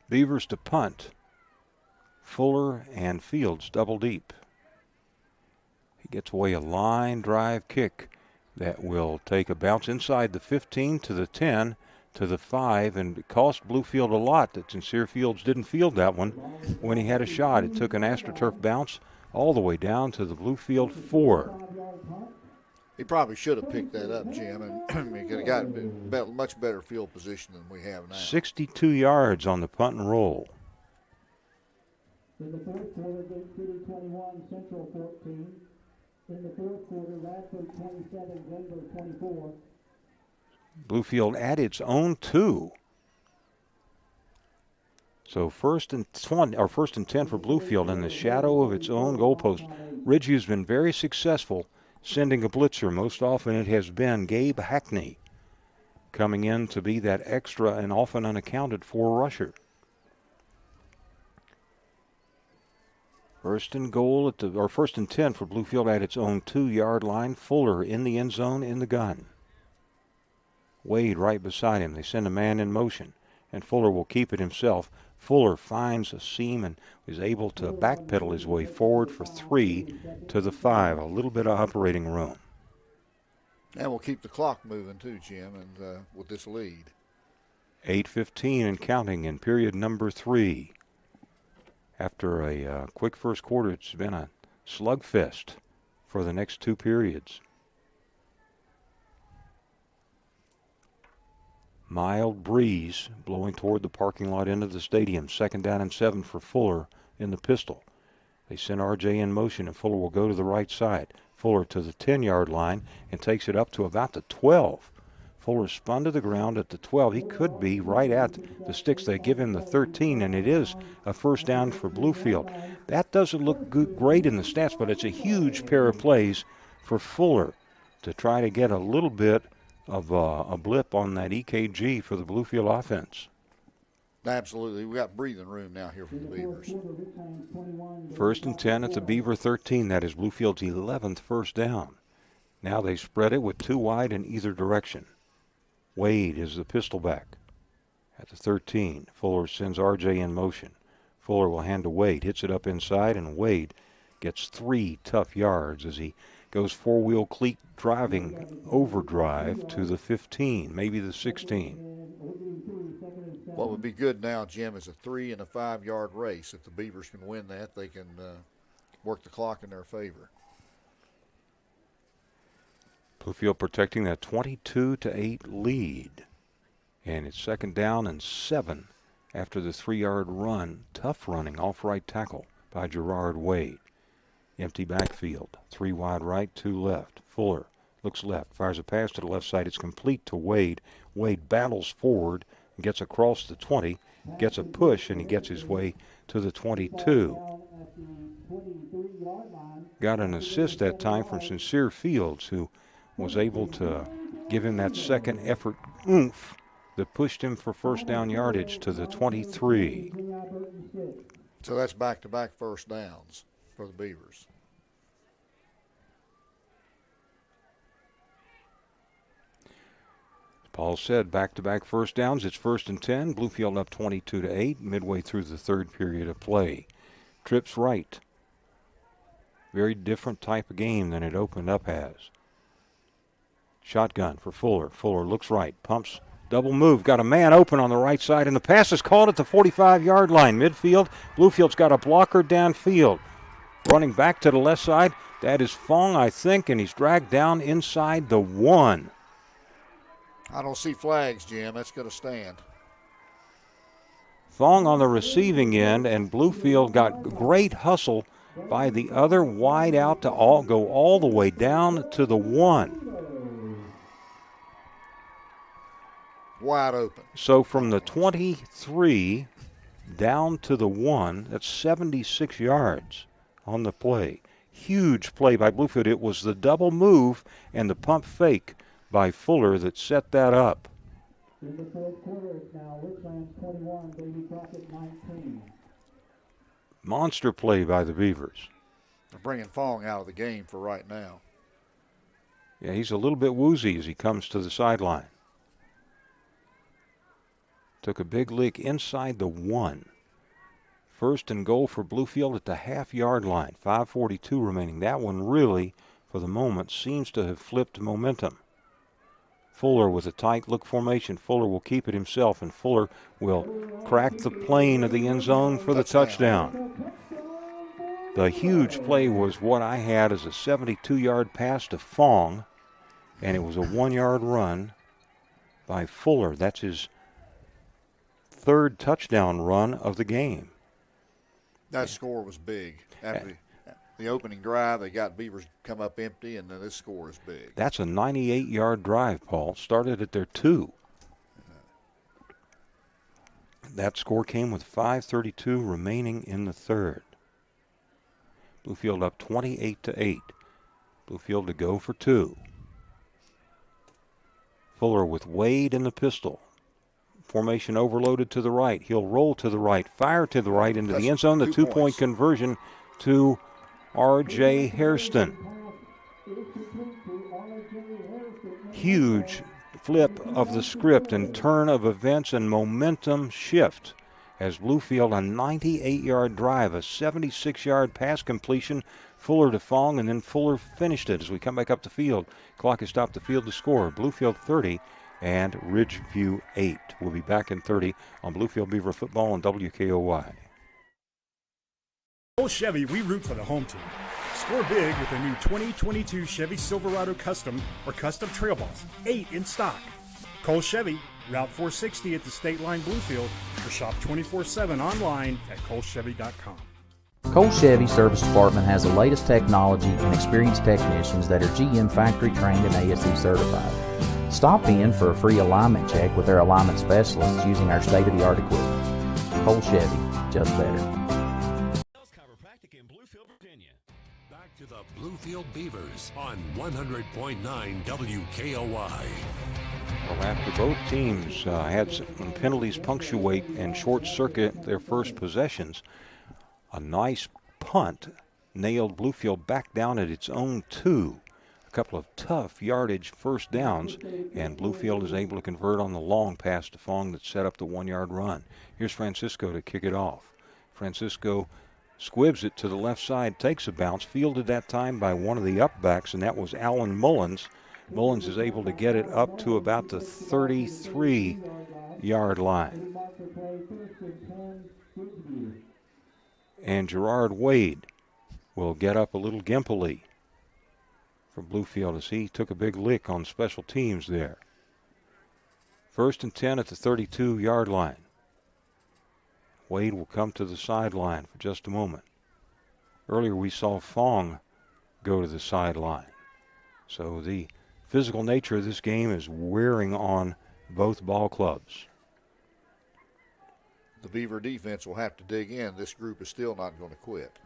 Beavers to punt. Fuller and Fields double deep. He gets away a line drive kick that will take a bounce inside the 15 to the 10 to the 5, and it cost Bluefield a lot that Sincere Fields didn't field that one when he had a shot. It took an AstroTurf bounce all the way down to the Bluefield 4. He probably should have picked that up, Jim, and he could have got much better field position than we have now. 62 yards on the punt and roll. In the fourth quarter, Gate City 21, Central 14. In the fourth quarter, Radford 27, Denver 24. Bluefield at its own 2. So first and 10 for Bluefield in the shadow of its own goalpost. Ridgeview's been very successful sending a blitzer. Most often it has been Gabe Hackney coming in to be that extra and often unaccounted for rusher. First and goal first and 10 for Bluefield at its own 2-yard line. Fuller in the end zone in the gun. Wade right beside him. They send a man in motion, and Fuller will keep it himself. Fuller finds a seam and is able to backpedal his way forward for 3 to the 5. A little bit of operating room. And we'll keep the clock moving too, Jim, and with this lead. 8:15 and counting in period number 3. After a quick first quarter, it's been a slugfest for the next 2 periods. Mild breeze blowing toward the parking lot into the stadium. 2nd down and 7 for Fuller in the pistol. They send RJ in motion, and Fuller will go to the right side. Fuller to the 10-yard line and takes it up to about the 12. Fuller spun to the ground at the 12. He could be right at the sticks. They give him the 13, and it is a first down for Bluefield. That doesn't look great in the stats, but it's a huge pair of plays for Fuller to try to get a little bit of a blip on that EKG for the Bluefield offense. Absolutely. We got breathing room now here for the Beavers. First and 10 at the Beaver 13. That is Bluefield's 11th first down. Now they spread it with 2 wide in either direction. Wade is the pistol back at the 13. Fuller sends RJ in motion. Fuller will hand to Wade, hits it up inside, and Wade gets 3 tough yards as he goes 4-wheel cleat driving overdrive to the 15, maybe the 16. What would be good now, Jim, is a 3- and 5-yard race. If the Beavers can win that, they can work the clock in their favor. Bluefield protecting that 22-8 lead. And it's 2nd down and 7 after the 3-yard run. Tough running off right tackle by Gerard Wade. Empty backfield. 3 wide right, 2 left. Fuller looks left, fires a pass to the left side. It's complete to Wade. Wade battles forward and gets across the 20, gets a push, and he gets his way to the 22. Got an assist that time from Sincere Fields, who was able to give him that second effort oomph that pushed him for first down yardage to the 23. So that's back-to-back first downs for the Beavers. Paul said back-to-back first downs. It's 1st and 10. Bluefield up 22-8 midway through the 3rd period of play. Trips right. Very different type of game than it opened up as. Shotgun for Fuller. Fuller looks right, pumps, double move, got a man open on the right side, and the pass is called at the 45-yard line. Midfield, Bluefield's got a blocker downfield. Running back to the left side, that is Fong, I think, and he's dragged down inside the 1. I don't see flags, Jim. That's going to stand. Fong on the receiving end, and Bluefield got great hustle by the other wide out to go all the way down to the 1. Wide open. So from the 23 down to the 1, that's 76 yards on the play. Huge play by Bluefield. It was the double move and the pump fake by Fuller that set that up. In the 4th quarter, it's now Richlands 21, Davy Crockett 19. Monster play by the Beavers. They're bringing Fong out of the game for right now. Yeah, he's a little bit woozy as he comes to the sideline. Took a big lick inside the 1. 1st and goal for Bluefield at the half-yard line. 5:42 remaining. That one really, for the moment, seems to have flipped momentum. Fuller with a tight look formation. Fuller will keep it himself, and Fuller will crack the plane of the end zone for the touchdown. The huge play was what I had as a 72-yard pass to Fong, and it was a 1-yard run by Fuller. That's his 3rd touchdown run of the game. That score was big. After the opening drive, they got Beavers come up empty, and then this score is big. That's a 98-yard drive, Paul. Started at their 2. That score came with 5:32 remaining in the 3rd. Bluefield up 28-8. Bluefield to go for 2. Fuller with Wade in the pistol. Formation overloaded to the right. He'll roll to the right, fire to the right into the end zone. The 2-point conversion to R.J. Hairston. Huge flip of the script and turn of events and momentum shift as Bluefield, a 98-yard drive, a 76-yard pass completion, Fuller to Fong, and then Fuller finished it as we come back up the field. Clock has stopped the field to score. Bluefield 30 and Ridgeview 8. We'll be back in 30 on Bluefield Beaver football on WKOY. Cole Chevy, we root for the home team. Score big with the new 2022 Chevy Silverado Custom or Custom Trail Balls. 8 in stock. Cole Chevy, Route 460 at the State Line Bluefield, or shop 24/7 online at colechevy.com. Cole Chevy Service Department has the latest technology and experienced technicians that are GM factory trained and ASE certified. Stop in for a free alignment check with their alignment specialists using our state-of-the-art equipment. Cole Chevy, just better. Back to the Bluefield Beavers on 100.9 WKOY. Well, after both teams had some penalties punctuate and short-circuit their first possessions, a nice punt nailed Bluefield back down at its own 2. A couple of tough yardage first downs, and Bluefield is able to convert on the long pass to Fong that set up the 1-yard run. Here's Francisco to kick it off. Francisco squibs it to the left side, takes a bounce, fielded that time by one of the upbacks, and that was Alan Mullins. Mullins is able to get it up to about the 33-yard line. And Gerard Wade will get up a little gimpily for Bluefield as he took a big lick on special teams there. 1st and 10 at the 32-yard line. Wade will come to the sideline for just a moment. Earlier we saw Fong go to the sideline. So the physical nature of this game is wearing on both ball clubs. The Beaver defense will have to dig in. This group is still not going to quit.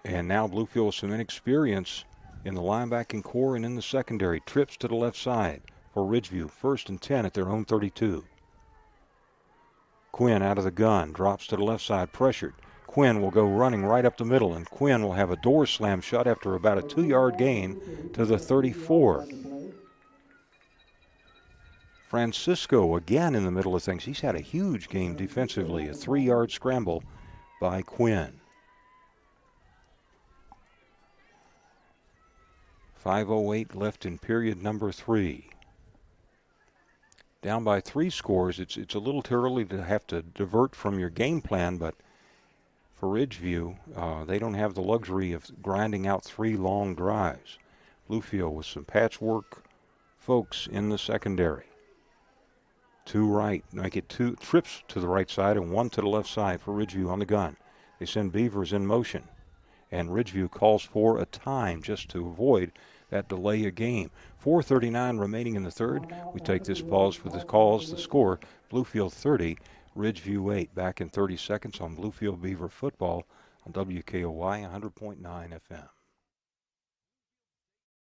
And now Bluefield with some inexperience in the linebacking core and in the secondary. Trips to the left side for Ridgeview. 1st and 10 at their own 32. Quinn out of the gun, drops to the left side, pressured. Quinn will go running right up the middle, and Quinn will have a door slam shut after about a 2-yard gain to the 34. Francisco again in the middle of things. He's had a huge game defensively, a 3-yard scramble by Quinn. 5:08 left in period number 3. Down by 3 scores, it's a little too early to have to divert from your game plan, but for Ridgeview, they don't have the luxury of grinding out 3 long drives. Bluefield with some patchwork folks in the secondary. 2 right, make it 2 trips to the right side and 1 to the left side for Ridgeview on the gun. They send Beavers in motion, and Ridgeview calls for a time just to avoid that delay of game. 4:39 remaining in the third. We take this pause for the calls. The score, Bluefield 30, Ridgeview 8. Back in 30 seconds on Bluefield Beaver football on WKOY 100.9 FM.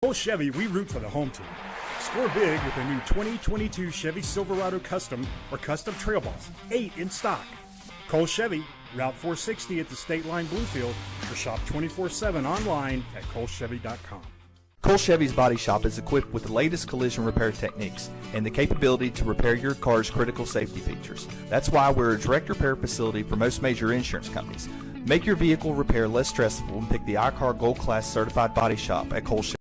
Cole Chevy, we root for the home team. Score big with the new 2022 Chevy Silverado Custom or Custom Trail Balls. 8 in stock. Cole Chevy, Route 460 at the State Line Bluefield, or shop 24/7 online at colechevy.com. Cole Chevy's Body Shop is equipped with the latest collision repair techniques and the capability to repair your car's critical safety features. That's why we're a direct repair facility for most major insurance companies. Make your vehicle repair less stressful and pick the iCar Gold Class Certified Body Shop at Cole Chevy.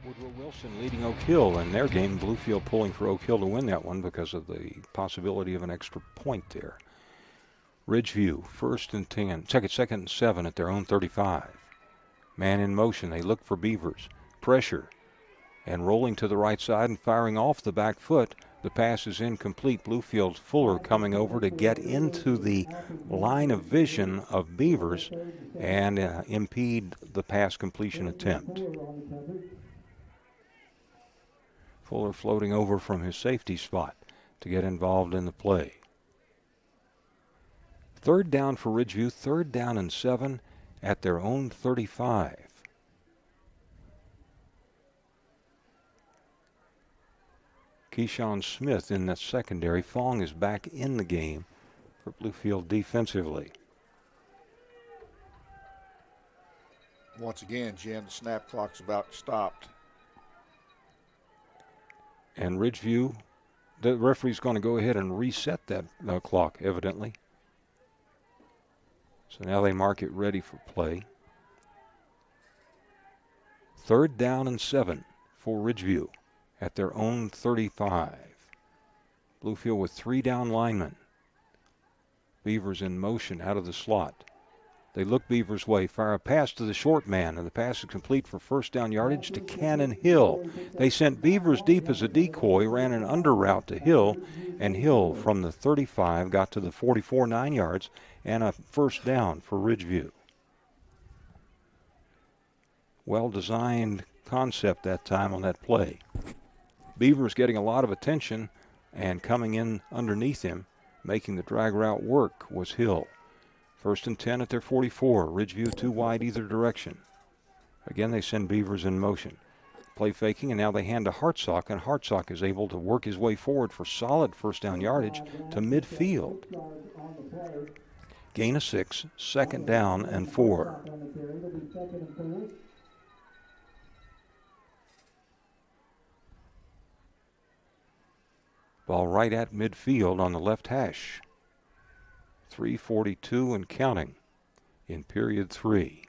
Woodrow Wilson leading Oak Hill in their game. Bluefield pulling for Oak Hill to win that one because of the possibility of an extra point there. Ridgeview, 1st and 10, second and 7 at their own 35. Man in motion, they look for Beavers. Pressure, and rolling to the right side and firing off the back foot. The pass is incomplete. Bluefield's Fuller coming over to get into the line of vision of Beavers and impede the pass completion attempt. Fuller floating over from his safety spot to get involved in the play. 3rd down for Ridgeview, 3rd down and 7 at their own 35. Keyshawn Smith in the secondary. Fong is back in the game for Bluefield defensively. Once again, Jim, the snap clock's about stopped. And Ridgeview, the referee's going to go ahead and reset that clock, evidently. So now they mark it ready for play. 3rd down and 7 for Ridgeview at their own 35. Bluefield with 3 down linemen. Beavers in motion out of the slot. They look Beavers' way, fire a pass to the short man, and the pass is complete for first down yardage to Cannon Hill. They sent Beavers deep as a decoy, ran an under route to Hill, and Hill from the 35 got to the 44, 9 yards, and a first down for Ridgeview. Well-designed concept that time on that play. Beavers getting a lot of attention, and coming in underneath him, making the drag route work, was Hill. 1st and 10 at their 44. Ridgeview 2 wide either direction. Again, they send Beavers in motion. Play faking, and now they hand to Hartsock, and Hartsock is able to work his way forward for solid first down yardage to midfield. Gain of 6, 2nd down and 4. Ball right at midfield on the left hash. 3:42 and counting in period 3.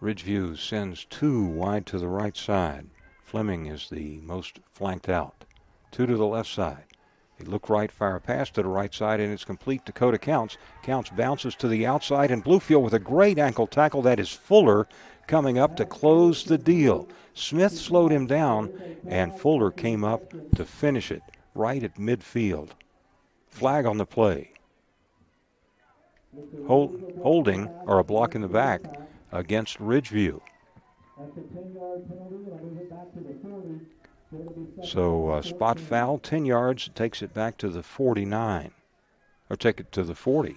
Ridgeview sends 2 wide to the right side. Fleming is the most flanked out. 2 to the left side. They look right, fire a pass to the right side, and it's complete. Dakota Counts. Counts bounces to the outside, and Bluefield with a great ankle tackle. That is Fuller coming up to close the deal. Smith slowed him down, and Fuller came up to finish it right at midfield. Flag on the play. Holding, or a block in the back, against Ridgeview. So spot foul, 10 yards, takes it back to the 49. Or take it to the 40.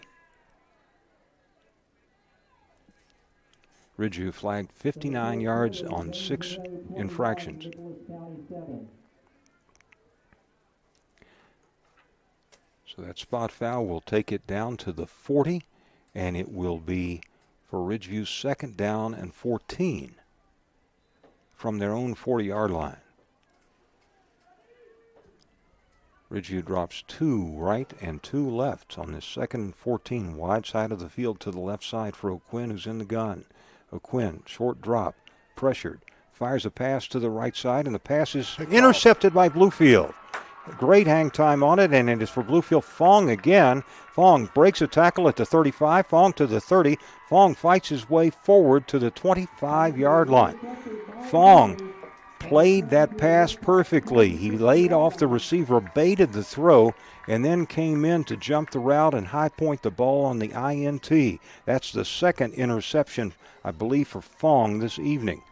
Ridgeview flagged 59 yards on 6 infractions. So that spot foul will take it down to the 40, and it will be for Ridgeview's 2nd down and 14 from their own 40-yard line. Ridgeview drops 2 right and 2 left on this 2nd and 14, wide side of the field to the left side for O'Quinn, who's in the gun. O'Quinn, short drop, pressured, fires a pass to the right side, and the pass is intercepted by Bluefield. Great hang time on it, and it is for Bluefield. Fong again. Fong breaks a tackle at the 35. Fong to the 30. Fong fights his way forward to the 25-yard line. Fong played that pass perfectly. He laid off the receiver, baited the throw, and then came in to jump the route and high point the ball on the INT. That's the 2nd interception, I believe, for Fong this evening.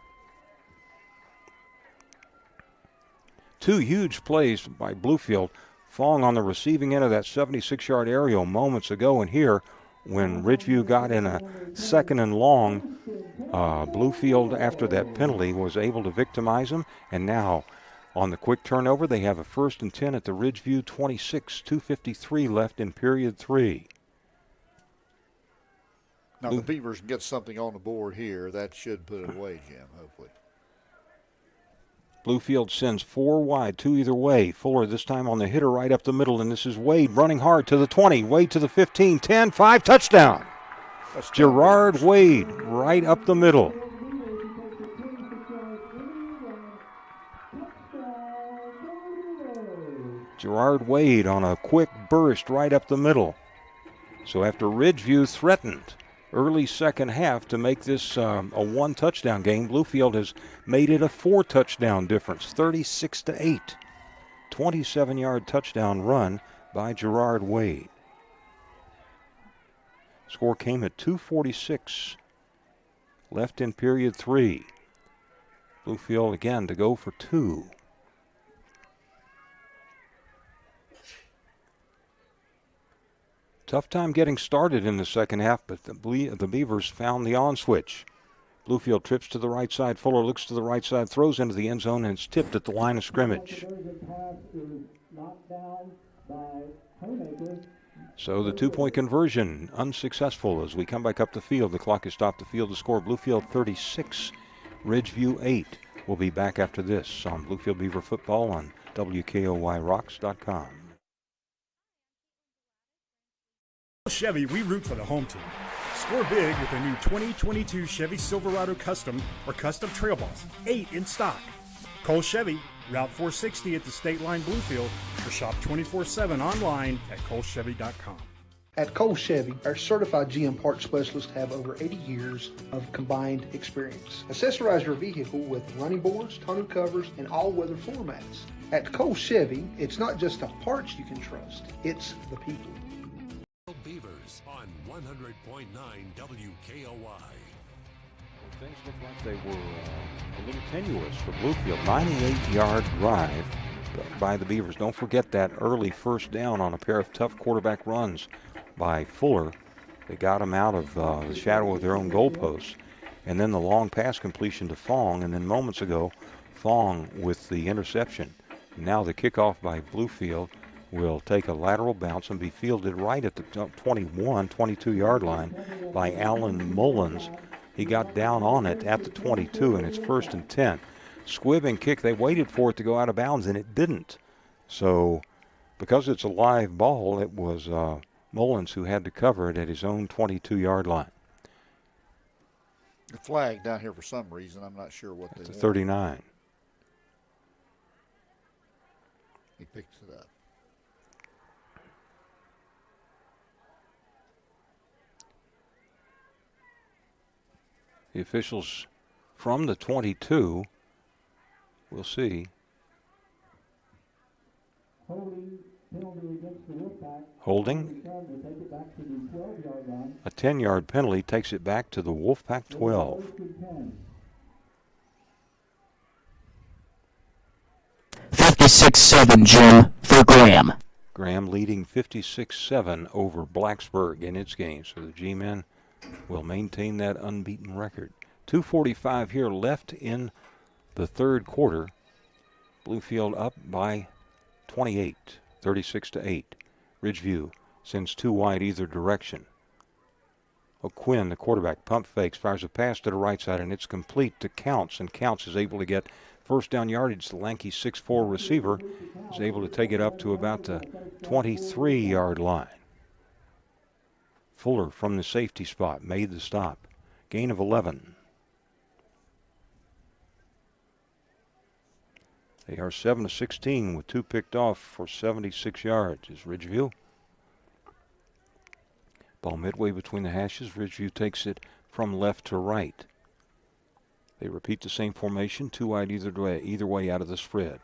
2 huge plays by Bluefield. Fong on the receiving end of that 76-yard aerial moments ago, and here, when Ridgeview got in a 2nd and long, Bluefield, after that penalty, was able to victimize them, and now on the quick turnover, they have a 1st and 10 at the Ridgeview 26, 2:53 left in period 3. Now the Beavers get something on the board here. That should put it away, Jim, hopefully. Bluefield sends 4 wide, 2 either way. Fuller this time on the hitter right up the middle, and this is Wade running hard to the 20, Wade to the 15, 10, 5, touchdown. Gerard Wade right up the middle. Gerard Wade on a quick burst right up the middle. So after Ridgeview threatened early second half to make this a 1-touchdown game, Bluefield has made it a 4-touchdown difference, 36-8. 27-yard touchdown run by Gerard Wade. Score came at 2:46 left in period 3. Bluefield again to go for 2. Tough time getting started in the second half, but the Beavers found the on switch. Bluefield trips to the right side. Fuller looks to the right side, throws into the end zone, and it's tipped at the line of scrimmage. So the two-point conversion unsuccessful as we come back up the field. The clock has stopped the field to score Bluefield 36, Ridgeview 8. We'll be back after this on Bluefield Beaver Football on WKOYRocks.com. Chevy, we root for the home team. Score big with the new 2022 Chevy Silverado Custom or Custom Trail Boss, 8 in stock. Cole Chevy, Route 460 at the State Line Bluefield, or shop 24/7 online at colechevy.com. At Cole Chevy, our certified GM parts specialists have over 80 years of combined experience. Accessorize your vehicle with running boards, tonneau covers, and all-weather floor mats. At Cole Chevy, it's not just the parts you can trust, it's the people. Beavers on 100.9 WKOY. Things look like they were a little tenuous for Bluefield. 98-yard drive by the Beavers. Don't forget that early first down on a pair of tough quarterback runs by Fuller. They got him out of the shadow of their own goalposts. And then the long pass completion to Fong. And then moments ago, Fong with the interception. Now the kickoff by Bluefield will take a lateral bounce and be fielded right at the 21, 22-yard line by Alan Mullins. He got down on it at the 22, and it's 1st and 10. Squibb and kick, they waited for it to go out of bounds, and it didn't. So because it's a live ball, it was Mullins who had to cover it at his own 22-yard line. The flag down here for some reason. I'm not sure what they want. 39. He picks it up. The officials from the 22, we'll see. Holding. A 10-yard penalty takes it back to the Wolfpack 12. $56-7, Jim, for Graham. Graham leading 56-7 over Blacksburg in its game. So the G-men will maintain that unbeaten record. 2:45 here left in the third quarter. Bluefield up by 28, 36-8. Ridgeview sends two wide either direction. O'Quinn, the quarterback, pump fakes, fires a pass to the right side, and it's complete to Counts, and Counts is able to get first down yardage. The lanky 6'4" receiver is able to take it up to about the 23-yard line. Fuller from the safety spot made the stop. Gain of 11. They are 7-16 with 2 picked off for 76 yards. Is Ridgeview. Ball midway between the hashes. Ridgeview takes it from left to right. They repeat the same formation, two wide either way out of the spread.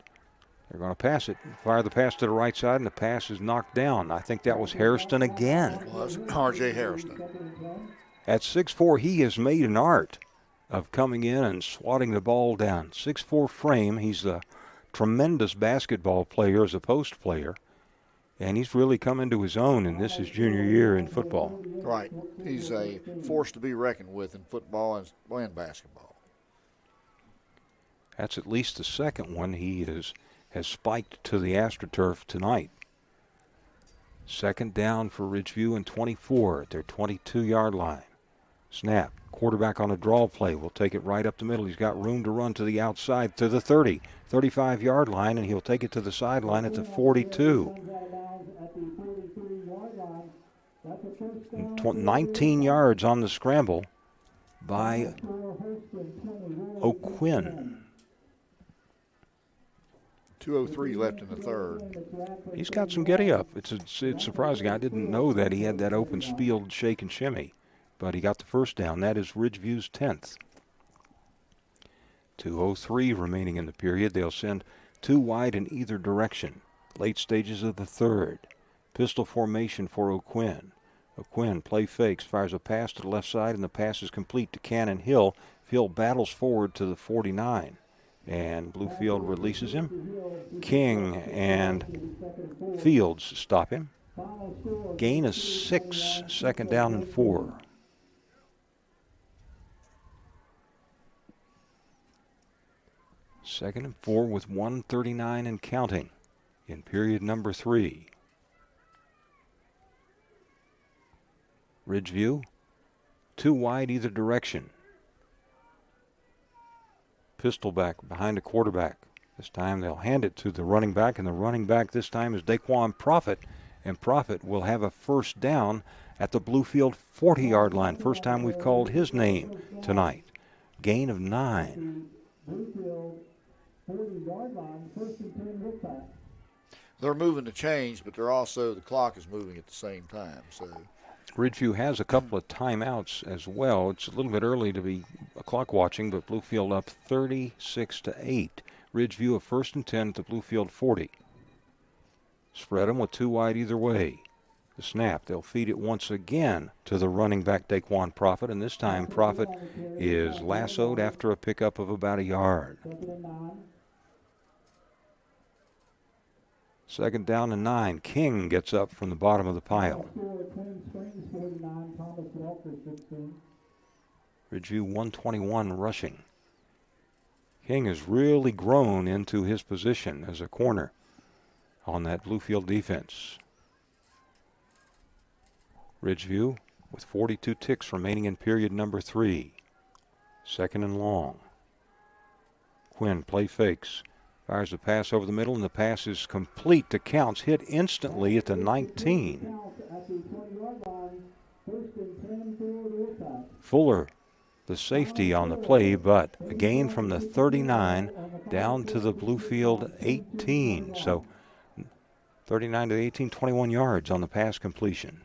They're going to pass it, fire the pass to the right side, and the pass is knocked down. I think that was Hairston again. It was R.J. Hairston. At 6'4", he has made an art of coming in and swatting the ball down. 6'4" frame. He's a tremendous basketball player as a post player, and he's really come into his own in this his junior year in football. Right. He's a force to be reckoned with in football and basketball. That's at least the second one he has spiked to the AstroTurf tonight. Second down for Ridgeview and 24 at their 22-yard line. Snap. Quarterback on a draw play will take it right up the middle. He's got room to run to the outside to the 30, 35-yard line, and he'll take it to the sideline at the 42. 19 yards on the scramble by O'Quinn. 2:03 left in the third. He's got some getty up. It's surprising. I didn't know that he had that open field shake and shimmy, but he got the first down. That is Ridgeview's 10th. 2:03 remaining in the period. They'll send two wide in either direction. Late stages of the third. Pistol formation for O'Quinn. O'Quinn play fakes, fires a pass to the left side, and the pass is complete to Cannon Hill. Hill battles forward to the 49. And Bluefield releases him. King and Fields stop him. Gain of 6, second down and 4. 2nd and 4 with 1:39 and counting in period number 3. Ridgeview, 2 wide either direction. Pistol back behind a quarterback. This time they'll hand it to the running back, and the running back this time is Daquan Profit, and Profit will have a first down at the Bluefield 40-yard line. First time we've called his name tonight. Gain of 9. Bluefield 40-yard line, 1st and 10 Wolfpack. They're moving the chains, but they're also, the clock is moving at the same time. So Ridgeview has a couple of timeouts as well. It's a little bit early to be clock watching, but Bluefield up 36-8. Ridgeview a 1st and 10 at the Bluefield 40. Spread them with 2 wide either way. The snap, they'll feed it once again to the running back Daquan Profit, and this time Profit is lassoed after a pickup of about a yard. 2nd down and 9. King gets up from the bottom of the pile. Ridgeview 121 rushing. King has really grown into his position as a corner on that Bluefield defense. Ridgeview with 42 ticks remaining in period number 3. 2nd and long. Quinn play fakes. Fires a pass over the middle, and the pass is complete to Counts. Hit instantly at the 19. Fuller, the safety on the play, but a gain from the 39 down to the Bluefield 18. So 39 to 18, 21 yards on the pass completion.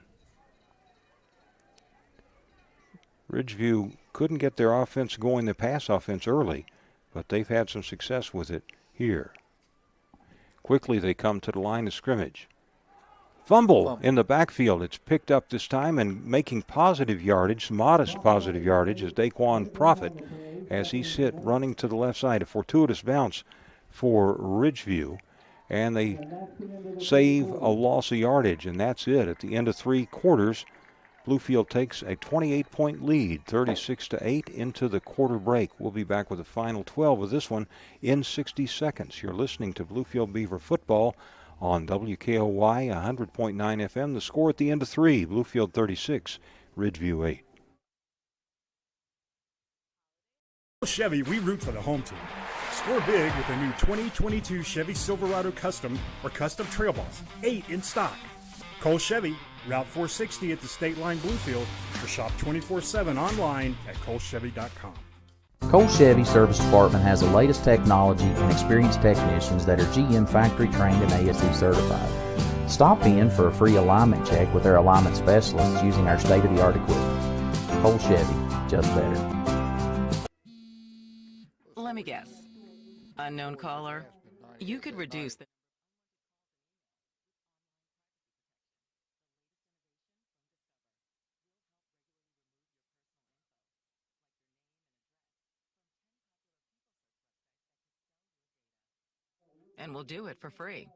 Ridgeview couldn't get their offense going, the pass offense, early, but they've had some success with it here. Quickly they come to the line of scrimmage. Fumble in the backfield. It's picked up this time and making positive yardage, modest positive yardage, is Daquan Profit as he's hit running to the left side. A fortuitous bounce for Ridgeview, and they save a loss of yardage, and that's it. At the end of 3 quarters, Bluefield takes a 28-point lead, 36-8 into the quarter break. We'll be back with the final 12 of this one in 60 seconds. You're listening to Bluefield Beaver football on WKOY 100.9 FM. The score at the end of 3, Bluefield 36, Ridgeview 8. Chevy, we root for the home team. Score big with the new 2022 Chevy Silverado Custom or Custom Trail Balls, 8 in stock. Cole Chevy, Route 460 at the State Line Bluefield, or shop 24/7 online at colechevy.com. Cole Chevy Service Department has the latest technology and experienced technicians that are GM factory trained and ASE certified. Stop in for a free alignment check with their alignment specialists using our state-of-the-art equipment. Cole Chevy, just better. Let me guess. Unknown caller, you could reduce the and we'll do it for free.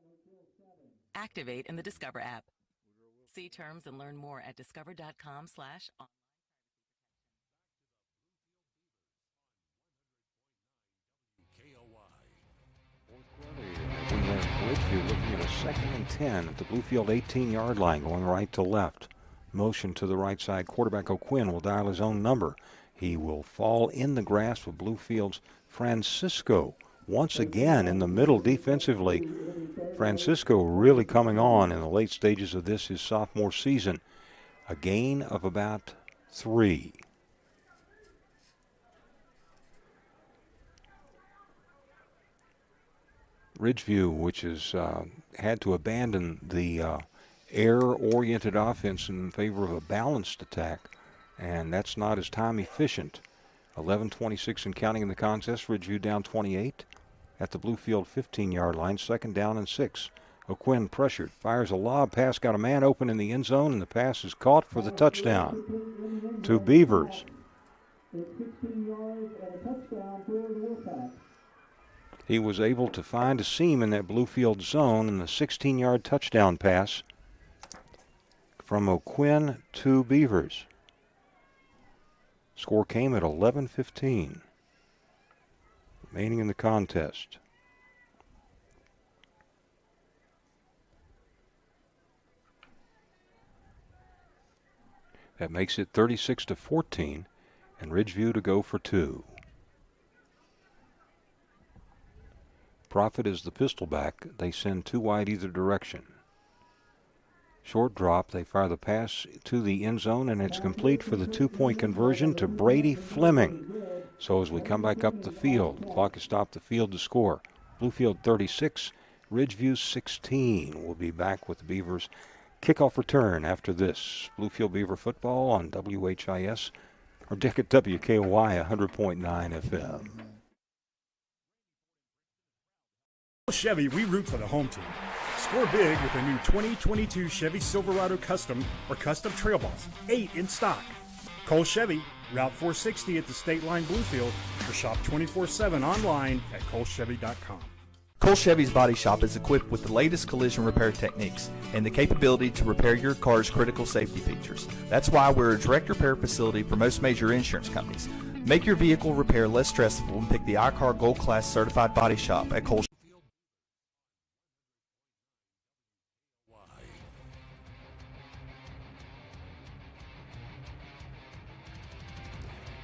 Activate in the Discover app. See terms and learn more at discover.com/on. We have Ridgeview looking at a 2nd and 10 at the Bluefield 18-yard line, going right to left. Motion to the right side. Quarterback O'Quinn will dial his own number. He will fall in the grasp of Bluefield's Francisco. Once again in the middle defensively. Francisco really coming on in the late stages of his sophomore season. A gain of about 3. Ridgeview, which has had to abandon the air-oriented offense in favor of a balanced attack, and that's not as time efficient. 11:26 and counting in the contest. Ridgeview down 28 at the Bluefield 15-yard line. 2nd down and 6. O'Quinn pressured, fires a lob pass, got a man open in the end zone, and the pass is caught for the touchdown to Beavers. He was able to find a seam in that Bluefield zone, and the 16-yard touchdown pass from O'Quinn to Beavers. Score came at 11:15. remaining in the contest. That makes it 36-14, and Ridgeview to go for 2. Profit is the pistol back. They send 2 wide either direction. Short drop. They fire the pass to the end zone, and it's complete for the 2-point conversion to Brady Fleming. So as we come back up the field, the clock has stopped the field to score. Bluefield 36, Ridgeview 16. We'll be back with the Beavers kickoff return after this. Bluefield Beaver football on WHIS, or Dick at WKOY 100.9 FM. Chevy, we root for the home team. Score big with a new 2022 Chevy Silverado Custom or Custom Trail Boss, 8 in stock. Cole Chevy, Route 460 at the State Line Bluefield, or shop 24/7 online at colechevy.com. Cole Chevy's Body Shop is equipped with the latest collision repair techniques and the capability to repair your car's critical safety features. That's why we're a direct repair facility for most major insurance companies. Make your vehicle repair less stressful and pick the iCar Gold Class Certified Body Shop at Cole.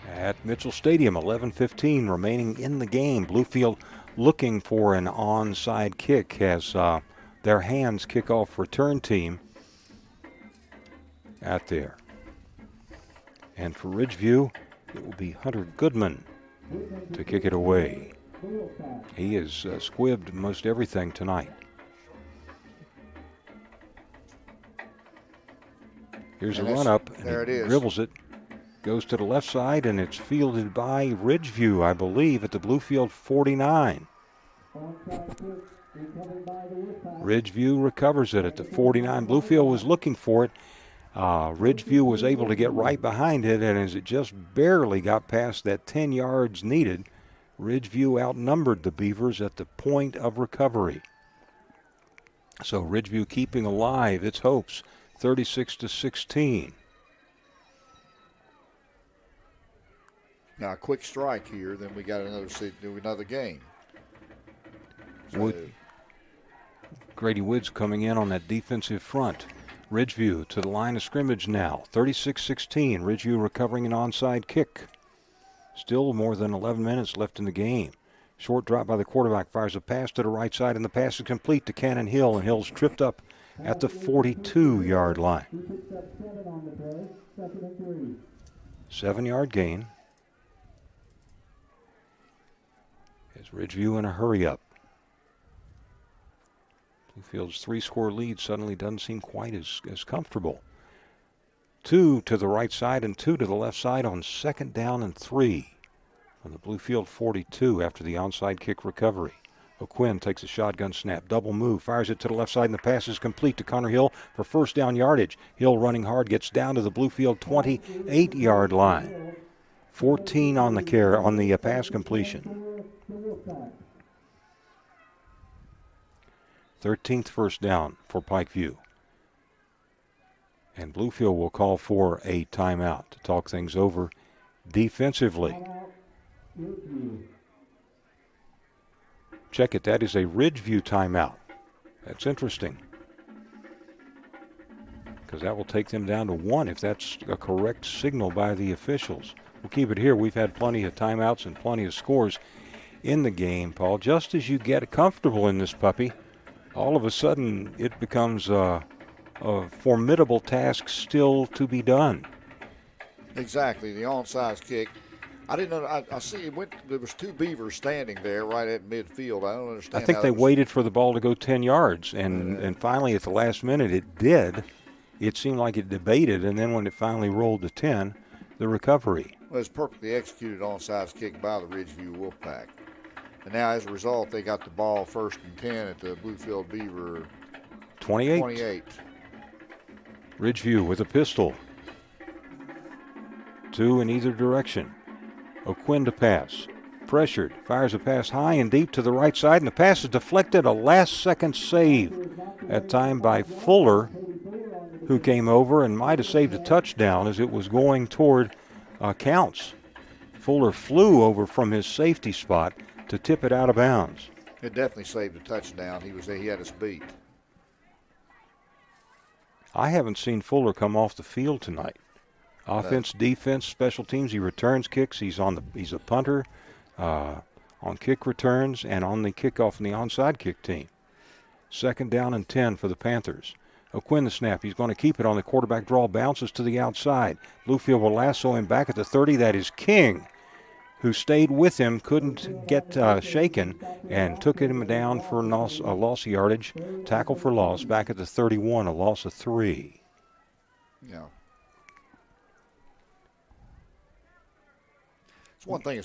At Mitchell Stadium, 11:15 remaining in the game. Bluefield looking for an onside kick as their hands kickoff return team out there. And for Ridgeview, it will be Hunter Goodman to kick it away. He has squibbed most everything tonight. Here's a run up, and there it is. Dribbles it. Goes to the left side, and it's fielded by Ridgeview, I believe, at the Bluefield 49. Ridgeview recovers it at the 49. Bluefield was looking for it. Ridgeview was able to get right behind it, and as it just barely got past that 10 yards needed, Ridgeview outnumbered the Beavers at the point of recovery. So Ridgeview keeping alive its hopes, 36-16. Now a quick strike here, then we got another game. So, Grady Woods coming in on that defensive front. Ridgeview to the line of scrimmage now, 36-16. Ridgeview recovering an onside kick. Still more than 11 minutes left in the game. Short drop by the quarterback, fires a pass to the right side, and the pass is complete to Cannon Hill, and Hill's tripped up at the 42-yard line. 7-yard gain. As Ridgeview in a hurry-up. Bluefield's 3-score lead suddenly doesn't seem quite as comfortable. 2 to the right side and 2 to the left side on 2nd down and 3 from the Bluefield 42 after the onside kick recovery. O'Quinn takes a shotgun snap, double move, fires it to the left side, and the pass is complete to Connor Hill for first down yardage. Hill running hard, gets down to the Bluefield 28-yard line. 14 on the pass completion. 13th first down for Pikeview. And Bluefield will call for a timeout to talk things over defensively. Check it, that is a Ridgeview timeout. That's interesting, because that will take them down to 1 if that's a correct signal by the officials. We'll keep it here. We've had plenty of timeouts and plenty of scores in the game, Paul. Just as you get comfortable in this puppy, all of a sudden it becomes a formidable task still to be done. Exactly, the onside kick. I didn't know. I see there was 2 Beavers standing there right at midfield. I don't understand. I think they waited for the ball to go 10 yards, and finally at the last minute it did. It seemed like it debated, and then when it finally rolled to 10, the recovery. Well, it's perfectly executed onside kick by the Ridgeview Wolfpack. And now as a result, they got the ball 1st and 10 at the Bluefield Beaver 28. Ridgeview with a pistol. 2 in either direction. O'Quinn to pass. Pressured. Fires a pass high and deep to the right side, and the pass is deflected. A last-second save at time by Fuller, who came over and might have saved a touchdown as it was going toward Counts. Fuller flew over from his safety spot to to tip it out of bounds. It definitely saved a touchdown. He had us beat. I haven't seen Fuller come off the field tonight. Offense, defense, special teams. He returns kicks. He's a punter on kick returns and on the kickoff and the onside kick team. 2nd down and 10 for the Panthers. O'Quinn the snap. He's going to keep it on the quarterback draw. Bounces to the outside. Bluefield will lasso him back at the 30. That is King, who stayed with him, couldn't get shaken, and took him down for a loss of yardage. Tackle for loss back at the 31, a loss of 3. Yeah. It's one thing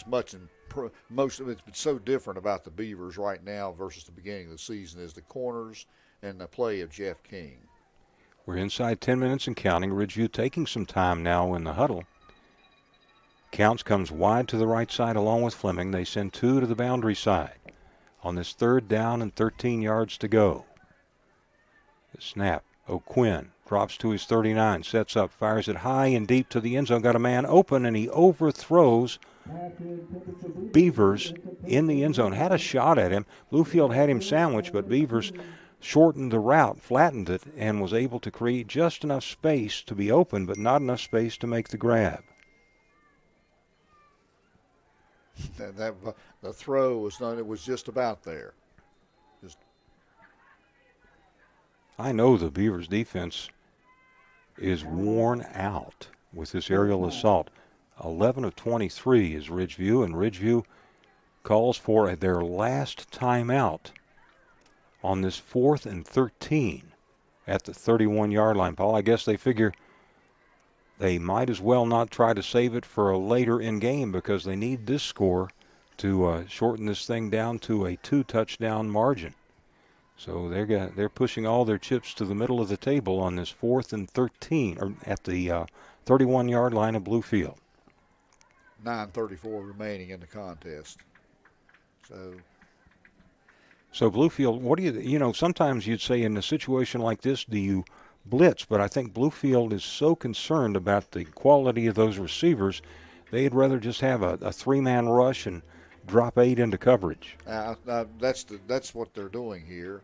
most of it's so different about the Beavers right now versus the beginning of the season is the corners and the play of Jeff King. We're inside 10 minutes and counting. Ridgeview taking some time now in the huddle. Counts comes wide to the right side along with Fleming. They send 2 to the boundary side on this 3rd down and 13 yards to go. The snap. O'Quinn drops to his 39, sets up, fires it high and deep to the end zone. Got a man open, and he overthrows Beavers in the end zone. Had a shot at him. Bluefield had him sandwiched, but Beavers shortened the route, flattened it, and was able to create just enough space to be open, but not enough space to make the grab. The throw was just about there. I know the Beavers defense is worn out with this aerial assault. 11 of 23 is Ridgeview, and Ridgeview calls for their last timeout on this 4th and 13 at the 31-yard line. Paul, I guess they figure they might as well not try to save it for a later in game because they need this score to shorten this thing down to a 2-touchdown margin. So they're pushing all their chips to the middle of the table on this 4th and 13, or at the 31-yard line of Bluefield. 9:34 remaining in the contest. So Bluefield, what do you sometimes you'd say in a situation like this, do you blitz? But I think Bluefield is so concerned about the quality of those receivers, they'd rather just have a 3-man rush and drop 8 into coverage. That's what they're doing here,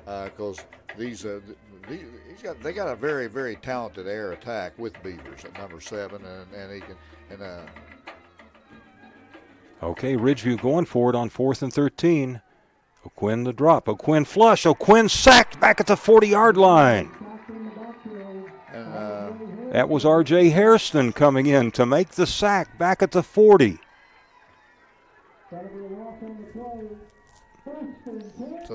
because they got a very, very talented air attack with Beavers at number 7, and he can Okay, Ridgeview going for it on 4th and 13. O'Quinn the drop. O'Quinn flush. O'Quinn sacked back at the 40-yard line. That was R.J. Hairston coming in to make the sack back at the 40.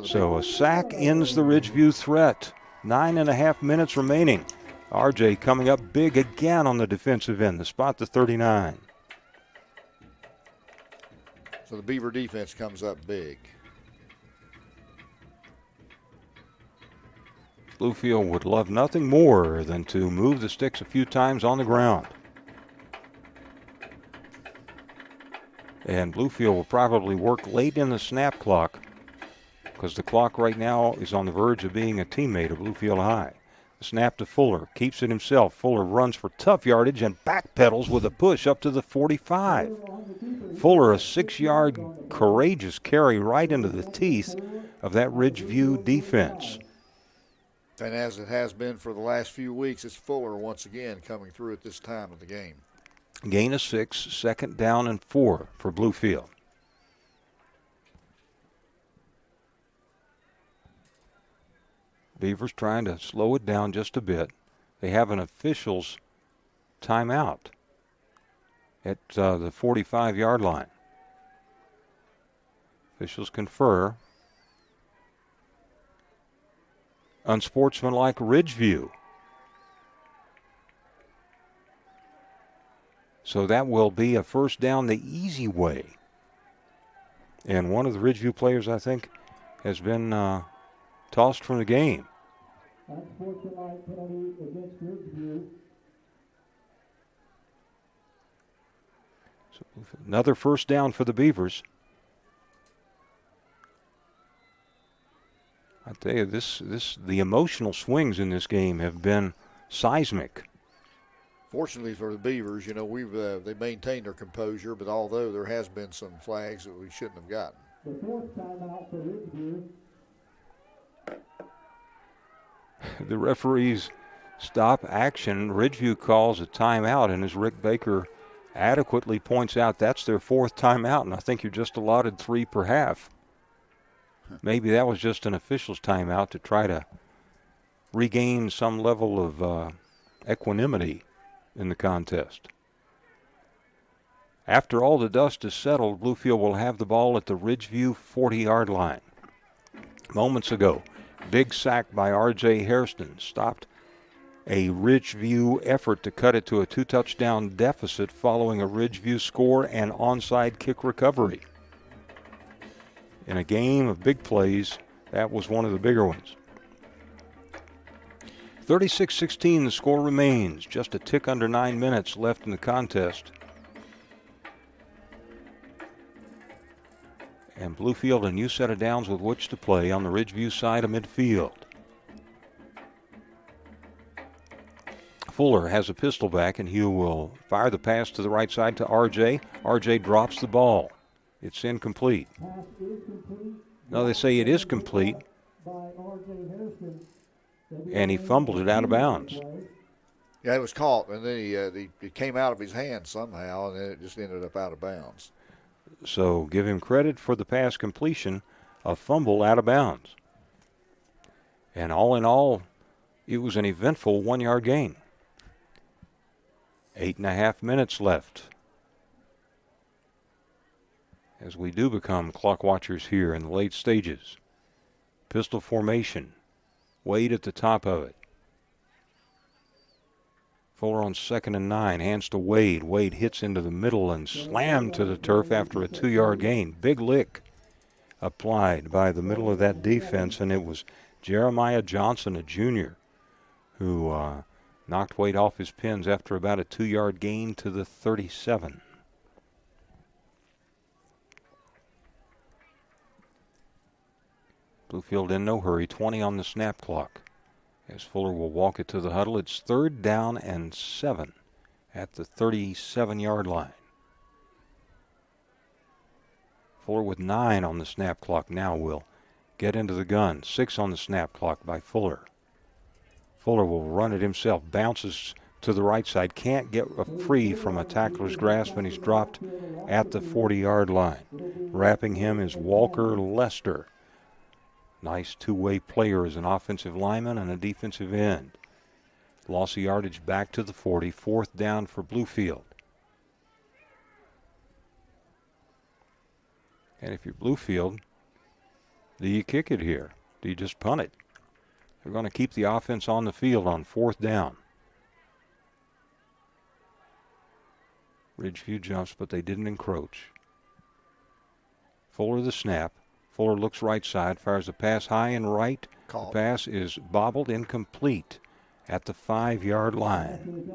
So a sack ends the Ridgeview threat. 9.5 minutes remaining. R.J. coming up big again on the defensive end, the spot to 39. So the Beaver defense comes up big. Bluefield would love nothing more than to move the sticks a few times on the ground. And Bluefield will probably work late in the snap clock because the clock right now is on the verge of being a teammate of Bluefield High. The snap to Fuller, keeps it himself. Fuller runs for tough yardage and backpedals with a push up to the 45. Fuller, a 6-yard courageous carry right into the teeth of that Ridgeview defense. And as it has been for the last few weeks, it's Fuller once again coming through at this time of the game. Gain of 6, 2nd down and 4 for Bluefield. Beavers trying to slow it down just a bit. They have an official's timeout at the 45-yard line. Officials confer. Unsportsmanlike Ridgeview. So that will be a first down the easy way. And one of the Ridgeview players, I think, has been tossed from the game. Unsportsmanlike penalty against Ridgeview. So another first down for the Beavers. I tell you, the emotional swings in this game have been seismic. Fortunately for the Beavers, they maintained their composure, but although there has been some flags that we shouldn't have gotten. The fourth timeout for Ridgeview. The referees stop action. Ridgeview calls a timeout, and as Rick Baker adequately points out, that's their fourth timeout, and I think you're just allotted 3 per half. Maybe that was just an official's timeout to try to regain some level of equanimity in the contest. After all the dust is settled, Bluefield will have the ball at the Ridgeview 40-yard line. Moments ago, big sack by R.J. Hairston stopped a Ridgeview effort to cut it to a 2-touchdown deficit following a Ridgeview score and onside kick recovery. In a game of big plays, that was one of the bigger ones. 36-16, the score remains. Just a tick under 9 minutes left in the contest. And Bluefield a new set of downs with which to play on the Ridgeview side of midfield. Fuller has a pistol back, and he will fire the pass to the right side to R.J. R.J. drops the ball. It's incomplete. No, they say it is complete. And he fumbled it out of bounds. Yeah, it was caught, and then it came out of his hand somehow, and then it just ended up out of bounds. So give him credit for the pass completion, a fumble out of bounds. And all in all, it was an eventful 1-yard gain. 8.5 minutes left. As we do become clock watchers here in the late stages. Pistol formation. Wade at the top of it. Fuller on 2nd and 9, hands to Wade. Wade hits into the middle and slammed to the turf after a 2-yard gain. Big lick applied by the middle of that defense, and it was Jeremiah Johnson, a junior, who knocked Wade off his pins after about a 2-yard gain to the 37. Bluefield in no hurry, 20 on the snap clock. As Fuller will walk it to the huddle, it's 3rd down and 7 at the 37-yard line. Fuller with 9 on the snap clock now will get into the gun. 6 on the snap clock by Fuller. Fuller will run it himself, bounces to the right side, can't get free from a tackler's grasp, and he's dropped at the 40-yard line. Wrapping him is Walker Lester. Nice two-way player as an offensive lineman and a defensive end. Loss of yardage back to the 40. 4th down for Bluefield. And if you're Bluefield, do you kick it here? Do you just punt it? They're going to keep the offense on the field on 4th down. Ridgeview jumps, but they didn't encroach. Fuller the snap. Fuller looks right side, fires a pass high and right. Called. The pass is bobbled, incomplete at the 5-yard line.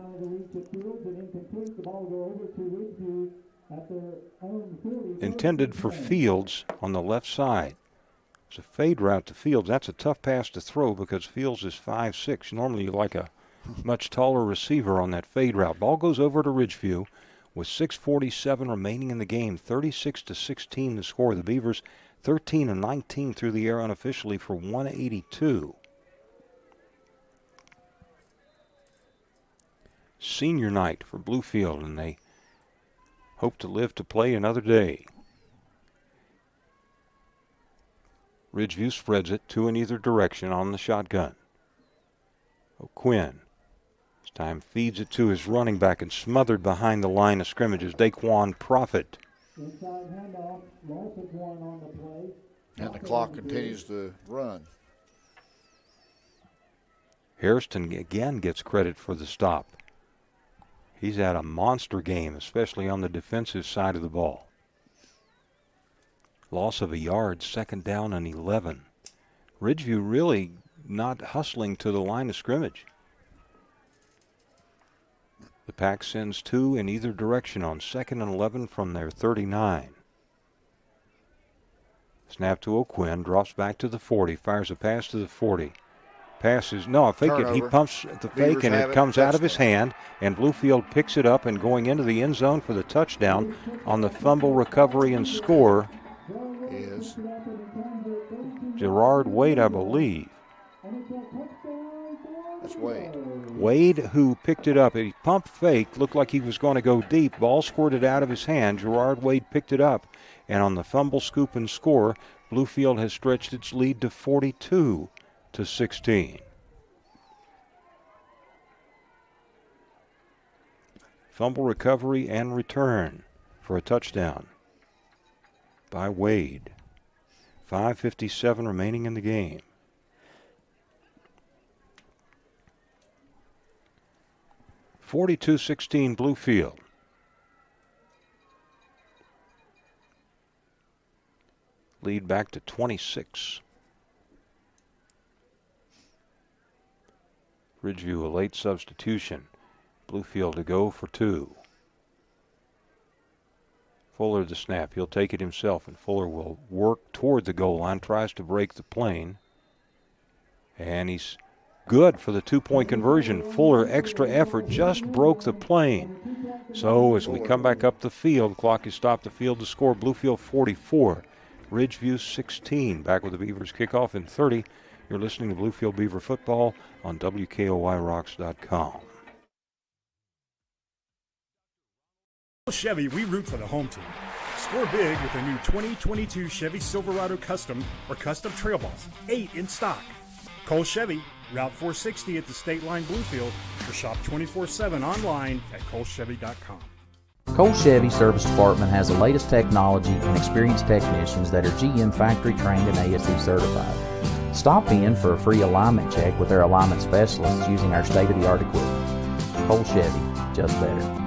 Intended for Fields on the left side. It's a fade route to Fields. That's a tough pass to throw because Fields is 5'6". Normally you like a much taller receiver on that fade route. Ball goes over to Ridgeview with 6:47 remaining in the game. 36-16 the score. The Beavers 13 and 19 through the air unofficially for 182. Senior night for Bluefield, and they hope to live to play another day. Ridgeview spreads it, 2 in either direction on the shotgun. O'Quinn, this time feeds it to his running back and smothered behind the line of scrimmage is Daquan Profit. Inside handoff, loss of 1 on the play. And the clock continues to run. Hairston again gets credit for the stop. He's had a monster game, especially on the defensive side of the ball. Loss of a yard, 2nd down and 11. Ridgeview really not hustling to the line of scrimmage. The pack sends 2 in either direction on 2nd and 11 from their 39. Snap to O'Quinn, drops back to the 40, fires a pass to the 40. Passes, no, a fake it. He pumps the fake and it comes out of his hand, and Bluefield picks it up and going into the end zone for the touchdown on the fumble recovery and score. is Gerard Wade, I believe. That's Wade. Wade, who picked it up. He pump faked, looked like he was going to go deep. Ball squirted out of his hand. Gerard Wade picked it up. And on the fumble, scoop, and score, Bluefield has stretched its lead to 42-16. Fumble recovery and return for a touchdown by Wade. 5:57 remaining in the game. (42-16) Bluefield. Lead back to 26. Ridgeview, a late substitution. Bluefield to go for 2. Fuller the snap. He'll take it himself, and Fuller will work toward the goal line, tries to break the plane. And he's good for the 2-point conversion. Fuller, extra effort, just broke the plane. So as we come back up the field, clock has stopped the field to score. Bluefield 44, Ridgeview 16. Back with the Beavers kickoff in 30. You're listening to Bluefield Beaver football on WKOYRocks.com. Chevy, we root for the home team. Score big with the new 2022 Chevy Silverado Custom or Custom Trail Boss, 8 in stock. Cole Chevy, Route 460 at the State Line Bluefield, or shop 24/7 online at colechevy.com. Cole Chevy Service Department has the latest technology and experienced technicians that are GM factory trained and ASE certified. Stop in for a free alignment check with their alignment specialists using our state-of-the-art equipment. Cole Chevy, just better.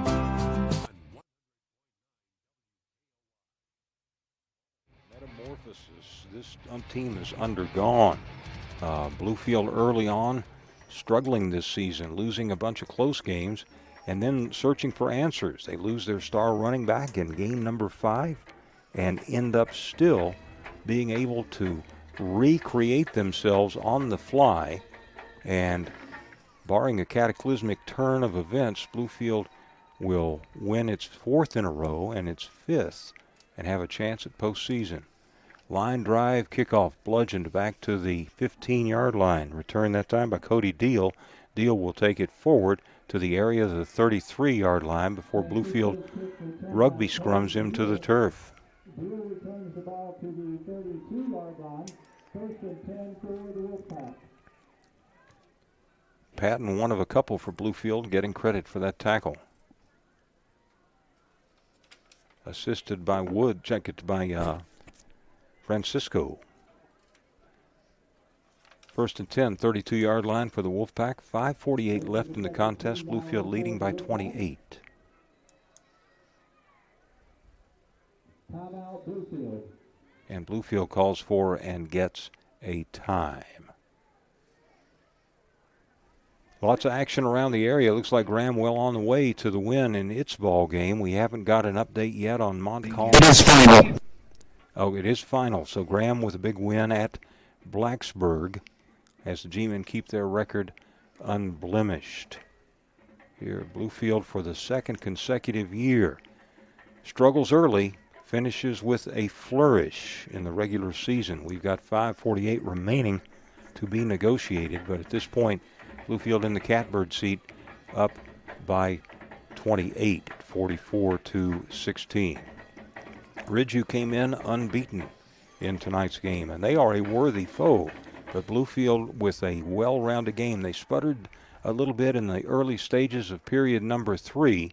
This team has undergone. Bluefield early on, struggling this season, losing a bunch of close games, and then searching for answers. They lose their star running back in game number 5 and end up still being able to recreate themselves on the fly. And barring a cataclysmic turn of events, Bluefield will win its 4th in a row and its 5th and have a chance at postseason. Line drive, kickoff, bludgeoned back to the 15-yard line. Return that time by Cody Deal. Deal will take it forward to the area of the 33-yard line before Bluefield rugby scrums him to the turf. Deal returns the ball to the 32-yard line. 1st and 10 for the Wolfpack. Patton, one of a couple for Bluefield, getting credit for that tackle. Assisted by Wood, check it by Francisco. 1st and 10, 32-yard line for the Wolfpack. 5:48 left in the contest. Bluefield leading by 28. Timeout Bluefield. And Bluefield calls for and gets a time. Lots of action around the area. Looks like Graham well on the way to the win in its ball game. We haven't got an update yet on Montcalm. It is final. Oh, it is final. So Graham with a big win at Blacksburg as the G-men keep their record unblemished. Here, Bluefield for the 2nd consecutive year. Struggles early, finishes with a flourish in the regular season. We've got 5:48 remaining to be negotiated, but at this point, Bluefield in the catbird seat up by 28, 44-16. Ridgeview came in unbeaten in tonight's game, and they are a worthy foe. But Bluefield with a well-rounded game. They sputtered a little bit in the early stages of period number 3,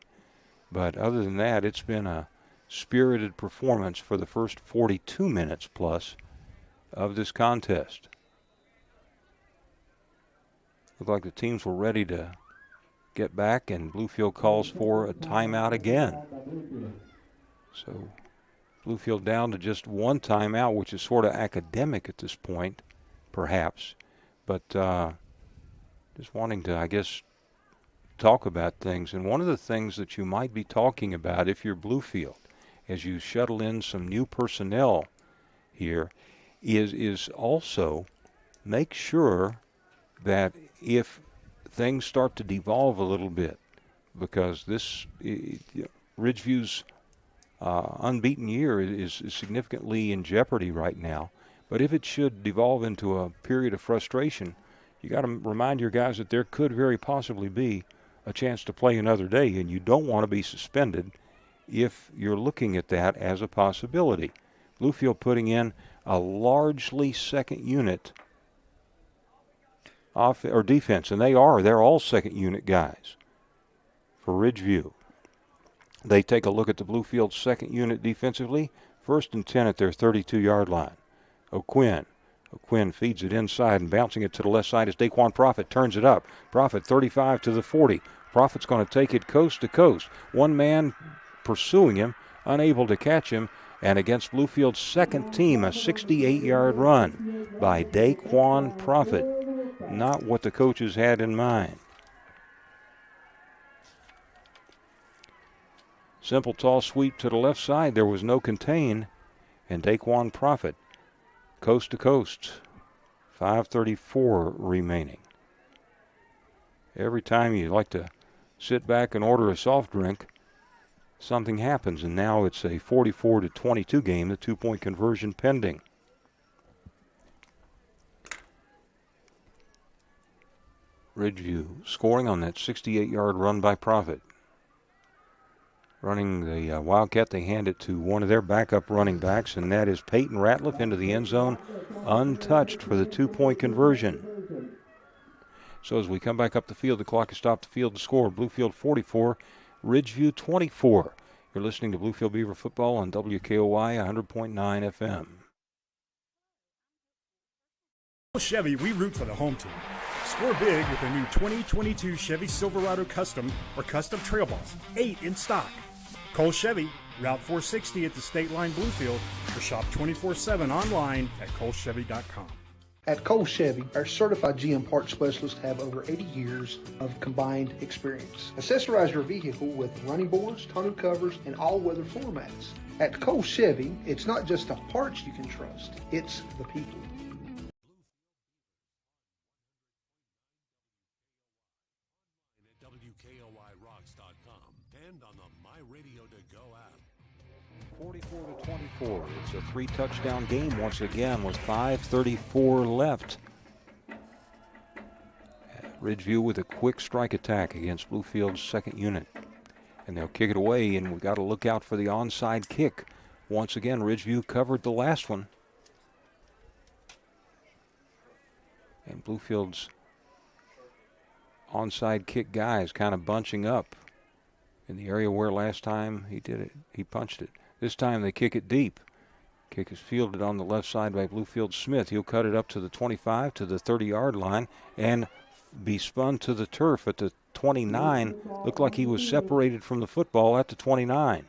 but other than that, it's been a spirited performance for the first 42 minutes plus of this contest. Looked like the teams were ready to get back, and Bluefield calls for a timeout again. So Bluefield down to just one timeout, which is sort of academic at this point, perhaps. But just wanting to, I guess, talk about things. And one of the things that you might be talking about if you're Bluefield, as you shuttle in some new personnel here, is also make sure that if things start to devolve a little bit, because this Ridgeview's unbeaten year is significantly in jeopardy right now. But if it should devolve into a period of frustration, you got to remind your guys that there could very possibly be a chance to play another day, and you don't want to be suspended if you're looking at that as a possibility. Bluefield putting in a largely second unit or defense, and they're all second unit guys for Ridgeview. They take a look at the Bluefield second unit defensively. 1st and 10 at their 32-yard line. O'Quinn feeds it inside and bouncing it to the left side as Daquan Profit turns it up. Profit 35 to the 40. Profit's going to take it coast to coast. One man pursuing him, unable to catch him, and against Bluefield's second team, a 68-yard run by Daquan Profit. Not what the coaches had in mind. Simple toss sweep to the left side. There was no contain, and Daquan Profit, coast to coast. 5:34 remaining. Every time you like to sit back and order a soft drink, something happens, and now it's a 44-22 game, the 2-point conversion pending. Ridgeview scoring on that 68-yard run by Profit. Running the Wildcat, they hand it to one of their backup running backs, and that is Peyton Ratliff into the end zone, untouched for the 2-point conversion. So as we come back up the field, the clock has stopped the field to score. Bluefield 44, Ridgeview 24. You're listening to Bluefield Beaver football on WKOI 100.9 FM. Chevy, we root for the home team. Score big with the new 2022 Chevy Silverado Custom or Custom Trail Boss, 8 in stock. Cole Chevy, Route 460 at the State Line Bluefield, or shop 24/7 online at colechevy.com. At Cole Chevy, our certified GM parts specialists have over 80 years of combined experience. Accessorize your vehicle with running boards, tonneau covers, and all-weather floor mats. At Cole Chevy, it's not just the parts you can trust, it's the people. WKOIRocks.com and on the MyRadio to Go app. 44-24. It's a 3-touchdown game once again with 5:34 left. Ridgeview with a quick strike attack against Bluefield's second unit. And they'll kick it away, and we've got to look out for the onside kick. Once again, Ridgeview covered the last one. And Bluefield's onside kick guys kind of bunching up in the area where last time he did it, he punched it. This time they kick it deep. Kick is fielded on the left side by Bluefield Smith. He'll cut it up to the 25, to the 30-yard line, and be spun to the turf at the 29. Looked like he was separated from the football at the 29.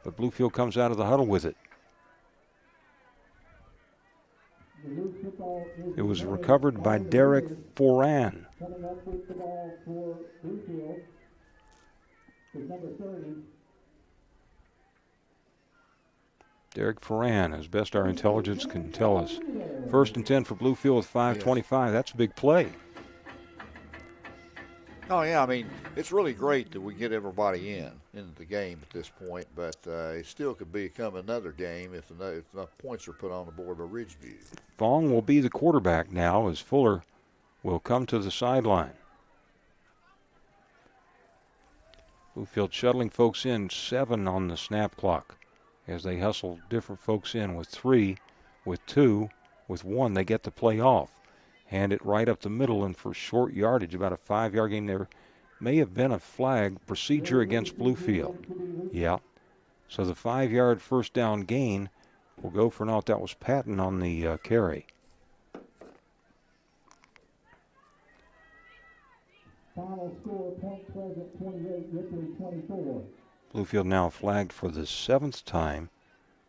But Bluefield comes out of the huddle with it. It was recovered by Derek Foran. Coming up with the ball for Bluefield is number 30. Derek Foran, as best our intelligence can tell us. 1st and 10 for Bluefield with 5:25. That's a big play. Oh, yeah, I mean, it's really great that we get everybody into the game at this point, but it still could become another game if enough points are put on the board by Ridgeview. Fong will be the quarterback now as Fuller will come to the sideline. Bluefield shuttling folks in, 7 on the snap clock as they hustle different folks in with 3, with 2, with 1. They get the play off. Hand it right up the middle, and for short yardage, about a 5-yard gain. There may have been a flag procedure against Bluefield. Yeah. So the 5-yard first down gain will go for naught. That was Patton on the carry. Final score, Point Pleasant 28, Ripley 24. Bluefield now flagged for the 7th time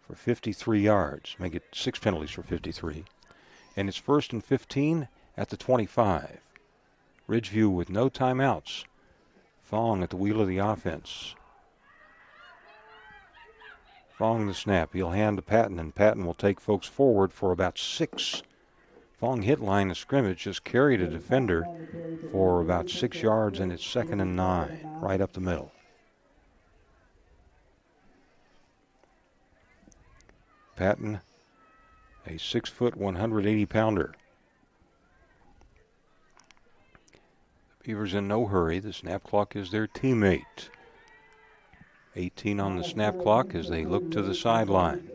for 53 yards. Make it 6 penalties for 53. And it's 1st and 15 at the 25. Ridgeview with no timeouts. Fong at the wheel of the offense. Fong the snap. He'll hand to Patton, and Patton will take folks forward for about 6. Fong hit line of scrimmage, just carried a defender for about 6 yards, and it's 2nd and 9, right up the middle. Patton, a 6-foot, 180-pounder. The Beavers in no hurry. The snap clock is their teammate. 18 on the snap clock as they look to the sideline.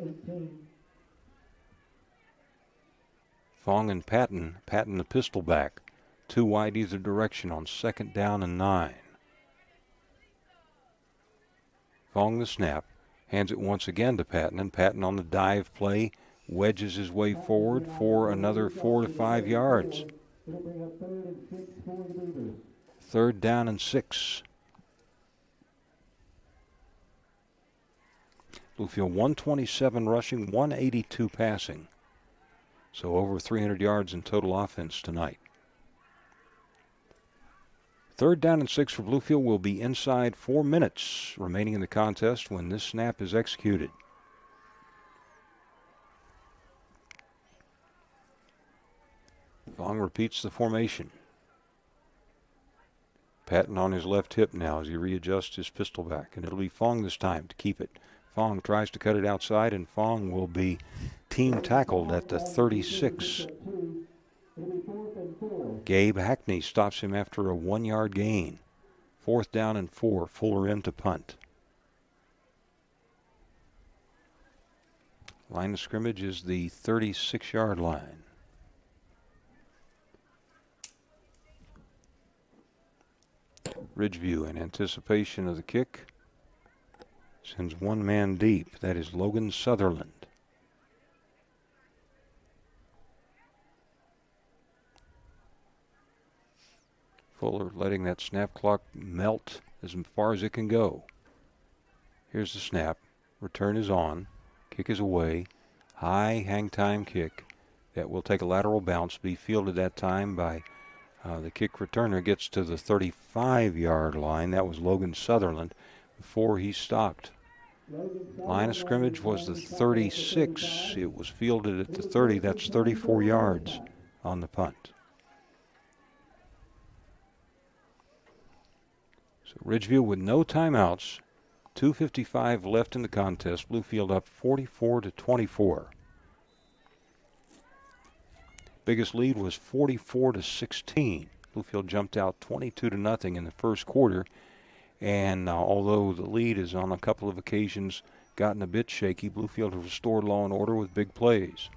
Fong and Patton the pistol back. 2 wide either direction on 2nd down and 9. Fong the snap. Hands it once again to Patton, and Patton on the dive play wedges his way forward for another 4 to 5 yards. 3rd down and 6. Bluefield 127 rushing, 182 passing. So over 300 yards in total offense tonight. 3rd down and 6 for Bluefield will be inside 4 minutes remaining in the contest when this snap is executed. Fong repeats the formation. Patton on his left hip now as he readjusts his pistol back, and it'll be Fong this time to keep it. Fong tries to cut it outside, and Fong will be team tackled at the 36. Gabe Hackney stops him after a 1-yard gain. 4th down and 4. Fuller in to punt. Line of scrimmage is the 36-yard line. Ridgeview, in anticipation of the kick, sends one man deep. That is Logan Sutherland. Fuller letting that snap clock melt as far as it can go. Here's the snap. Return is on. Kick is away. High hang time kick that will take a lateral bounce. Be fielded that time by the kick returner. Gets to the 35-yard line. That was Logan Sutherland before he stopped. Line of scrimmage was the 36. It was fielded at the 30. That's 34 yards on the punt. So Ridgeview with no timeouts. 2:55 left in the contest. Bluefield up 44-24. Biggest lead was 44-16. Bluefield jumped out 22-0 in the first quarter. And although the lead is on a couple of occasions gotten a bit shaky, Bluefield has restored law and order with big plays.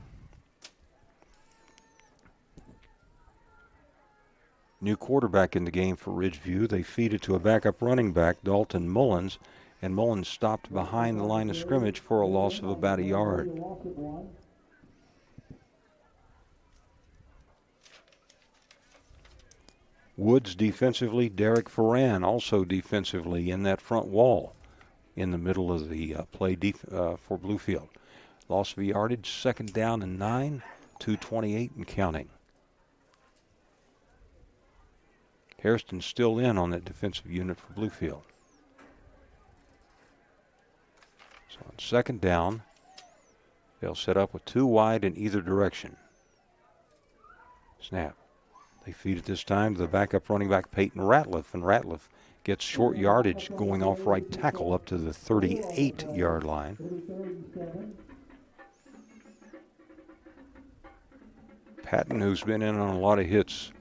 New quarterback in the game for Ridgeview. They feed it to a backup running back, Dalton Mullins, and Mullins stopped behind the line of scrimmage for a loss of about a yard. Woods defensively, Derek Ferran also defensively in that front wall in the middle of the play for Bluefield. Loss of yardage, 2nd down and 9, 2:28 and counting. Hairston's still in on that defensive unit for Bluefield. So on 2nd down, they'll set up with 2 wide in either direction. Snap. They feed it this time to the backup running back, Peyton Ratliff, and Ratliff gets short yardage going off right tackle up to the 38-yard line. Patton, who's been in on a lot of hits,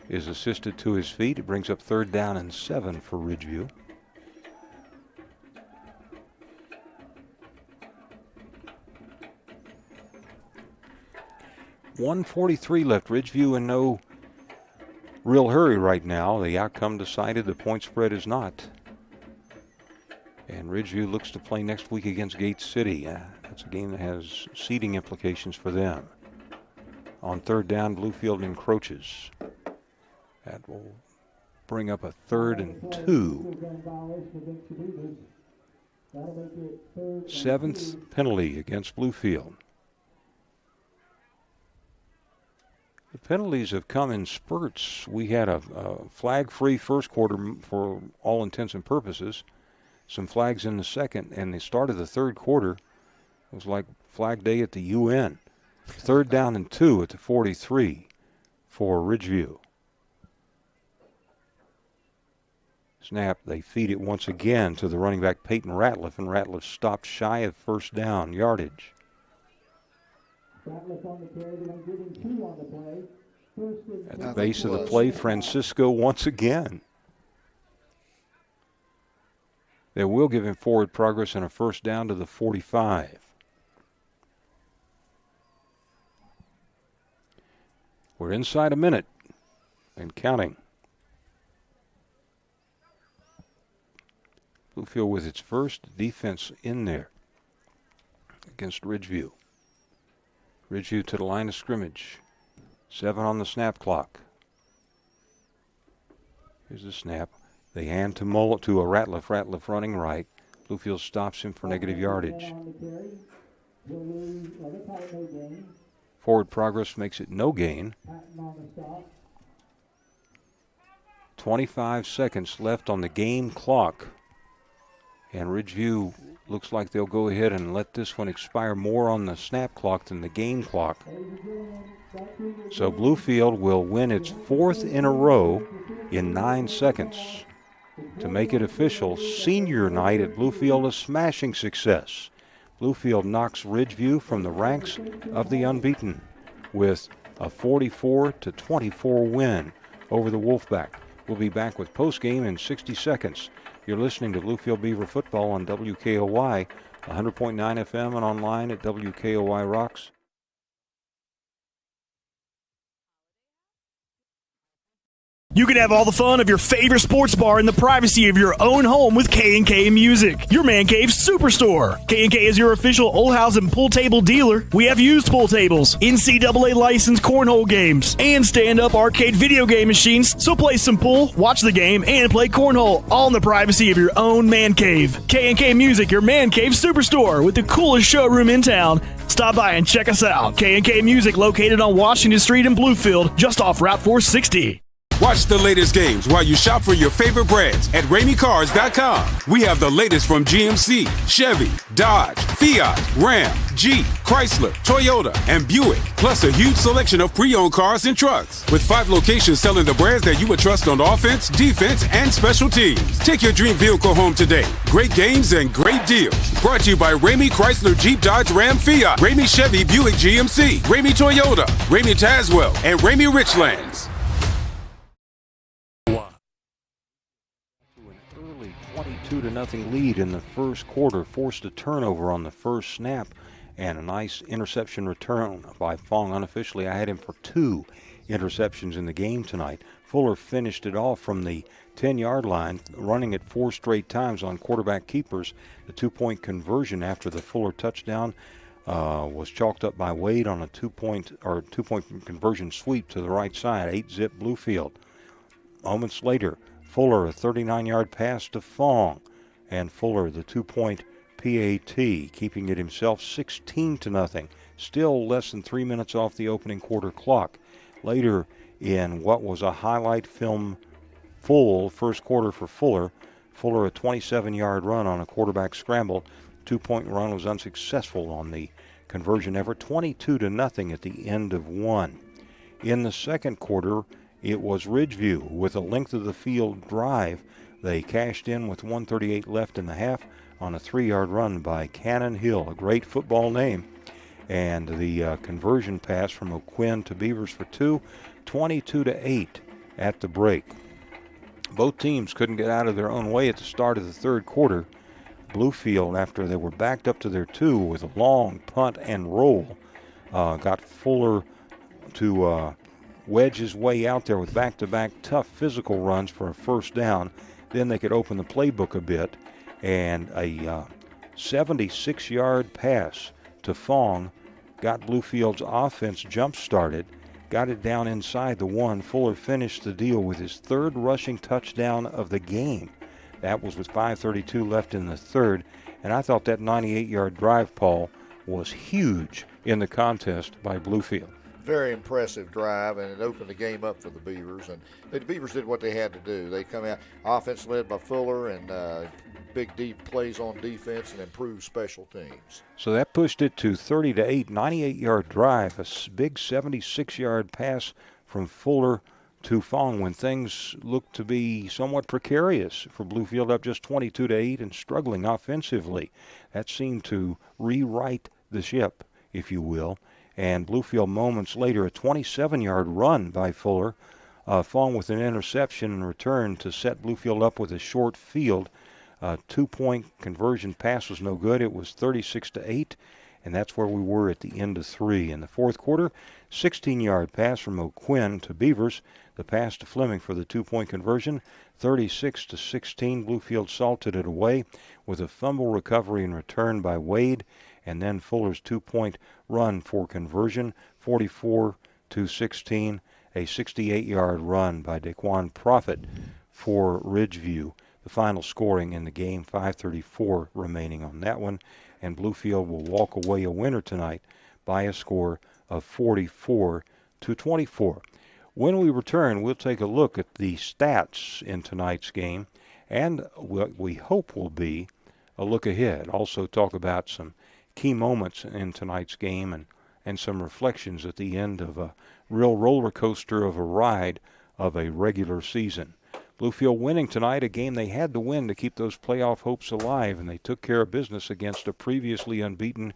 is assisted to his feet. It brings up 3rd down and 7 for Ridgeview. .143 left. Ridgeview in no real hurry right now. The outcome decided. The point spread is not. And Ridgeview looks to play next week against Gate City. That's a game that has seeding implications for them. On 3rd down, Bluefield encroaches. That will bring up a 3rd and 2. 7th penalty against Bluefield. The penalties have come in spurts. We had a flag-free first quarter for all intents and purposes. Some flags in the second, and the start of the 3rd quarter was like Flag Day at the UN. 3rd down and 2 at the 43 for Ridgeview. Snap, they feed it once again to the running back Peyton Ratliff, and Ratliff stopped shy of 1st down yardage. At the base of the play, Francisco once again. They will give him forward progress and a first down to the 45. We're inside a minute and counting. Bluefield with its first defense in there against Ridgeview. Ridgeview to the line of scrimmage. 7 on the snap clock. Here's the snap. They hand to Mullet to a Ratliff. Ratliff running right. Bluefield stops him for negative yardage. Forward progress makes it no gain. 25 seconds left on the game clock. And Ridgeview looks like they'll go ahead and let this one expire more on the snap clock than the game clock. So Bluefield will win its 4th in a row in 9 seconds. To make it official, senior night at Bluefield a smashing success. Bluefield knocks Ridgeview from the ranks of the unbeaten with a 44-24 win over the Wolfpack. We'll be back with postgame in 60 seconds. You're listening to Bluefield Beaver football on WKOY, 100.9 FM and online at WKOY Rocks. You can have all the fun of your favorite sports bar in the privacy of your own home with K&K Music, your man cave superstore. K&K is your official Old House and pool table dealer. We have used pool tables, NCAA licensed cornhole games, and stand-up arcade video game machines. So play some pool, watch the game, and play cornhole, all in the privacy of your own man cave. K&K Music, your man cave superstore with the coolest showroom in town. Stop by and check us out. K&K Music, located on Washington Street in Bluefield, just off Route 460. Watch the latest games while you shop for your favorite brands at RameyCars.com. We have the latest from GMC, Chevy, Dodge, Fiat, Ram, Jeep, Chrysler, Toyota, and Buick, plus a huge selection of pre-owned cars and trucks. With 5 locations selling the brands that you would trust on offense, defense, and special teams. Take your dream vehicle home today. Great games and great deals. Brought to you by Ramey Chrysler, Jeep, Dodge, Ram, Fiat, Ramey Chevy, Buick, GMC, Ramey Toyota, Ramey Tazewell, and Ramey Richlands. 22-0 lead in the first quarter, forced a turnover on the first snap, and a nice interception return by Fong. Unofficially, I had him for 2 interceptions in the game tonight. Fuller finished it off from the 10-yard line, running it 4 straight times on quarterback keepers. The 2-point conversion after the Fuller touchdown was chalked up by Wade on a 2-point conversion sweep to the right side, 8-zip Bluefield. Moments later, Fuller, a 39-yard pass to Fong, and Fuller, the 2-point PAT, keeping it himself 16-0. Still less than 3 minutes off the opening quarter clock. Later, in what was a highlight film full first quarter for Fuller, a 27-yard run on a quarterback scramble. 2-point run was unsuccessful on the conversion effort. 22-0 at the end of 1. In the second quarter, it was Ridgeview with a length of the field drive. They cashed in with 1:38 left in the half on a 3-yard run by Cannon Hill, a great football name. And the conversion pass from O'Quinn to Beavers for 2, 22-8 at the break. Both teams couldn't get out of their own way at the start of the third quarter. Bluefield, after they were backed up to their 2 with a long punt and roll, got Fuller to wedge his way out there with back-to-back tough physical runs for a first down. Then they could open the playbook a bit, and a 76-yard pass to Fong got Bluefield's offense jump-started, got it down inside the 1. Fuller finished the deal with his 3rd rushing touchdown of the game. That was with 5:32 left in the third, and I thought that 98-yard drive, Paul, was huge in the contest by Bluefield. Very impressive drive, and it opened the game up for the Beavers. And the Beavers did what they had to do. They come out, offense led by Fuller, and big deep plays on defense and improved special teams. So that pushed it to 30-8, 98-yard drive, a big 76-yard pass from Fuller to Fong when things looked to be somewhat precarious for Bluefield, up just 22-8 and struggling offensively. That seemed to rewrite the ship, if you will. And Bluefield moments later, a 27-yard run by Fuller, following with an interception and return to set Bluefield up with a short field. 2-point conversion pass was no good. It was 36-8, and that's where we were at the end of 3. In the fourth quarter, 16-yard pass from O'Quinn to Beavers. The pass to Fleming for the 2-point conversion. 36-16, Bluefield salted it away with a fumble recovery and return by Wade, and then Fuller's 2-point run for conversion, 44-16, a 68-yard run by Daquan Profit for Ridgeview. The final scoring in the game, 5:34 remaining on that one, and Bluefield will walk away a winner tonight by a score of 44-24. When we return, we'll take a look at the stats in tonight's game, and what we hope will be a look ahead. Also talk about some key moments in tonight's game and some reflections at the end of a real roller coaster of a ride of a regular season. Bluefield winning tonight, a game they had to win to keep those playoff hopes alive, and they took care of business against a previously unbeaten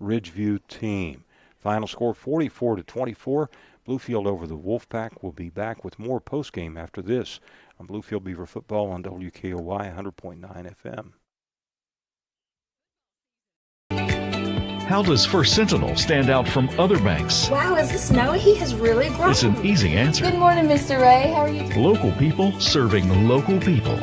Ridgeview team. Final score 44-24. Bluefield over the Wolfpack. Will be back with more postgame after this on Bluefield Beaver Football on WKOY 100.9 FM. How does First Sentinel stand out from other banks? Wow, is this snowy? He has really grown. It's an easy answer. Good morning, Mr. Ray. How are you? Local people serving local people.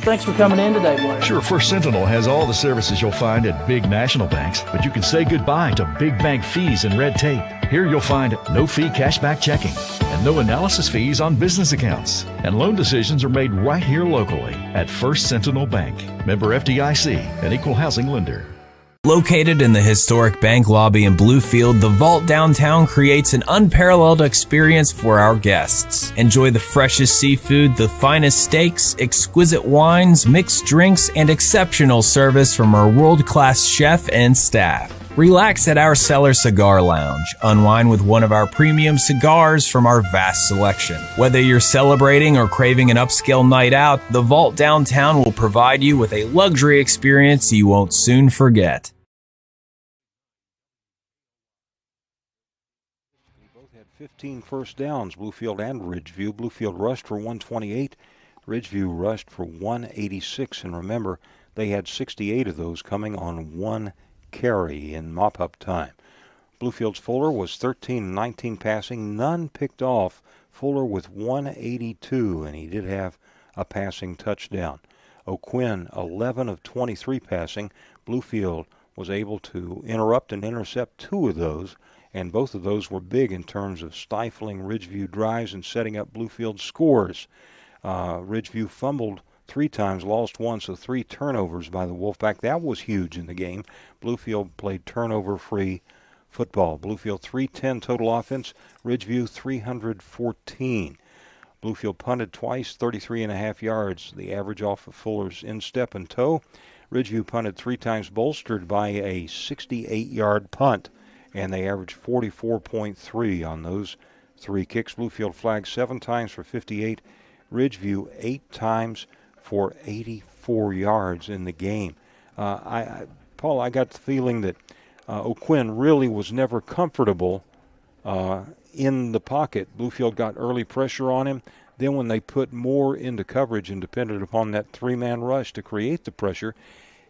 Thanks for coming in today, Blair. Sure, First Sentinel has all the services you'll find at big national banks, but you can say goodbye to big bank fees and red tape. Here you'll find no-fee cashback checking and no analysis fees on business accounts. And loan decisions are made right here locally at First Sentinel Bank. Member FDIC, an equal housing lender. Located in the historic bank lobby in Bluefield, the Vault downtown creates an unparalleled experience for our guests. Enjoy the freshest seafood, the finest steaks, exquisite wines, mixed drinks, and exceptional service from our world-class chef and staff. Relax at our Cellar Cigar Lounge. Unwind with one of our premium cigars from our vast selection. Whether you're celebrating or craving an upscale night out, the Vault downtown will provide you with a luxury experience you won't soon forget. They both had 15 first downs, Bluefield and Ridgeview. Bluefield rushed for 128. Ridgeview rushed for 186. And remember, they had 68 of those coming on one carry in mop-up time. Bluefield's Fuller was 13-19 passing, none picked off. Fuller with 182, and he did have a passing touchdown. O'Quinn, 11 of 23 passing. Bluefield was able to interrupt and intercept 2 of those, and both of those were big in terms of stifling Ridgeview drives and setting up Bluefield scores. Ridgeview fumbled 3 times, lost 1, so 3 turnovers by the Wolfpack. That was huge in the game. Bluefield played turnover-free football. Bluefield 310 total offense, Ridgeview 314. Bluefield punted twice, 33.5 yards, the average off of Fuller's instep and toe. Ridgeview punted 3 times, bolstered by a 68-yard punt, and they averaged 44.3 on those 3 kicks. Bluefield flagged 7 times for 58. Ridgeview 8 times for 84 yards in the game. Paul, I got the feeling that O'Quinn really was never comfortable in the pocket. Bluefield got early pressure on him. Then when they put more into coverage and depended upon that 3-man rush to create the pressure,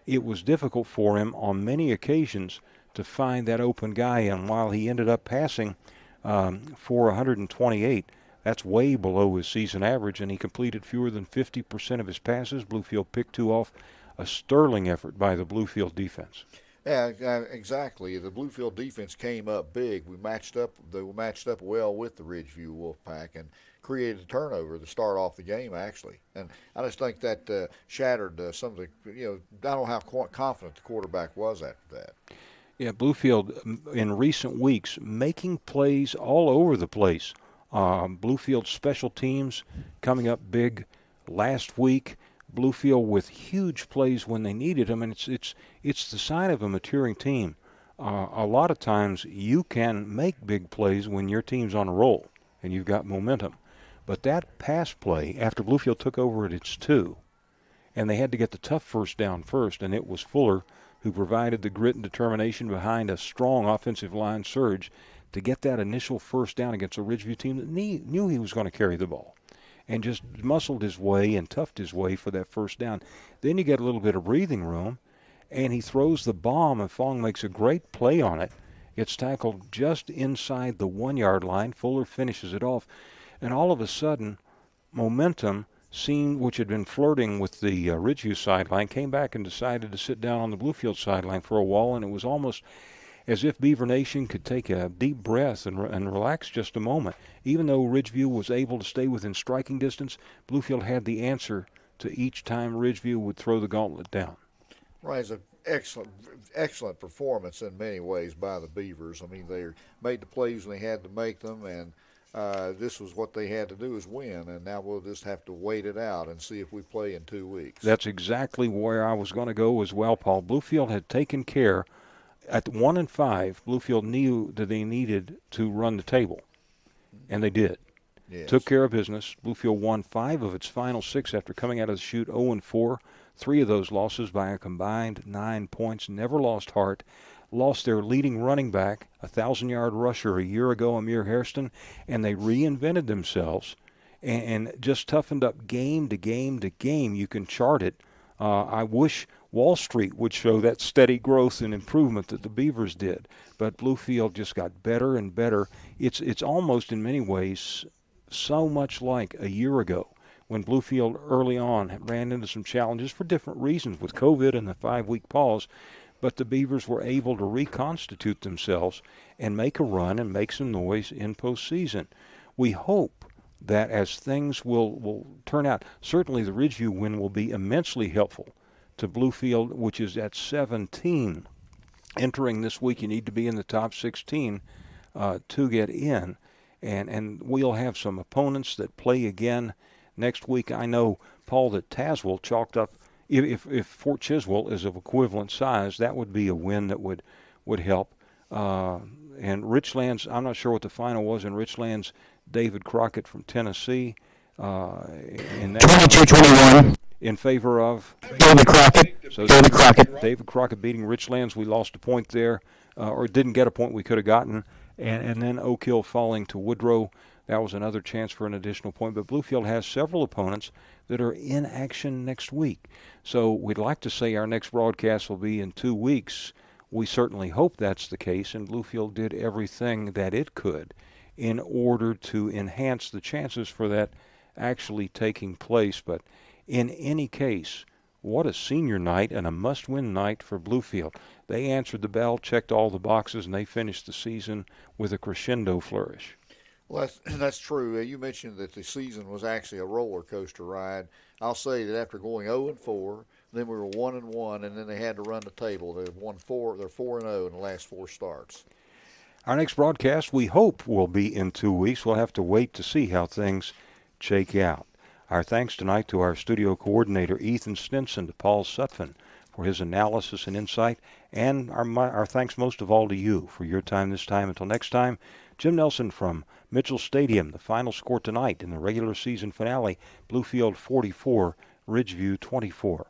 it was difficult for him on many occasions to find that open guy. And while he ended up passing for 128, that's way below his season average, and he completed fewer than 50% of his passes. Bluefield picked 2 off. A sterling effort by the Bluefield defense. Yeah, exactly. The Bluefield defense came up big. They matched up well with the Ridgeview Wolfpack and created a turnover to start off the game, actually. And I just think that shattered some of the, I don't know how confident the quarterback was after that. Yeah, Bluefield in recent weeks making plays all over the place. Bluefield special teams coming up big last week. Bluefield with huge plays when they needed them, and it's the sign of a maturing team. A lot of times you can make big plays when your team's on a roll and you've got momentum. But that pass play, after Bluefield took over at its 2, and they had to get the tough first down first, and it was Fuller who provided the grit and determination behind a strong offensive line surge. to get that initial first down against a Ridgeview team that knew he was going to carry the ball and just muscled his way and toughed his way for that first down. Then you get a little bit of breathing room, and he throws the bomb, and Fong makes a great play on it. It's tackled just inside the 1-yard line. Fuller finishes it off, and all of a sudden, momentum which had been flirting with the Ridgeview sideline, came back and decided to sit down on the Bluefield sideline for a while, and it was almost as if Beaver Nation could take a deep breath and relax just a moment. Even though Ridgeview was able to stay within striking distance, Bluefield had the answer to each time Ridgeview would throw the gauntlet down. Right, it's an excellent performance in many ways by the Beavers. I mean, they made the plays when they had to make them, and this was what they had to do, is win, and now we'll just have to wait it out and see if we play in 2 weeks. That's exactly where I was going to go as well, Paul. Bluefield had taken care. At 1-5, Bluefield knew that they needed to run the table, and they did. Yes. Took care of business. Bluefield won 5 of its final 6 after coming out of the chute 0-4. 3 of those losses by a combined 9 points. Never lost heart. Lost their leading running back, a 1,000-yard rusher a year ago, Amir Hairston, and they reinvented themselves and just toughened up game to game to game. You can chart it. I wish Wall Street would show that steady growth and improvement that the Beavers did, but Bluefield just got better and better. It's almost in many ways so much like a year ago when Bluefield early on ran into some challenges for different reasons with COVID and the 5-week pause, but the Beavers were able to reconstitute themselves and make a run and make some noise in postseason. We hope that as things will turn out, certainly the Ridgeview win will be immensely helpful to Bluefield, which is at 17. Entering this week, you need to be in the top 16 to get in. And we'll have some opponents that play again next week. I know, Paul, that Tazewell chalked up, if Fort Chiswell is of equivalent size, that would be a win that would help. And Richlands, I'm not sure what the final was in Richlands. David Crockett from Tennessee. In that 22-21. In favor of David Crockett. So David Crockett. David Crockett beating Richlands. We lost a point there, or didn't get a point we could have gotten. And then Oak Hill falling to Woodrow. That was another chance for an additional point. But Bluefield has several opponents that are in action next week. So we'd like to say our next broadcast will be in 2 weeks. We certainly hope that's the case, and Bluefield did everything that it could in order to enhance the chances for that actually taking place. But in any case, what a senior night and a must-win night for Bluefield. They answered the bell, checked all the boxes, and they finished the season with a crescendo flourish. Well, that's true. You mentioned that the season was actually a roller coaster ride. I'll say that after going 0-4, then we were 1-1, and then they had to run the table. They're 4-0 in the last 4 starts. Our next broadcast, we hope, will be in 2 weeks. We'll have to wait to see how things shake out. Our thanks tonight to our studio coordinator, Ethan Stinson, to Paul Sutphin for his analysis and insight, and our thanks most of all to you for your time this time. Until next time, Jim Nelson from Mitchell Stadium. The final score tonight in the regular season finale, Bluefield 44, Ridgeview 24.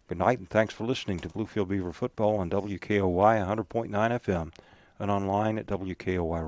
Good night, and thanks for listening to Bluefield Beaver Football on WKOY 100.9 FM and online at WKOY.